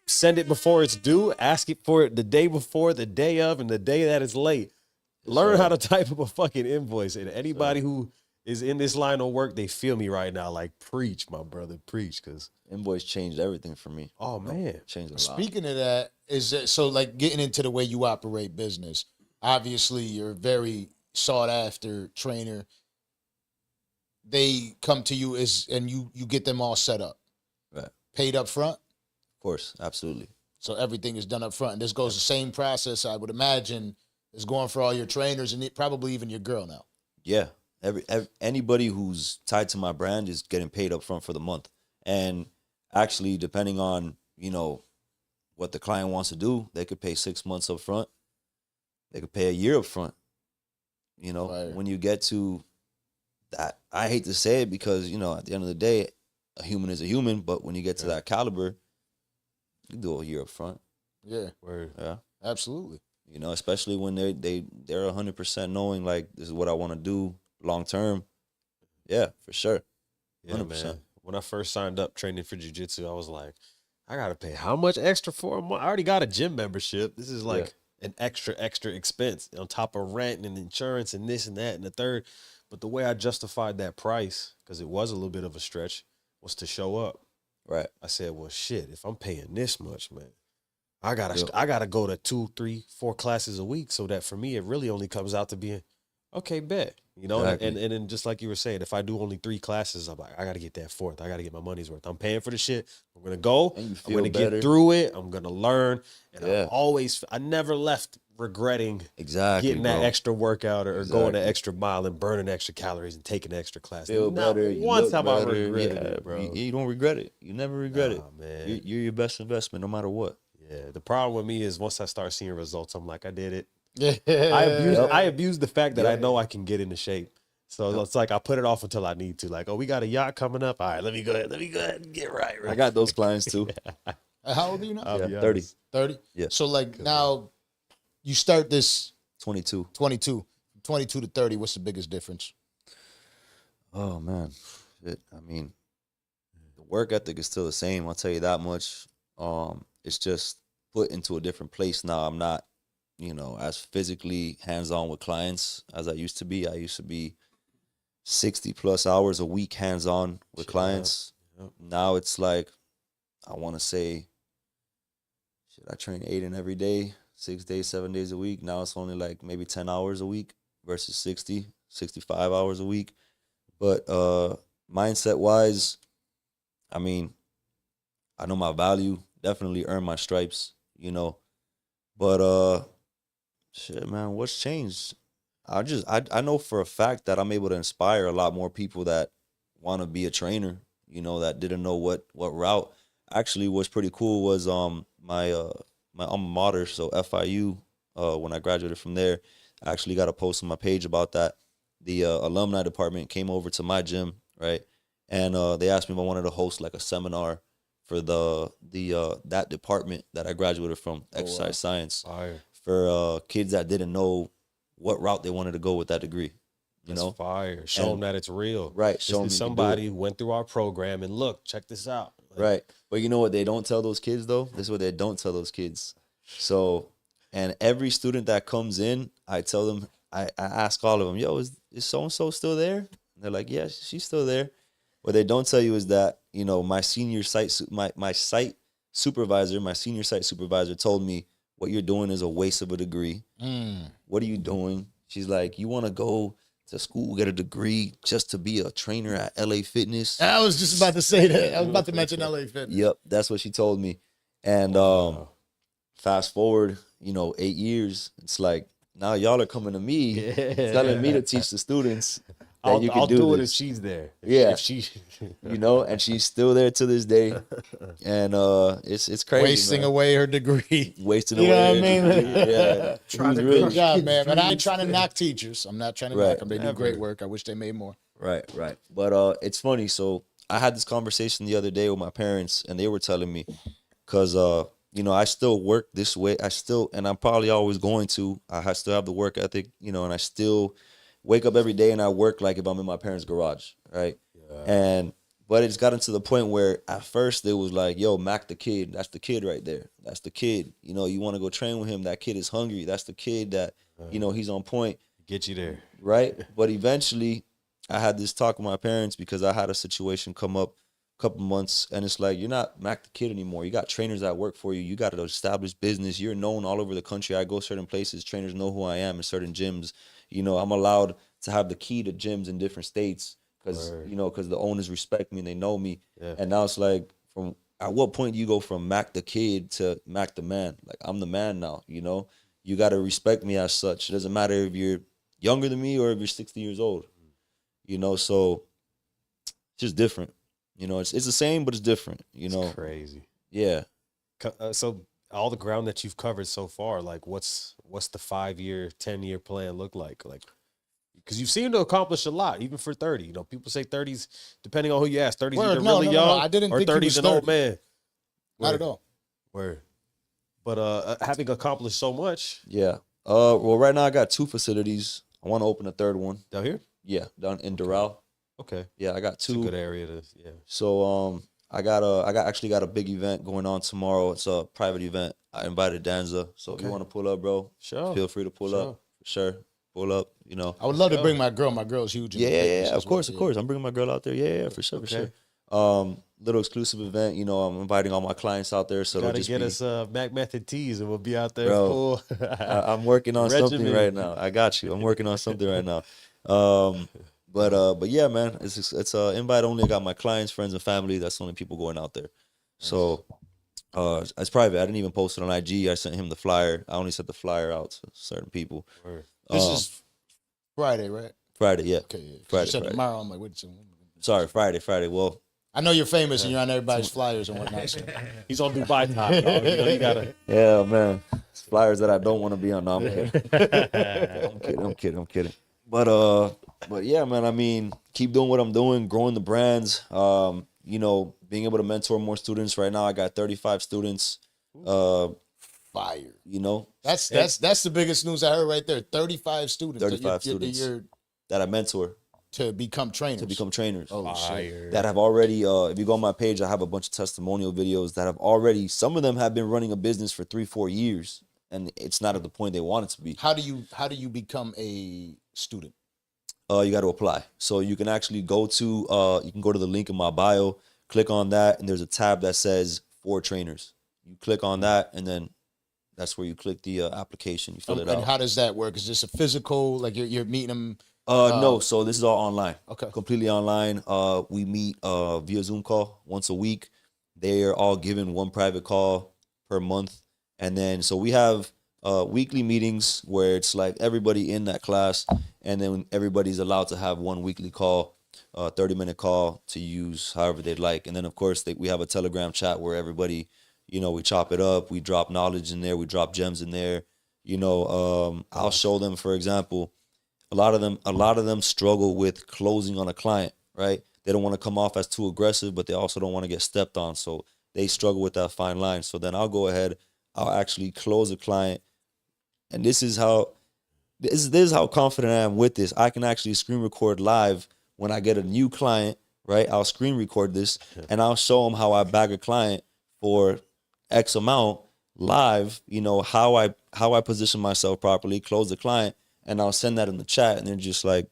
Send it before it's due. Ask it for it the day before, the day of, and the day that it's late. Learn how to type up a fucking invoice. And anybody who is in this line of work, they feel me right now. Like, preach, my brother, preach. Because invoice changed everything for me. Oh, man. Changed a lot. Speaking of that, so like getting into the way you operate business, obviously you're a very sought after trainer. They come to you and you get them all set up. Right. Paid up front? Of course, absolutely. So everything is done up front. And this goes the same process, I would imagine, is going for all your trainers and probably even your girl now. Yeah. Anybody who's tied to my brand is getting paid up front for the month. And actually, depending on, what the client wants to do, they could pay 6 months up front. They could pay a year up front. Right. When you get to that, I hate to say it because, at the end of the day, a human is a human. But when you get to that caliber, you do a year up front. Yeah. Word. Yeah. Absolutely. Especially when they're 100% knowing, like, this is what I want to do long term. Yeah, for sure. 100%. Yeah, man. When I first signed up training for jiu-jitsu, I was like, I got to pay how much extra for a month? I already got a gym membership. This is like an extra expense on top of rent and insurance and this and that and the third. But the way I justified that price, because it was a little bit of a stretch, was to show up. Right. I said, well, shit, if I'm paying this much, man, I gotta go to 2, 3, 4 classes a week, so that for me it really only comes out to being, okay, bet. Exactly. And then just like you were saying, if I do only 3 classes, I'm like, I gotta get that fourth. I gotta get my money's worth. I'm paying for the shit. I'm gonna go. And you I'm feel gonna better. get through it. I'm gonna learn. And Yeah. I never left regretting Exactly, getting that bro. extra workout or Exactly. going the extra mile and burning extra calories and taking extra class. Feel Not better. You once look have I better. regretted Yeah, it, bro. You don't regret it. You never regret it. Man. You're your best investment, no matter what. Yeah, the problem with me is once I start seeing results, I'm like, I did it. Yeah. I abuse the fact that I know I can get into shape. So it's like I put it off until I need to. Like, oh, we got a yacht coming up. All right, let me go ahead and get right. I got those clients too. How old are you now? I'll be 30. honest. 30? Yeah. So like now you start this 22. 22. 22 to 30, what's the biggest difference? Oh man, shit. I mean, the work ethic is still the same. I'll tell you that much. It's just put into a different place now. I'm not, as physically hands-on with clients as I used to be. I used to be 60 plus hours a week hands-on with clients. Yep. Now it's like, I want to say, shit, I train 8 in every day, 6 days, 7 days a week. Now it's only like maybe 10 hours a week versus 60, 65 hours a week. But mindset-wise, I mean, I know my value, definitely earn my stripes, But shit, man, what's changed? I know for a fact that I'm able to inspire a lot more people that want to be a trainer, that didn't know what route. Actually, what's pretty cool was my alma mater, so FIU, when I graduated from there, I actually got a post on my page about that. The alumni department came over to my gym, right? And they asked me if I wanted to host like a seminar for that department that I graduated from, exercise science, Fire. for kids that didn't know what route they wanted to go with that degree. That's fire. Show them that it's real. Right. Show them somebody who went through our program and look, check this out. Right. But you know what they don't tell those kids though? This is what they don't tell those kids. So, and every student that comes in, I tell them, I ask all of them, yo, is so-and-so still there? And they're like, yeah, she's still there. What they don't tell you is that, my senior site supervisor told me, what you're doing is a waste of a degree. What are you doing? She's like, you want to go to school, get a degree just to be a trainer at LA Fitness? I was just about to say that. I was about to mention LA Fitness. Yep, that's what she told me. And fast forward, 8 years, it's like, now y'all are coming to me, telling me to teach the students. you can I'll do do it this. if she's there. Yeah. If she, You know, and she's still there to this day. And it's crazy. Wasting man. away her degree. Wasting You know away. what I mean? Yeah. Trying to Good crush job, kids' man. And I ain't dreams. trying to knock teachers. I'm not trying to Right. knock them. They do great work. I wish they made more. Right. But it's funny. So I had this conversation the other day with my parents, and they were telling me, because you know, I still work this way. And I'm probably always going to. Still have the work ethic, you know, and I still wake up every day and I work like if I'm in my parents' garage, right? Yeah. But it's gotten to the point where at first it was like, yo, Mac the kid, that's the kid right there. That's the kid. You know, you want to go train with him. That kid is hungry. That's the kid that, you know, he's on point. get you there. Right? But eventually I had this talk with my parents because I had a situation come up a couple months, and it's like, you're not Mac the kid anymore. You got trainers that work for you. You got an established business. You're known all over the country. I go certain places. Trainers know who I am in certain gyms. You know, I'm allowed to have the key to gyms in different states because, you know, because the owners respect me and they know me. Yeah. And now it's like, at what point do you go from Mac the kid to Mac the man? Like, I'm the man now, you know? You got to respect me as such. It doesn't matter if you're younger than me or if you're 60 years old, you know? So it's just different. You know, it's the same, but it's different, you know? It's crazy. Yeah. So all the ground that you've covered so far, like what's the 5-year, 10-year plan look like? Like, because you seem to accomplish a lot, even for 30. You know, people say 30s, depending on who you ask, 30s either really young I didn't or think he 30s was an 30. old man. Not at all. Word. But having accomplished so much. Yeah. Well, right now I got 2 facilities. I want to open a 3rd one. Down here? Yeah, down in Doral. Okay. Yeah, I got 2. It's a good area to, yeah. So I actually got a big event going on tomorrow. It's a private event. I invited Danza. So if you want to pull up, bro, sure, feel free to pull up. For sure. Pull up, you know. I would love to bring my girl. My girl's huge. Yeah, of course. I'm bringing my girl out there. Yeah, for sure, for sure. Little exclusive event, you know. I'm inviting all my clients out there. So gotta get us Mac Method tees and we'll be out there. Bro, I'm working on something right now. I got you. I'm working on something right now. But yeah, man, it's invite only. I got my clients, friends, and family. That's the only people going out there. So it's private. I didn't even post it on IG. I sent him the flyer. I only sent the flyer out to certain people. This is Friday, right? Friday, yeah. Okay, yeah. Friday. You said tomorrow. I'm like, wait a second. Sorry, Friday. Well, I know you're famous and you're on everybody's flyers and whatnot. So. He's on Dubai top, dog. You know, you gotta. Yeah, man. It's flyers that I don't want to be on. No, I'm kidding. But yeah, man. I mean, keep doing what I'm doing, growing the brands. You know, being able to mentor more students. Right now, I got 35 students. Fire. You know, that's the biggest news I heard right there. 35 students. 35 students that I mentor to become trainers. Oh, shit. Shit. That have already. If you go on my page, I have a bunch of testimonial videos that have already. Some of them have been running a business for 3-4 years, and it's not at the point they want it to be. How do you become a student? You got to apply. So you can actually go to the link in my bio, click on that, and there's a tab that says for trainers. You click on that, and then that's where you click the application. You fill it out. And how does that work? Is this a physical, like you're meeting them? No, so this is all online. Okay. Completely online. We meet via Zoom call once a week. They are all given one private call per month. And then, so we have weekly meetings where it's like everybody in that class, and then everybody's allowed to have one weekly call, 30-minute call to use however they'd like. And then, of course, we have a Telegram chat where everybody, you know, we chop it up, we drop knowledge in there, we drop gems in there. You know, I'll show them, for example, a lot of them struggle with closing on a client, right? They don't want to come off as too aggressive, but they also don't want to get stepped on. So they struggle with that fine line. So then I'll go ahead, I'll actually close a client. And this is how confident I am with this. I can actually screen record live when I get a new client, right? I'll screen record this and I'll show them how I bag a client for X amount live, you know, how I position myself properly, close the client, and I'll send that in the chat, and they're just like,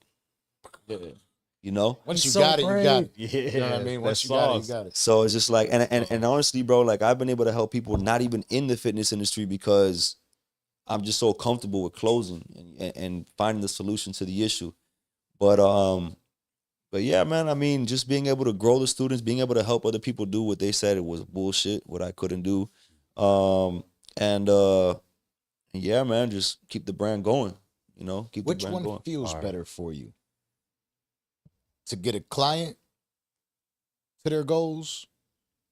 you know, once you so got it, you got it. Yeah, you know what I mean? Once you got it, you got it. So it's just like, and honestly, bro, like I've been able to help people not even in the fitness industry because I'm just so comfortable with closing and finding the solution to the issue. But yeah, man, I mean, just being able to grow the students, being able to help other people do what they said it was bullshit, what I couldn't do. Yeah, man, just keep the brand going, you know, keep the brand going. Which one feels better for you? to get a client to their goals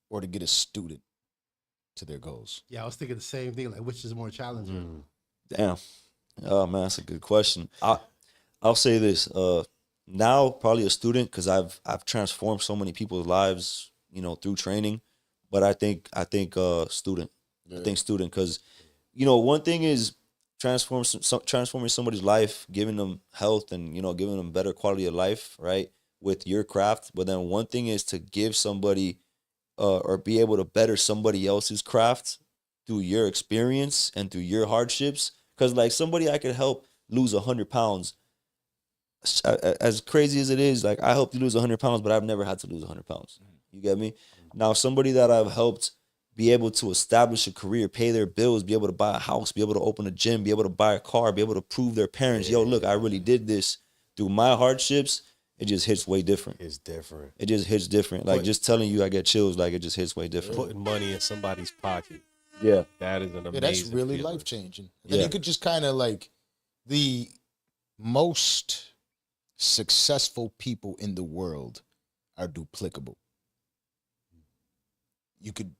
or to get a student to their goals? Yeah, I was thinking the same thing. Like, which is more challenging? Damn. Oh man, that's a good question. I'll say this. Now probably a student because I've transformed so many people's lives, you know, through training. But I think student. Yeah. I think student because, you know, one thing is transforming somebody's life, giving them health and, you know, giving them better quality of life, right, with your craft. But then one thing is to give somebody or be able to better somebody else's craft through your experience and through your hardships. Because like somebody I could help lose 100 pounds, as crazy as it is, like I helped you lose 100 pounds, but I've never had to lose 100 pounds. You get me? Now somebody that I've helped be able to establish a career, pay their bills, be able to buy a house, be able to open a gym, be able to buy a car, be able to prove their parents, yo, look, I really did this through my hardships. It just hits way different. It's different. It just hits different. Like just telling you I get chills, like it just hits way different. Putting money in somebody's pocket. Yeah. That is an amazing that's really feeling. life-changing. And you could just kind of like the most successful people in the world are duplicable. You could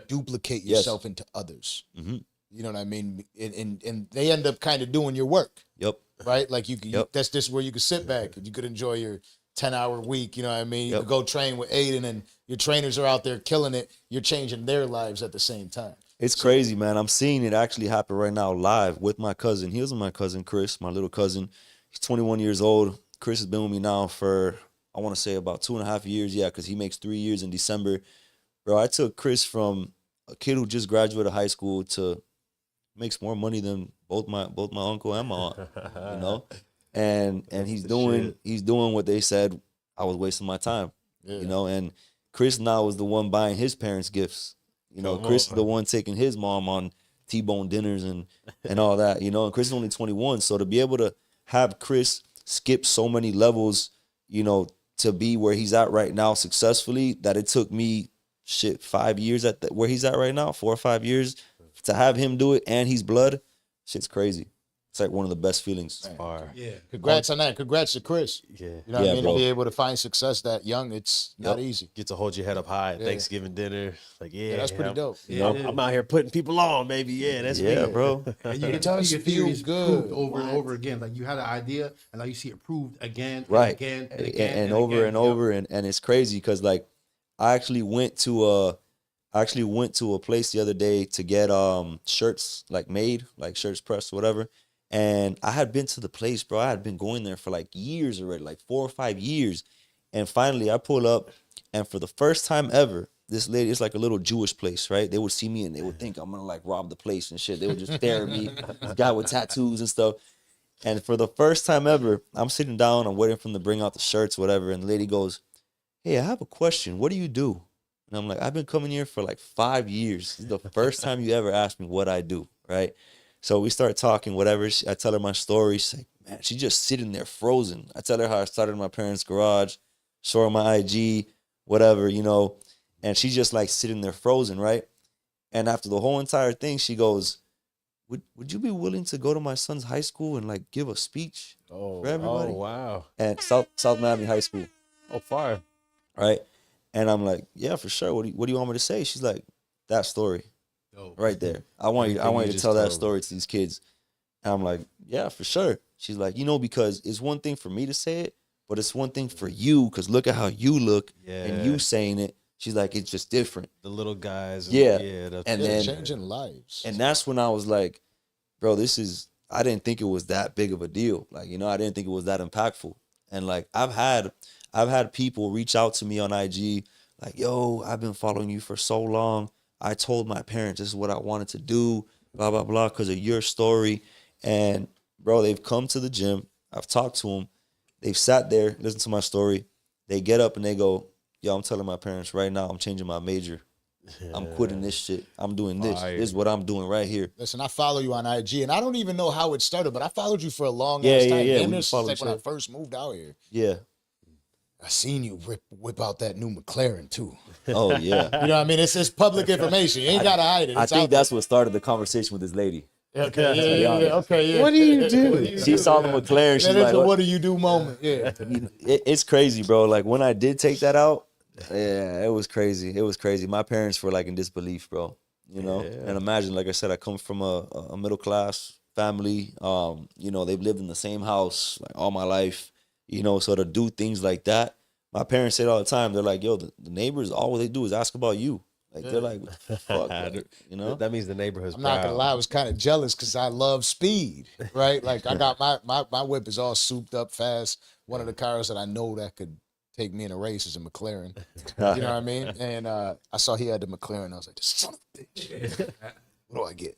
duplicate yourself into others. Mm-hmm. You know what I mean? And they end up kind of doing your work. Yep. Right? Like that's just where you could sit back and you could enjoy your 10-hour week. You know what I mean? You could go train with Aiden and your trainers are out there killing it. You're changing their lives at the same time. It's crazy, man. I'm seeing it actually happen right now live with my cousin. Here's my cousin, Chris, my little cousin. He's 21 years old. Chris has been with me now for, I want to say about 2.5 years. Yeah, because he makes 3 years in December. Bro, I took Chris from a kid who just graduated high school to makes more money than both my uncle and my aunt, you know? And he's doing what they said I was wasting my time, you know? And Chris now is the one buying his parents gifts. You know, Chris is the one taking his mom on T-bone dinners and all that, you know? And Chris is only 21, so to be able to have Chris skip so many levels, you know, to be where he's at right now successfully, that it took me, 5 years at where he's at right now, 4 or 5 years, to have him do it and he's blood, shit's crazy. It's like one of the best feelings. Yeah. Congrats on that. Congrats to Chris. Yeah. You know what I mean? Bro. To be able to find success that young, it's not easy. Get to hold your head up high at Thanksgiving dinner. Like, That's pretty dope. You know, I'm out here putting people on, baby. Yeah, that's me. Bro. And you It can does see your feel theories good. proved over and over again. Like you had an idea, and now you see it proved again, and Right. again, and again, and over again. and over, and it's crazy because like I actually went to a place the other day to get shirts like made, like shirts pressed or whatever. And I had been to the place, bro. I had been going there for like years already, like 4 or 5 years. And finally I pull up, and for the first time ever, this lady, it's like a little Jewish place, right? They would see me and they would think I'm gonna like rob the place and shit. They would just stare at me, this guy with tattoos and stuff. And for the first time ever, I'm sitting down, I'm waiting for them to bring out the shirts, whatever. And the lady goes, "Hey, I have a question. What do you do?" And I'm like, "I've been coming here for like 5 years. This is the first time you ever asked me what I do," right? So we start talking, whatever. I tell her my story. She's like, man, she's just sitting there frozen. I tell her how I started in my parents' garage, show her my IG, whatever, you know. And she's just like sitting there frozen, right? And after the whole entire thing, she goes, would you be willing to go to my son's high school and like give a speech for everybody? Oh, wow. And South Miami High School. Oh, fire. Right? And I'm like, yeah, for sure. What do you want me to say? She's like, that story. Right there. I want you to tell that story to these kids. And I'm like, yeah, for sure. She's like, you know, because it's one thing for me to say it, but it's one thing for you, because look at how you look and you saying it. She's like, it's just different. The little guys. And then changing lives. And that's when I was like, bro, I didn't think it was that big of a deal. Like, you know, I didn't think it was that impactful. And like, I've had people reach out to me on IG like, yo, I've been following you for so long. I told my parents this is what I wanted to do, blah, blah, blah, because of your story. And, bro, they've come to the gym. I've talked to them. They've sat there, listened to my story. They get up and they go, yo, I'm telling my parents right now I'm changing my major. I'm quitting this shit. I'm doing this. This is what I'm doing right here. Listen, I follow you on IG, and I don't even know how it started, but I followed you for a long Yeah, ass yeah, time. yeah. Damn, We this followed like each when I other. first moved out here. Yeah. I seen you whip out that new McLaren too. Oh, yeah. You know what I mean? It's public information. You ain't gotta hide it. I It's think out that's what started the conversation with this lady. Okay, yeah. Okay, yeah. What do you do? She saw the McLaren. She's That is like, a what do you do moment. Yeah. It's crazy, bro. Like when I did take that out, yeah, it was crazy. It was crazy. My parents were like in disbelief, bro. You know, and imagine, like I said, I come from a middle class family. You know, they've lived in the same house like all my life. You know, so to do things like that, my parents say it all the time. They're like, yo, the neighbors, all they do is ask about you. Like they're like, what the fuck, like, you know? That means the neighborhood's I'm not gonna lie, I was kind of jealous because I love speed, right? Like I got my whip is all souped up fast. One of the cars that I know that could take me in a race is a McLaren. You know what I mean? And I saw he had the McLaren. I was like, this son of a bitch. What do I get?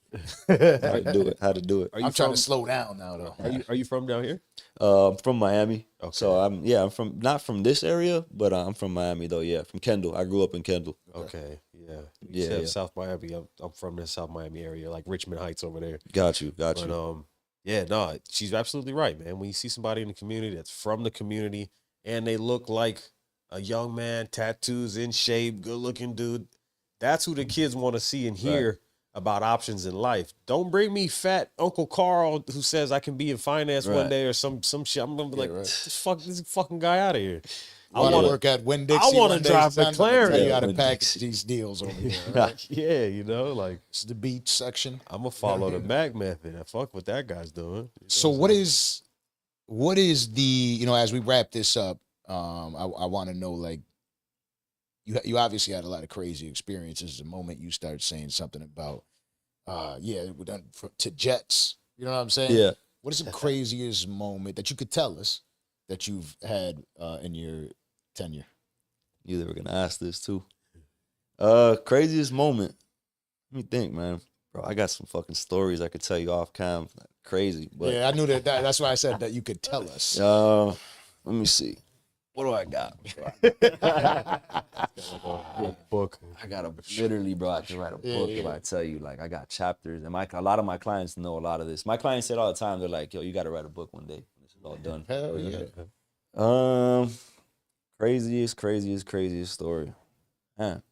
How to do it. I'm trying to slow down now though. Are you from down here? I'm from Miami. Okay. So I'm from not from this area, but I'm from Miami though. Yeah, from Kendall. I grew up in Kendall. Okay, yeah. Yeah, Said yeah. South Miami. I'm from the South Miami area, like Richmond Heights over there. Got you. But yeah, no, she's absolutely right, man. When you see somebody in the community that's from the community and they look like a young man, tattoos, in shape, good looking dude, that's who the kids want to see and hear about options in life. Don't bring me fat Uncle Carl who says I can be in finance one day or some shit. I'm gonna be like, this fucking guy out of here. I want to work at Winn-Dixie. I want to drive McLaren. Tell you how to package these deals over here. Right? Yeah, you know, like It's the beach section. I'm gonna follow the Mac method. I fuck what that guy's doing. You know So what is the, you know, as we wrap this up, I want to know, like, you obviously had a lot of crazy experiences the moment you start saying something about we done to jets. You know what I'm saying? Yeah. What is the craziest moment that you could tell us that you've had in your tenure? You were gonna ask this too. Craziest moment. Let me think, man. Bro, I got some fucking stories I could tell you off cam. Crazy. But Yeah, I knew that's why I said that you could tell us. let me see. What do I got? book. I got literally, bro, I can write a book if I tell you, like, I got chapters. And a lot of my clients know a lot of this. My clients say it all the time. They're like, yo, you got to write a book one day when this is all done. Hell yeah. Craziest story. Man.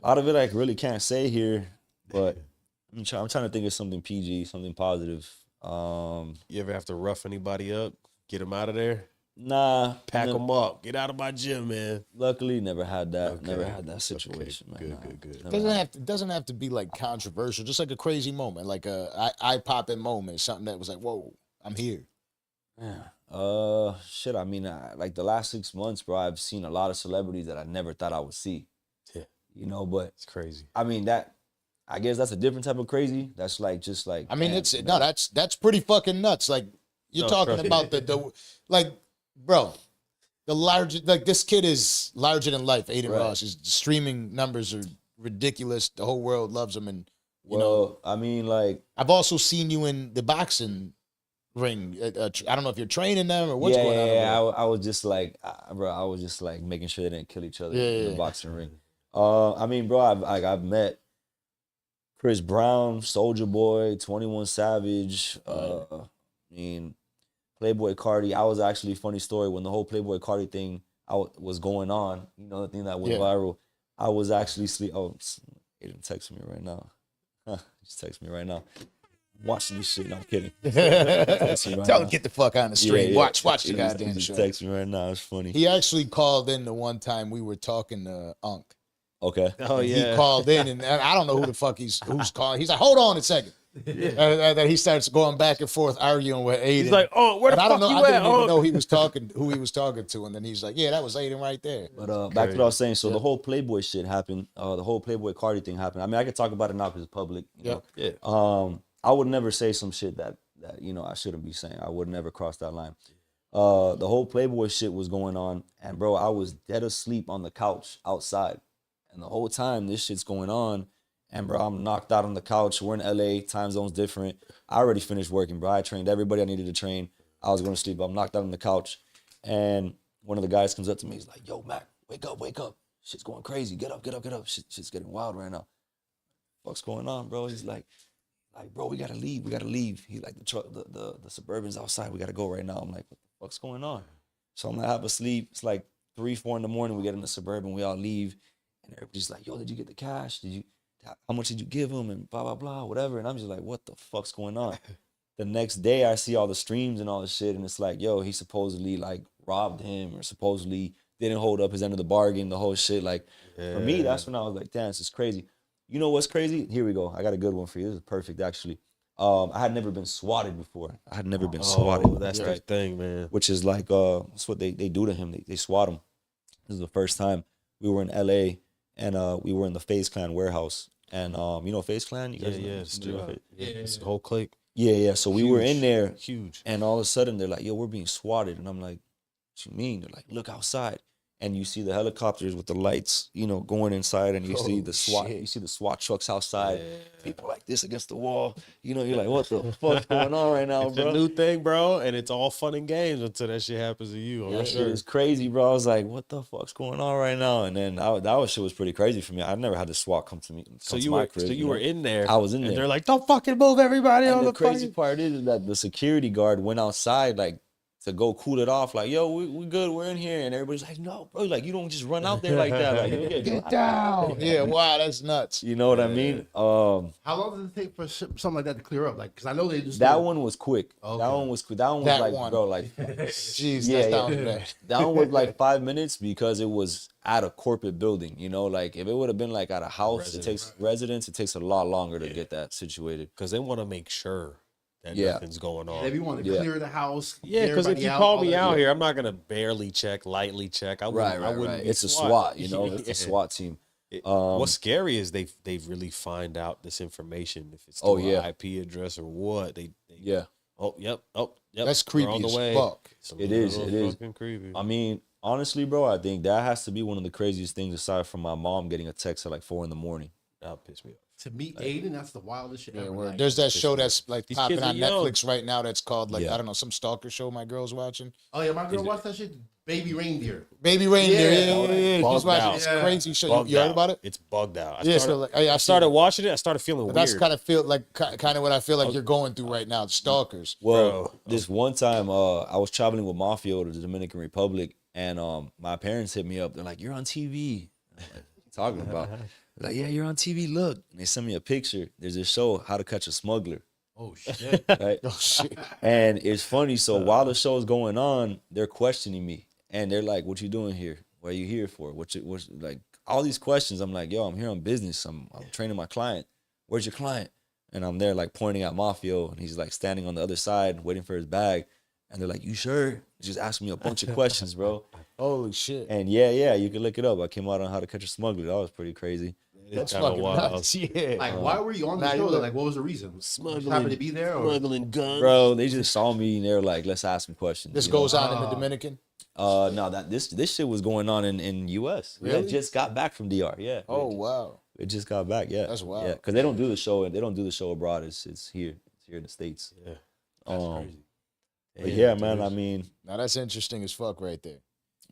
A lot of it I really can't say here, but I'm trying to think of something PG, something positive. You ever have to rough anybody up? Get them out of there? Nah. Pack them up. Get out of my gym, man. Luckily, never had that. Okay. Never had that situation, Okay. man. Good. Doesn't have to be like controversial. Just like a crazy moment, like a eye popping moment, something that was like, whoa, I'm here. Yeah. Shit. I mean, like the last 6 months, bro, I've seen a lot of celebrities that I never thought I would see. Yeah. You know, but It's crazy. I mean I guess that's a different type of crazy. That's like just like. I mean, damn, that's pretty fucking nuts. Like you're talking about the like, bro, the larger, like this kid is larger than life. Aiden Ross, his streaming numbers are ridiculous. The whole world loves him, and you know, I mean, like, I've also seen you in the boxing ring. I don't know if you're training them or what's going on. Yeah, I was just like, bro, I was just like making sure they didn't kill each other in the boxing ring. I mean, bro, I've met Chris Brown, Soulja Boy, 21 Savage. I mean, Playboy Cardi. I was actually, funny story, when the whole Playboy Cardi thing was going on, you know, the thing that went viral, I was actually Aiden text me right now. Just text me right now. I'm watching this shit. No, I'm kidding. Tell him get the fuck on the stream. Yeah. Watch the He goddamn just show. text me right now. It's funny. He actually called in the one time we were talking to Unc. Okay. Oh, And yeah. he called in, and I don't know who the fuck who's calling. He's like, hold on a second. That he starts going back and forth arguing with Aiden. He's like, oh, where the and fuck I you didn't at? even know who he was talking to, and then he's like, yeah, that was Aiden right there. But back to what I was saying. So the whole Playboy shit happened. The whole Playboy Cardi thing happened. I mean, I could talk about it now because it's public. You know? Yeah. I would never say some shit that you know I shouldn't be saying. I would never cross that line. The whole Playboy shit was going on, and bro, I was dead asleep on the couch outside, and the whole time this shit's going on, and bro, I'm knocked out on the couch. We're in LA, time zone's different. I already finished working, bro. I trained everybody I needed to train. I was going to sleep. I'm knocked out on the couch, and one of the guys comes up to me. He's like, "Yo, Mac, wake up! Shit's going crazy. Get up! Shit's getting wild right now. What's going on, bro?" He's like, bro, we gotta leave. He like, the truck, the Suburban's outside. We gotta go right now. I'm like, what the fuck's going on? So I'm like, have a sleep. It's like 3, 4 in the morning. We get in the Suburban. We all leave, and everybody's like, yo, did you get the cash? Did how much did you give him? And blah, blah, blah, whatever. And I'm just like, what the fuck's going on? The next day I see all the streams and all this shit. And it's like, yo, he supposedly like robbed him or supposedly didn't hold up his end of the bargain, the whole shit. Like, for me, that's when I was like, damn, this is crazy. You know what's crazy? Here we go. I got a good one for you. This is perfect, actually. I had never been swatted before. I had never been swatted. That's the thing, man. Which is like, that's what they do to him. They swat him. This is the first time we were in LA and we were in the FaZe Clan warehouse. And you know FaZe Clan? You guys know? It's a whole clique. Yeah. So we were in there. Huge. And all of a sudden they're like, yo, we're being swatted. And I'm like, what you mean? They're like, look outside. And you see the helicopters with the lights, you know, going inside, and you see the SWAT, you see the SWAT trucks outside. People like this against the wall. You know, you're like, what the fuck's going on right now, It's bro? a new thing, bro, and it's all fun and games until that shit happens to you. That shit is crazy, bro. I was like, what the fuck's going on right now? And then that shit was pretty crazy for me. I never had the SWAT come to me. So you were in there. I was in there. And they're like, don't fucking move everybody And on the the crazy part is that the security guard went outside, like, to go cool it off, like, yo, we good, we're in here. And everybody's like, no, bro, like, you don't just run out there like that. Like, you Get down. Yeah, wow, that's nuts. You know what I mean? How long does it take for something like that to clear up? Like, because I know they just That one was quick. Okay. That one was quick. That one was That like, one. bro, like, Jeez, Yeah, that's down yeah. to that. that one was like 5 minutes because it was at a corporate building, you know? Like, if it would have been like at a house, it takes residents, it takes a lot longer to get that situated. because they want to make sure that Yeah. nothing's going on. If you want to Yeah. clear the house, Yeah, because if everybody you out, call all me that- out here, I'm not gonna barely check, lightly check. I wouldn't be It's a SWAT, you know? It's a SWAT team. What's scary is they really find out this information if it's Oh, through yeah. an IP address or what. They Yeah. Oh, yep. That's They're creepy on the as way. fuck. It's a It is, little it is. fucking creepy. I mean, honestly, bro, I think that has to be one of the craziest things aside from my mom getting a text at like 4 a.m. That'll piss me off. To meet Aiden, that's the wildest shit Yeah, ever. word. Like, There's that show that's like These popping kids are on young. Netflix right now that's called like, Yeah. I don't know, some stalker show my girl's watching. oh yeah, my girl watched that shit. Baby Reindeer. Baby Reindeer. Yeah. Bugged She's watching out. this Yeah. crazy show. Bugged You heard out. about it? It's bugged out. Yeah, so like, I started watching it. I started feeling That's weird. kind of feel like kind of what I feel like you're going through right now. Stalkers. Well, Bro. this one time, I was traveling with Mafia to the Dominican Republic, and my parents hit me up. They're like, "You're on TV." I'm like, what are you talking about? They're like, yeah, you're on TV. Look, and they sent me a picture. There's this show, How to Catch a Smuggler, Oh shit. right? Oh shit. And it's funny. So while the show's going on, they're questioning me, and they're like, "What you doing here? What are you here for? What's like all these questions?" I'm like, "Yo, I'm here on business. I'm training my client. Where's your client?" And I'm there like pointing at Mafio, and he's like standing on the other side waiting for his bag. And they're like, "You sure?" Just asking me a bunch of questions, bro. Holy shit. And yeah, you can look it up. I came out on How to Catch a Smuggler. That was pretty crazy. That's kinda fucking wild. nuts. Yeah. Like, why were you on the Nah, you show? look- Like, what was the reason? Smuggling- Just happened to be there, or Smuggling guns. Bro, they just saw me and they were like, "Let's ask some questions." This you know? goes on in the Dominican. No, this shit was going on in US. We had Really? just got back from DR. Yeah. Oh wow. It just got back. Yeah. That's wild. Yeah, because they don't do the show. They don't do the show abroad. It's here. It's here in the States. Yeah, But Damn, yeah, man. dude. I mean, Now that's interesting as fuck right there.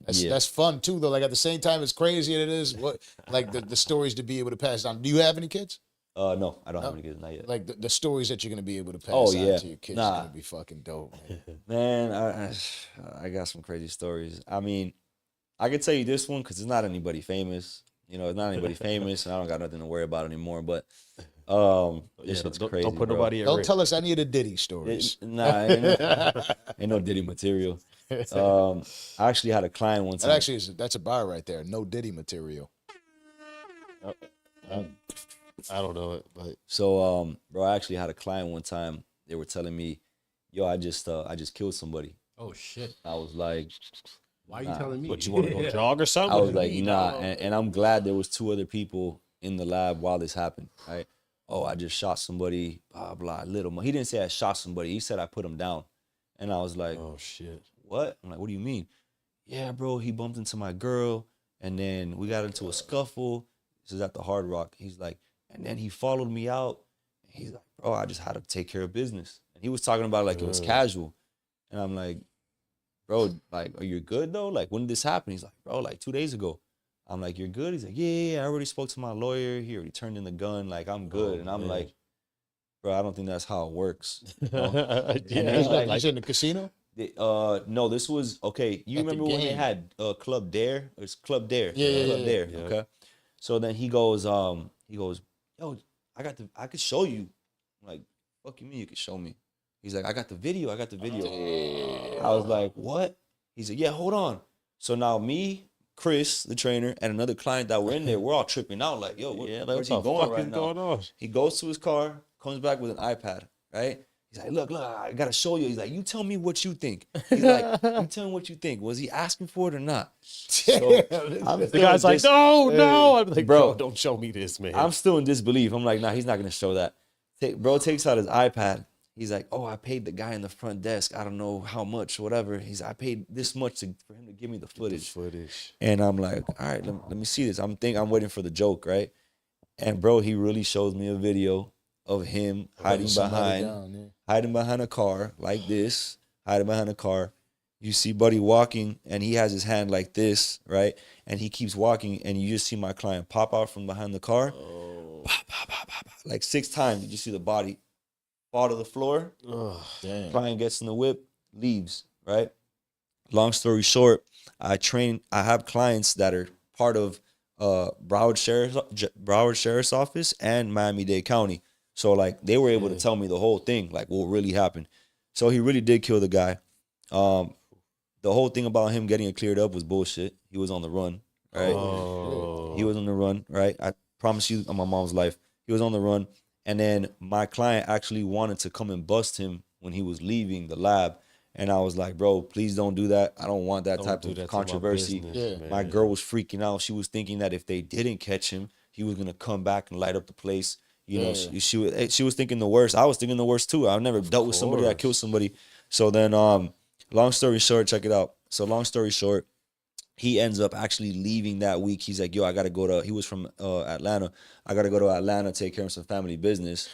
Yeah. That's fun too though. Like at the same time as crazy as it is, what like the stories to be able to pass down. Do you have any kids? no, I don't have any kids, not yet. Like the stories that you're gonna be able to pass Oh, on yeah. to your kids Nah. are gonna be fucking dope. Man, Man. I got some crazy stories. I mean, I could tell you this one because it's not anybody famous. You know, it's not anybody famous, and I don't got nothing to worry about anymore. But this shit's don't, crazy. don't put bro. nobody at Don't risk. tell us any of the Diddy stories. Nah, ain't no Diddy material. I actually had a client one time. That actually that's a bar right there. No Diddy material. I don't know it, but So, bro, I actually had a client one time. They were telling me, "Yo, I just killed somebody." oh shit. I was like, Why are you telling me? what you want to go jog or something? I was like, me, nah. dog. And I'm glad there was 2 other people in the lab while this happened, right? Oh, I just shot somebody, blah, blah, little. He didn't say I shot somebody. He said I put him down. And I was like, oh shit. what? I'm like, what do you mean? Yeah, bro, he bumped into my girl, and then we got into a scuffle. This is at the Hard Rock. He's like, and then he followed me out. He's like, bro, I just had to take care of business. And he was talking about it like it was casual. And I'm like, bro, like, are you good though? Like, when did this happen? He's like, bro, like 2 days ago. I'm like, you're good? He's like, yeah, I already spoke to my lawyer. He already turned in the gun. Like, I'm good. And I'm man. like, bro, I don't think that's how it works. Yeah, he's Like, like- he's in the casino? No, this was okay. You At the remember when they game. had Club Dare? It's Club Dare. Yeah, Club Dare. yeah. Okay. So then he goes, yo, I could show you. I'm like, fuck you mean you could show me? He's like, I got the video. I was like, what? He's like, yeah, hold on. So now me, Chris, the trainer, and another client that were in there, we're all tripping out like, yo, where's he going right now? Going on? He goes to his car, comes back with an iPad, right? He's like, look, I gotta show you. He's like, you tell me what you think. He's like, you tell me what you think. Was he asking for it or not? So The guy's like, no. I'm like, bro, don't show me this, man. I'm still in disbelief. I'm like, nah, he's not gonna show that. Bro takes out his iPad. He's like, oh, I paid the guy in the front desk. I don't know how much, whatever. I paid this much for him to give me the footage. And I'm like, all right, let me see this. I'm waiting for the joke, right? And bro, he really shows me a video of him hiding behind a car like this, hiding behind a car. You see Buddy walking, and he has his hand like this, right? And he keeps walking, and you just see my client pop out from behind the car. Pop, pop, pop, pop, pop. Like 6 times, you just see the body fall to the floor. Damn. Client gets in the whip, leaves, right? Long story short, I have clients that are part of Broward Sheriff's Office and Miami-Dade County. So like they were able to tell me the whole thing, like what really happened. So he really did kill the guy. The whole thing about him getting it cleared up was bullshit. He was on the run, right? He was on the run, right? I promise you on my mom's life. He was on the run. And then my client actually wanted to come and bust him when he was leaving the lab. And I was like, bro, please don't do that. I don't want that type of controversy. My girl was freaking out. She was thinking that if they didn't catch him, he was going to come back and light up the place. You know, she was thinking the worst. I was thinking the worst too. I've never dealt with somebody that killed somebody. So then, long story short, check it out. So long story short, he ends up actually leaving that week. He's like, yo, I got to go he was from Atlanta. I got to go to Atlanta, take care of some family business.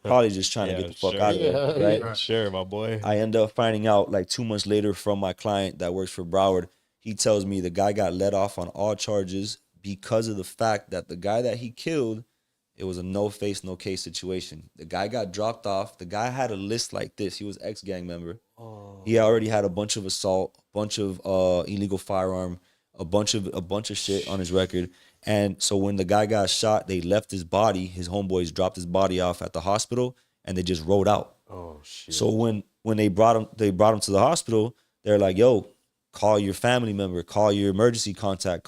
Probably just trying to get the fuck out of there, right? Sure, my boy. I end up finding out like 2 months later from my client that works for Broward. He tells me the guy got let off on all charges because of the fact that the guy that he killed, it was a no face, no case situation. The guy got dropped off. The guy had a list like this. He was ex-gang member. He already had a bunch of assault, bunch of illegal firearm, a bunch of shit on his record. And so when the guy got shot, they left his body. His homeboys dropped his body off at the hospital, and they just rode out. Oh shit! So when they brought him to the hospital, they're like, "Yo, call your family member, call your emergency contact."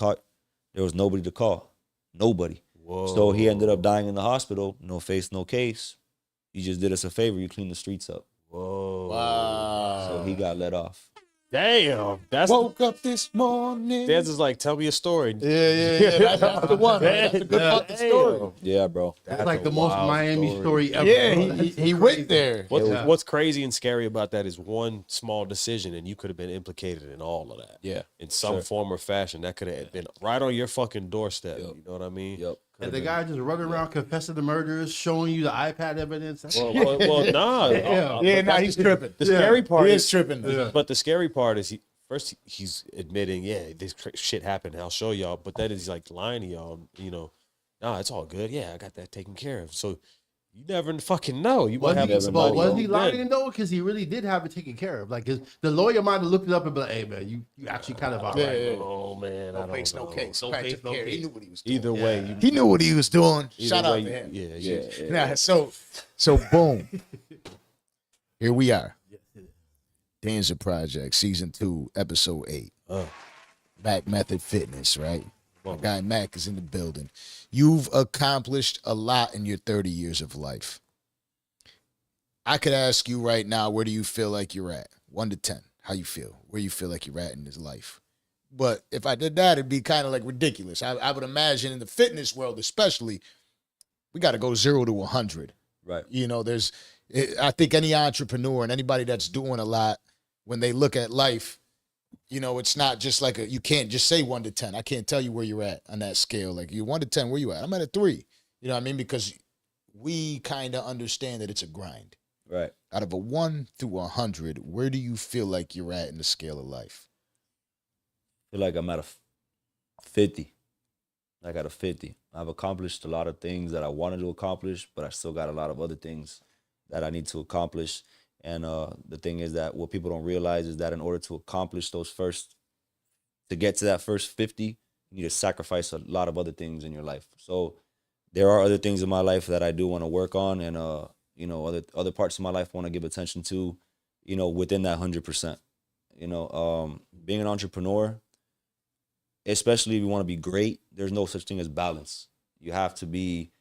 There was nobody to call, nobody. Whoa. So he ended up dying in the hospital. No face, no case. You just did us a favor. You cleaned the streets up. Whoa! Wow. So he got let off. Damn, that's Woke up this morning. Danza's like, tell me a story. Yeah. That's the one. Right? That's a good fucking story. Yeah, bro. That's like the most Miami story ever. Yeah, bro. he went there. What's crazy and scary about that is one small decision, and you could have been implicated in all of that. Yeah, in some form or fashion, that could have been right on your fucking doorstep. Yep. You know what I mean? Yep. And the guy just running around confessing the murders, showing you the iPad evidence. Well, nah. Nah, he's tripping. The scary part is tripping. But the scary part is he's admitting, yeah, this shit happened. I'll show y'all. But then he's like lying to y'all. You know, nah, it's all good. Yeah, I got that taken care of. So you never fucking know. You might have somebody. Was he lying though? Because he really did have it taken care of. Like the lawyer might have looked it up and be like, "Hey man, you actually kind of all right." Yeah. Oh man, I don't Face, know. no case. No case, no case. He knew what he was doing. Either way, He knew what he was doing. either Shout out way, to him. Yeah. Nah, so boom. Here we are. Danza Project, Season 2, Episode 8. Mac Method Fitness, right? My guy Mac is in the building. You've accomplished a lot in your 30 years of life. I could ask you right now, where do you feel like you're at? 1 to 10. How you feel? Where you feel like you're at in this life? But if I did that, it'd be kind of like ridiculous. I would imagine in the fitness world especially, we got to go 0 to 100. Right. You know, I think any entrepreneur and anybody that's doing a lot, when they look at life, you know, it's not just like you can't just say 1 to 10. I can't tell you where you're at on that scale. Like you're 1 to 10, where you at? I'm at a 3. You know what I mean? Because we kind of understand that it's a grind. Right. Out of a 1 through 100, where do you feel like you're at in the scale of life? I feel like I'm at a 50. I got a 50. I've accomplished a lot of things that I wanted to accomplish, but I still got a lot of other things that I need to accomplish. And the thing is that what people don't realize is that in order to accomplish to get to that first 50, you need to sacrifice a lot of other things in your life. So there are other things in my life that I do want to work on, and you know, other parts of my life I want to give attention to, you know, within that 100%. You know, being an entrepreneur, especially if you want to be great, there's no such thing as balance. You have to be.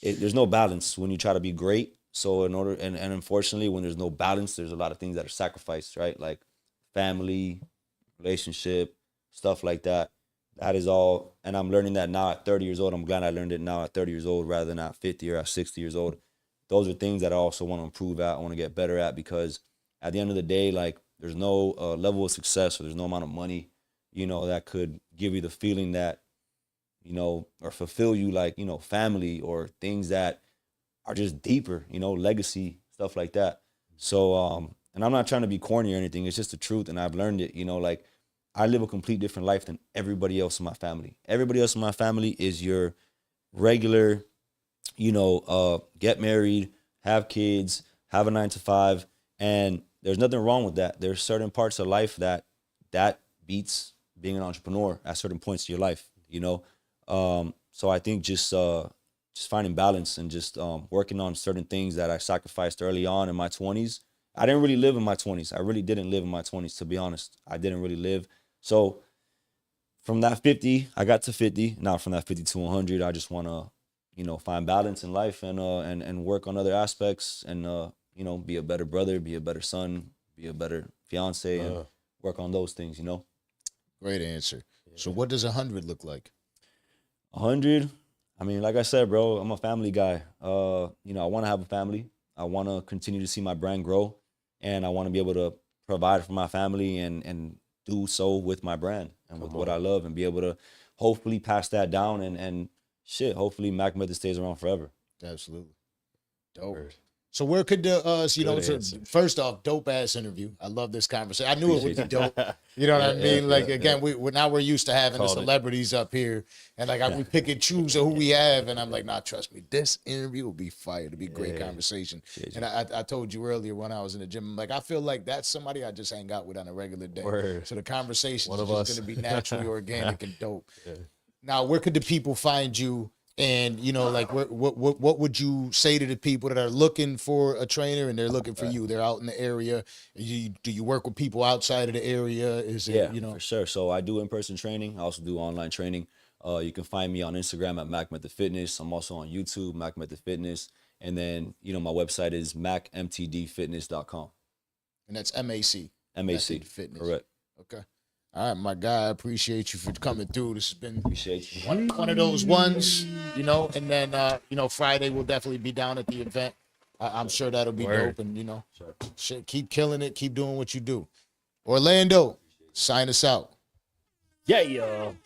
There's no balance when you try to be great. So in order, and unfortunately, when there's no balance, there's a lot of things that are sacrificed, right? Like family, relationship, stuff like that. That is all, and I'm learning that now at 30 years old. I'm glad I learned it now at 30 years old rather than at 50 or at 60 years old. Those are things that I also want to improve at. I want to get better at, because at the end of the day, like, there's no level of success, or there's no amount of money, you know, that could give you the feeling that, you know, or fulfill you, like, you know, family or things that are just deeper, you know, legacy, stuff like that. So, and I'm not trying to be corny or anything. It's just the truth, and I've learned it, you know, like, I live a complete different life than everybody else in my family. Everybody else in my family is your regular, you know, get married, have kids, have a 9 to 5, and there's nothing wrong with that. There's certain parts of life that beats being an entrepreneur at certain points of your life, you know. So I think just finding balance and just working on certain things that I sacrificed early on in my 20s. I didn't really live in my 20s. I really didn't live in my 20s, to be honest. I didn't really live. So from that 50, I got to 50. Now from that 50 to 100, I just want to, you know, find balance in life and work on other aspects, and you know, be a better brother, be a better son, be a better fiance, and work on those things, you know. Great answer. So what does 100 look like? 100, I mean, like I said, bro, I'm a family guy. You know, I want to have a family. I want to continue to see my brand grow, and I want to be able to provide for my family and do so with my brand and with what I love, and be able to hopefully pass that down, and shit, hopefully MacFitness stays around forever. Absolutely. Dope. So where could the you know, so first off, dope ass interview. I love this conversation. I knew it would be dope. You know what I mean? Like, again, we're used to having the celebrities up here, and like we pick and choose who we have, and I'm like, nah, trust me, this interview will be fire. It'll be a great conversation. And I told you earlier when I was in the gym, I'm like, I feel like that's somebody I just hang out with on a regular day. So the conversation is just going to be naturally organic and dope. Now, where could the people find you? And, you know, like, what would you say to the people that are looking for a trainer and they're looking for you? They're out in the area. Do you work with people outside of the area? Is it, you know? For sure. So I do in-person training. I also do online training. You can find me on Instagram at MacFitness. I'm also on YouTube, MacFitness. And then, you know, my website is macmtdfitness.com. And that's MAC. MAC. Fitness. Correct. Okay. All right, my guy, I appreciate you for coming through. This has been Appreciate you. one of those ones, you know, and then, you know, Friday we'll definitely be down at the event. I'm sure that'll be dope, and, you know, shit, keep killing it. Keep doing what you do. Orlando, sign us out. Yeah, y'all.